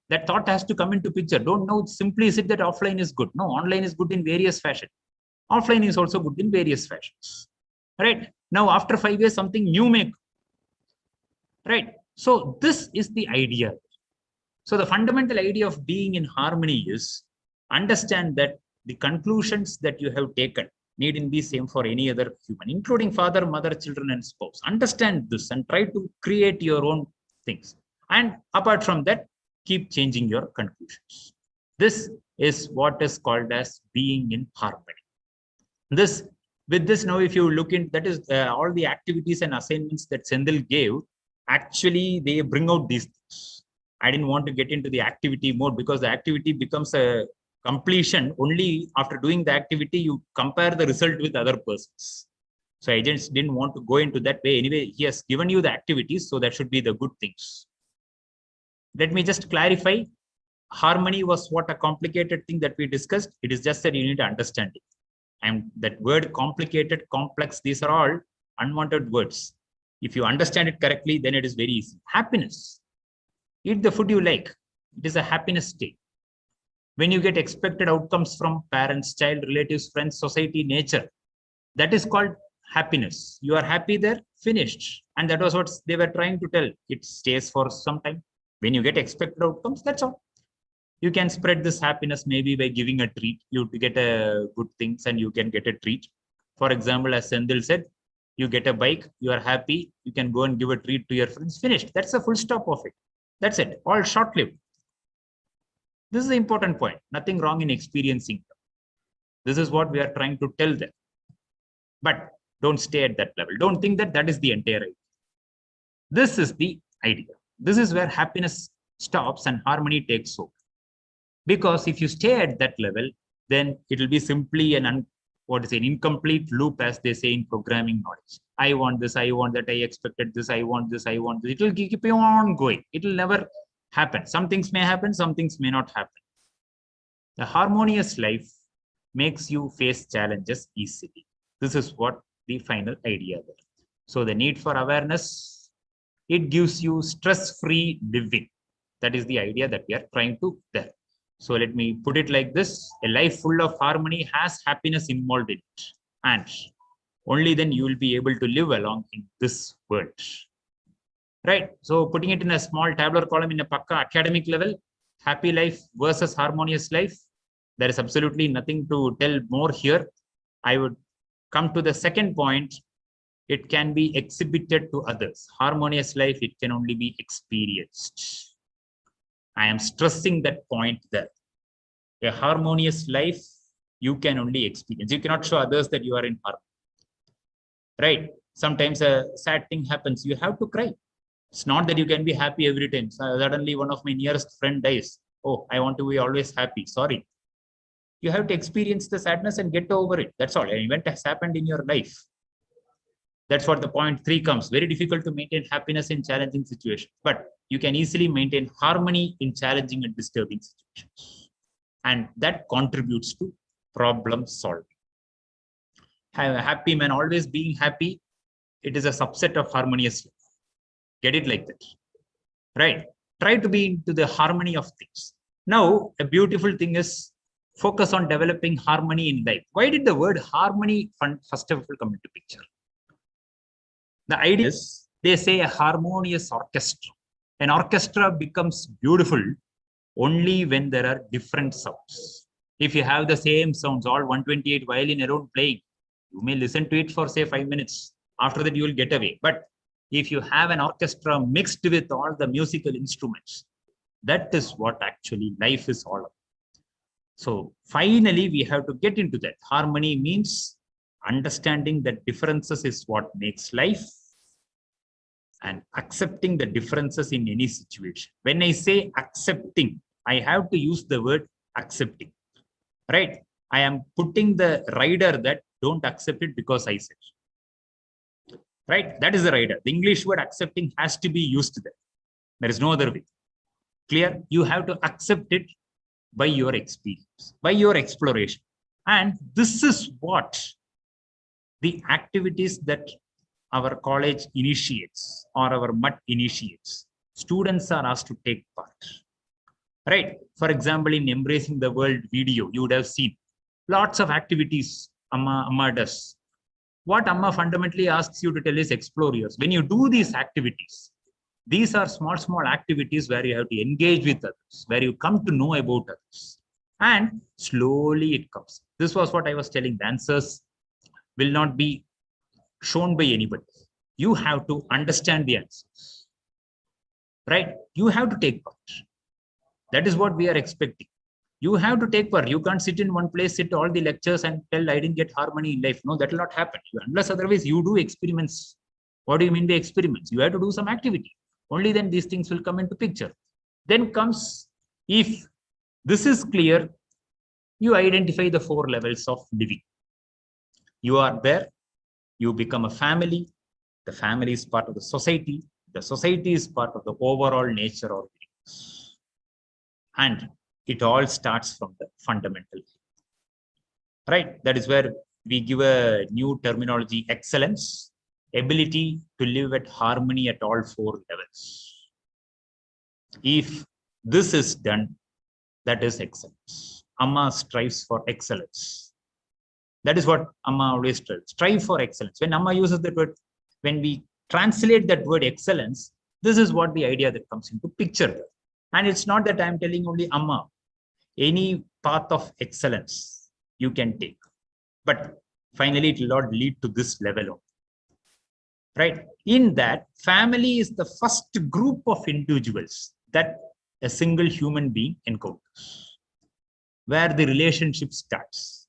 That thought has to come into picture. Don't know simply is it that offline is good. No, online is good in various fashions. Offline is also good in various fashions. Right? Now after 5 years, something new may come. Right? So this is the idea. So the fundamental idea of being in harmony is understand that the conclusions that you have taken needn't be same for any other human, including father, mother, children, and spouse. Understand this and try to create your own things. And apart from that, keep changing your conclusions. This is what is called as being in harmony. With this now, if you look in, that is all the activities and assignments that Sendil gave, actually they bring out these things. I didn't want to get into the activity mode because the activity becomes a completion only after doing the activity. You compare the result with other persons. So I just didn't want to go into that way. Anyway, he has given you the activities, so that should be the good things. Let me just clarify. Harmony was what a complicated thing that we discussed. It is just that you need to understand it. And that word complicated, complex, these are all unwanted words. If you understand it correctly, then it is very easy. Happiness. Eat the food you like. It is a happiness state. When you get expected outcomes from parents, child, relatives, friends, society, nature, that is called happiness. You are happy there, finished. And that was what they were trying to tell. It stays for some time. When you get expected outcomes, that's all. You can spread this happiness maybe by giving a treat. You get a good things and you can get a treat. For example, as Sendil said, you get a bike, you are happy, you can go and give a treat to your friends, finished. That's the full stop of it. That's it, all short-lived. This is the important point. Nothing wrong in experiencing them. This is what we are trying to tell them. But don't stay at that level. Don't think that that is the entire idea. This is the idea. This is where happiness stops and harmony takes over. Because if you stay at that level, then it will be simply an incomplete loop, as they say in programming knowledge. I want this, I want that, I expected this, I want this, I want this. It will keep on going. It will never happen. Some things may happen, some things may not happen. The harmonious life makes you face challenges easily. This is what the final idea there. So the need for awareness, it gives you stress-free living. That is the idea that we are trying to there. So let me put it like this. A life full of harmony has happiness involved in it. And only then you will be able to live along in this world. Right. So putting it in a small tabular column in a Pakka academic level, happy life versus harmonious life. There is absolutely nothing to tell more here. I would come to the second point. It can be exhibited to others. Harmonious life, it can only be experienced. I am stressing that point there. A harmonious life, you can only experience. You cannot show others that you are in harmony. Right? Sometimes a sad thing happens. You have to cry. It's not that you can be happy every time. Suddenly one of my nearest friend dies. Oh, I want to be always happy. Sorry. You have to experience the sadness and get over it. That's all. An event has happened in your life. That's what the point 3 comes. Very difficult to maintain happiness in challenging situations, but you can easily maintain harmony in challenging and disturbing situations. And that contributes to problem solving. Have a happy man always being happy. It is a subset of harmonious life. Get it like that. Right? Try to be into the harmony of things. Now, a beautiful thing is focus on developing harmony in life. Why did the word harmony first of all come into picture? The idea is, they say a harmonious orchestra. An orchestra becomes beautiful only when there are different sounds. If you have the same sounds, all 128 violin around playing, you may listen to it for say 5 minutes. After that, you will get away. But if you have an orchestra mixed with all the musical instruments, that is what actually life is all about. So finally, we have to get into that. Harmony means understanding that differences is what makes life and accepting the differences in any situation. When I say accepting, I have to use the word accepting, right? I am putting the rider that don't accept it because I said, right? That is the rider. The English word accepting has to be used there. There is no other way. Clear? You have to accept it by your experience, by your exploration. And this is what the activities that our college initiates or our MUT initiates, students are asked to take part. Right? For example, in Embracing the World video, you would have seen lots of activities Amma does. What Amma fundamentally asks you to tell is explore yours. When you do these activities, these are small activities where you have to engage with others, where you come to know about others. And slowly it comes. This was what I was telling. The answers will not be shown by anybody. You have to understand the answers, right? You have to take part. That is what we are expecting. You have to take part. You can't sit in one place, sit all the lectures and tell I didn't get harmony in life. No, that will not happen. Unless otherwise you do experiments. What do you mean by experiments? You have to do some activity. Only then these things will come into picture. Then comes, if this is clear, you identify the 4 levels of living. You are there. You become a family. The family is part of the society. The society is part of the overall nature of things. And it all starts from the fundamental. Right? That is where we give a new terminology, excellence, ability to live at harmony at all 4 levels. If this is done, That is excellence. Amma strives for excellence. That is what Amma always strives. Strive for excellence. When Amma uses that word, when we translate that word excellence, this is what the idea that comes into picture. And it's not that I'm telling only Amma. Any path of excellence you can take. But finally, it will not lead to this level. Right? In that, family is the first group of individuals that a single human being encounters, where the relationship starts.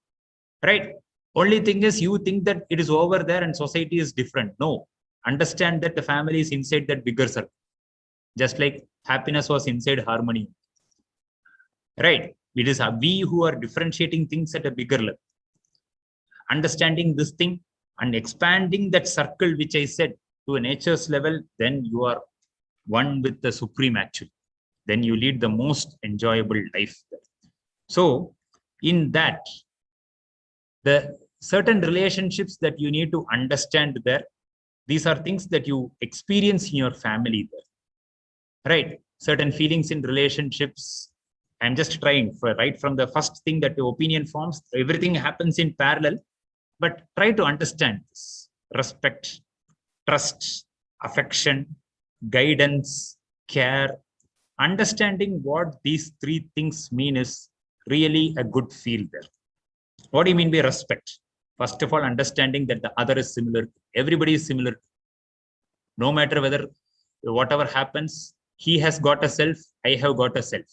Right? Only thing is, you think that it is over there and society is different. No. Understand that the family is inside that bigger circle. Just like happiness was inside harmony. Right? It is we who are differentiating things at a bigger level. Understanding this thing and expanding that circle, which I said, to a nature's level, then you are one with the supreme actually. Then you lead the most enjoyable life. So in that, the certain relationships that you need to understand there, these are things that you experience in your family there. Right? Certain feelings in relationships. I'm just trying for right from the first thing that the opinion forms, everything happens in parallel, but try to understand this. Respect, trust, affection, guidance, care. Understanding what these three things mean is really a good feel there. What do you mean by respect? First of all, understanding that the other is similar. Everybody is similar. No matter whether, whatever happens, he has got a self, I have got a self.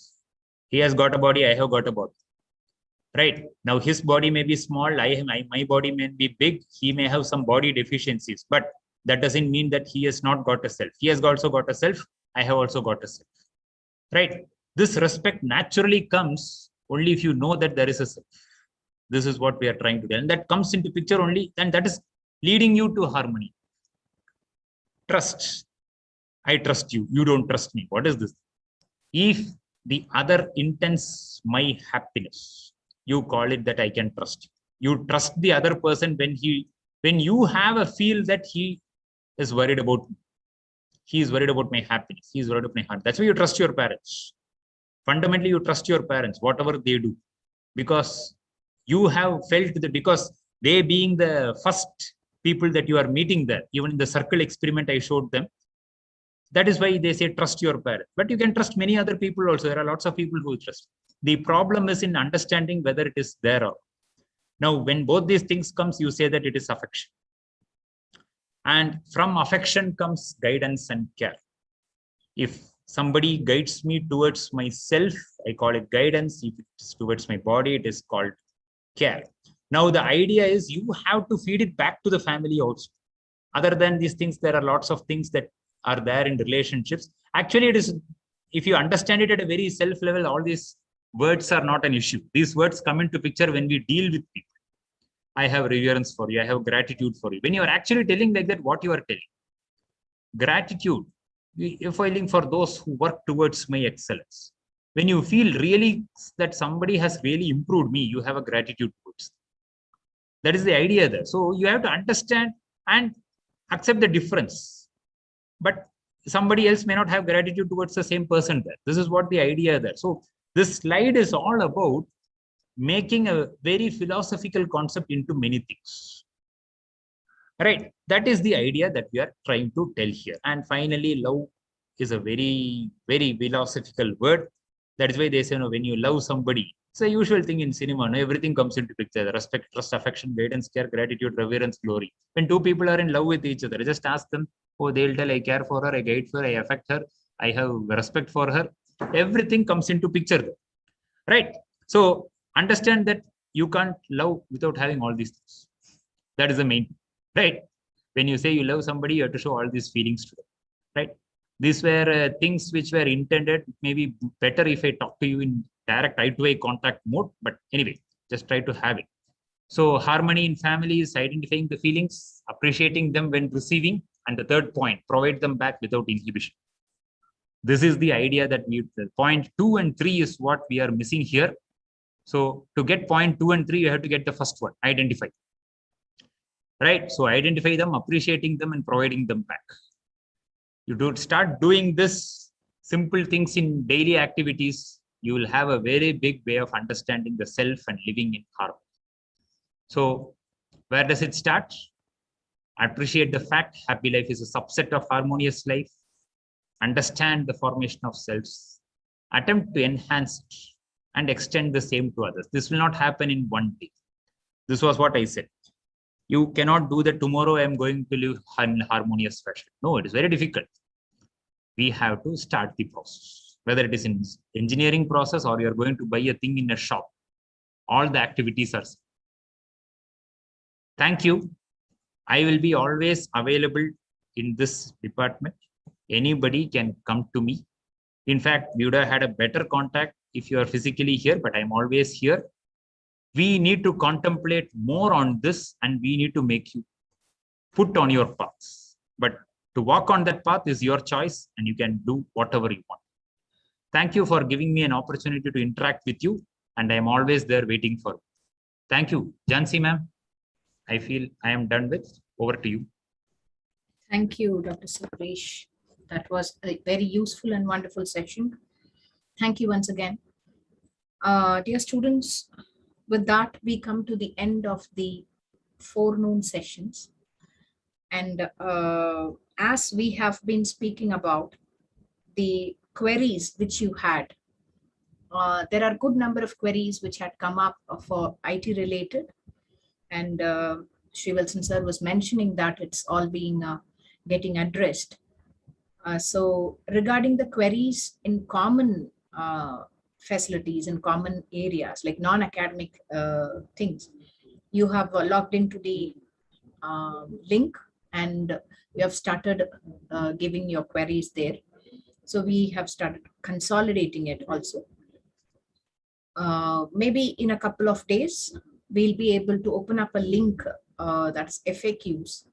He has got a body, I have got a body. Right? Now his body may be small, my body may be big, he may have some body deficiencies, but that doesn't mean that he has not got a self. He has also got a self, I have also got a self. Right? This respect naturally comes only if you know that there is a self. This is what we are trying to do. And that comes into picture only, and that is leading you to harmony. Trust. I trust you, you don't trust me. What is this? If the other intends my happiness, you call it that I can trust you. You trust the other person when you have a feel that he is worried about me. He is worried about my happiness. He is worried about my heart. That's why you trust your parents. Fundamentally, you trust your parents, whatever they do, because you have felt that, because they being the first people that you are meeting there, even in the circle experiment I showed them, that is why they say trust your parents. But you can trust many other people also. There are lots of people who trust. The problem is in understanding whether it is there or. Now, when both these things comes, you say that it is affection. And from affection comes guidance and care. If somebody guides me towards myself, I call it guidance. If it is towards my body, it is called care. Now, the idea is you have to feed it back to the family also. Other than these things, there are lots of things that are there in relationships. Actually, it is, if you understand it at a very self level, all these words are not an issue. These words come into picture when we deal with people. I have reverence for you. I have gratitude for you. When you are actually telling like that, what you are telling. Gratitude, you're feeling for those who work towards my excellence. When you feel really that somebody has really improved me, you have a gratitude towards them. That is the idea there. So you have to understand and accept the difference. But somebody else may not have gratitude towards the same person there. This is what the idea there. So this slide is all about making a very philosophical concept into many things. Right? That is the idea that we are trying to tell here. And finally, love is a very, very philosophical word. That is why they say, no, when you love somebody, it's a usual thing in cinema. No, everything comes into picture. Respect, trust, affection, guidance, care, gratitude, reverence, glory. When two people are in love with each other, just ask them, oh, they'll tell, I care for her, I guide for her, I affect her, I have respect for her. Everything comes into picture. Right? So understand that you can't love without having all these things. That is the main thing. Right? When you say you love somebody, you have to show all these feelings to them. Right? These were things which were intended, maybe better if I talk to you in direct eye-to-eye contact mode. But anyway, just try to have it. So harmony in family is identifying the feelings, appreciating them when receiving. And the third point, provide them back without inhibition. This is the idea that point 2 and 3 is what we are missing here. So to get point 2 and 3, you have to get the first one, identify. Right? So identify them, appreciating them, and providing them back. You do start doing this simple things in daily activities. you will have a very big way of understanding the self and living in harmony. So where does it start? Appreciate the fact happy life is a subset of harmonious life. Understand the formation of selves. Attempt to enhance it and extend the same to others. This will not happen in one day. This was what I said. You cannot do that tomorrow. I am going to live in harmonious fashion. No, it is very difficult. We have to start the process, whether it is in engineering process or you're going to buy a thing in a shop. All the activities are. Thank you. I will be always available in this department. Anybody can come to me. In fact, we would have had a better contact if you are physically here, but I'm always here. We need to contemplate more on this and we need to make you put on your paths. But to walk on that path is your choice and you can do whatever you want. Thank you for giving me an opportunity to interact with you and I'm always there waiting for you. Thank you. Jansi ma'am, I feel I am done with. Over to you. Thank you, Dr. Suresh. That was a very useful and wonderful session. Thank you once again. Dear students, with that, we come to the end of the forenoon sessions. And as we have been speaking about the queries which you had, there are a good number of queries which had come up for IT related. And Sri Wilson sir was mentioning that it's all being getting addressed. So regarding the queries in common facilities and common areas like non-academic things, you have logged into the link and you have started giving your queries there. So we have started consolidating it also. Maybe in a couple of days, we'll be able to open up a link that's FAQs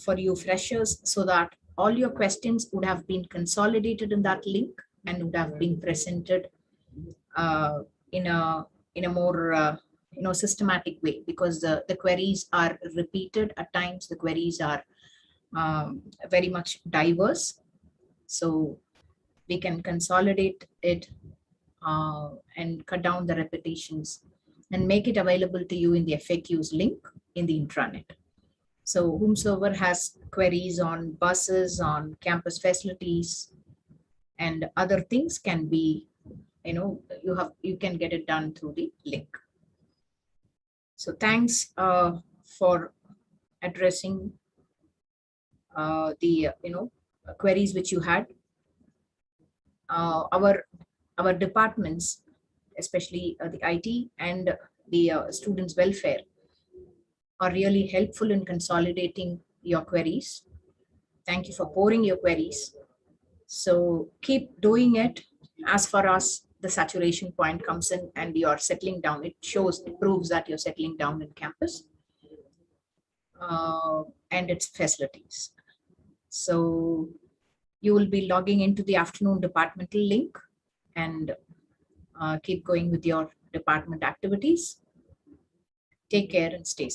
for you freshers so that all your questions would have been consolidated in that link and would have been presented in a more systematic way, because the queries are repeated at times. The queries are very much diverse, so we can consolidate it and cut down the repetitions and make it available to you in the FAQs link in the intranet. So whomsoever has queries on buses, on campus facilities, and other things can be, you can get it done through the link. So thanks for addressing the queries which you had. Our departments, especially the IT and the students' welfare, are really helpful in consolidating your queries. Thank you for pouring your queries. So keep doing it as far as the saturation point comes in and you're settling down. It proves that you're settling down in campus and its facilities. So you will be logging into the afternoon departmental link and keep going with your department activities. Take care and stay safe.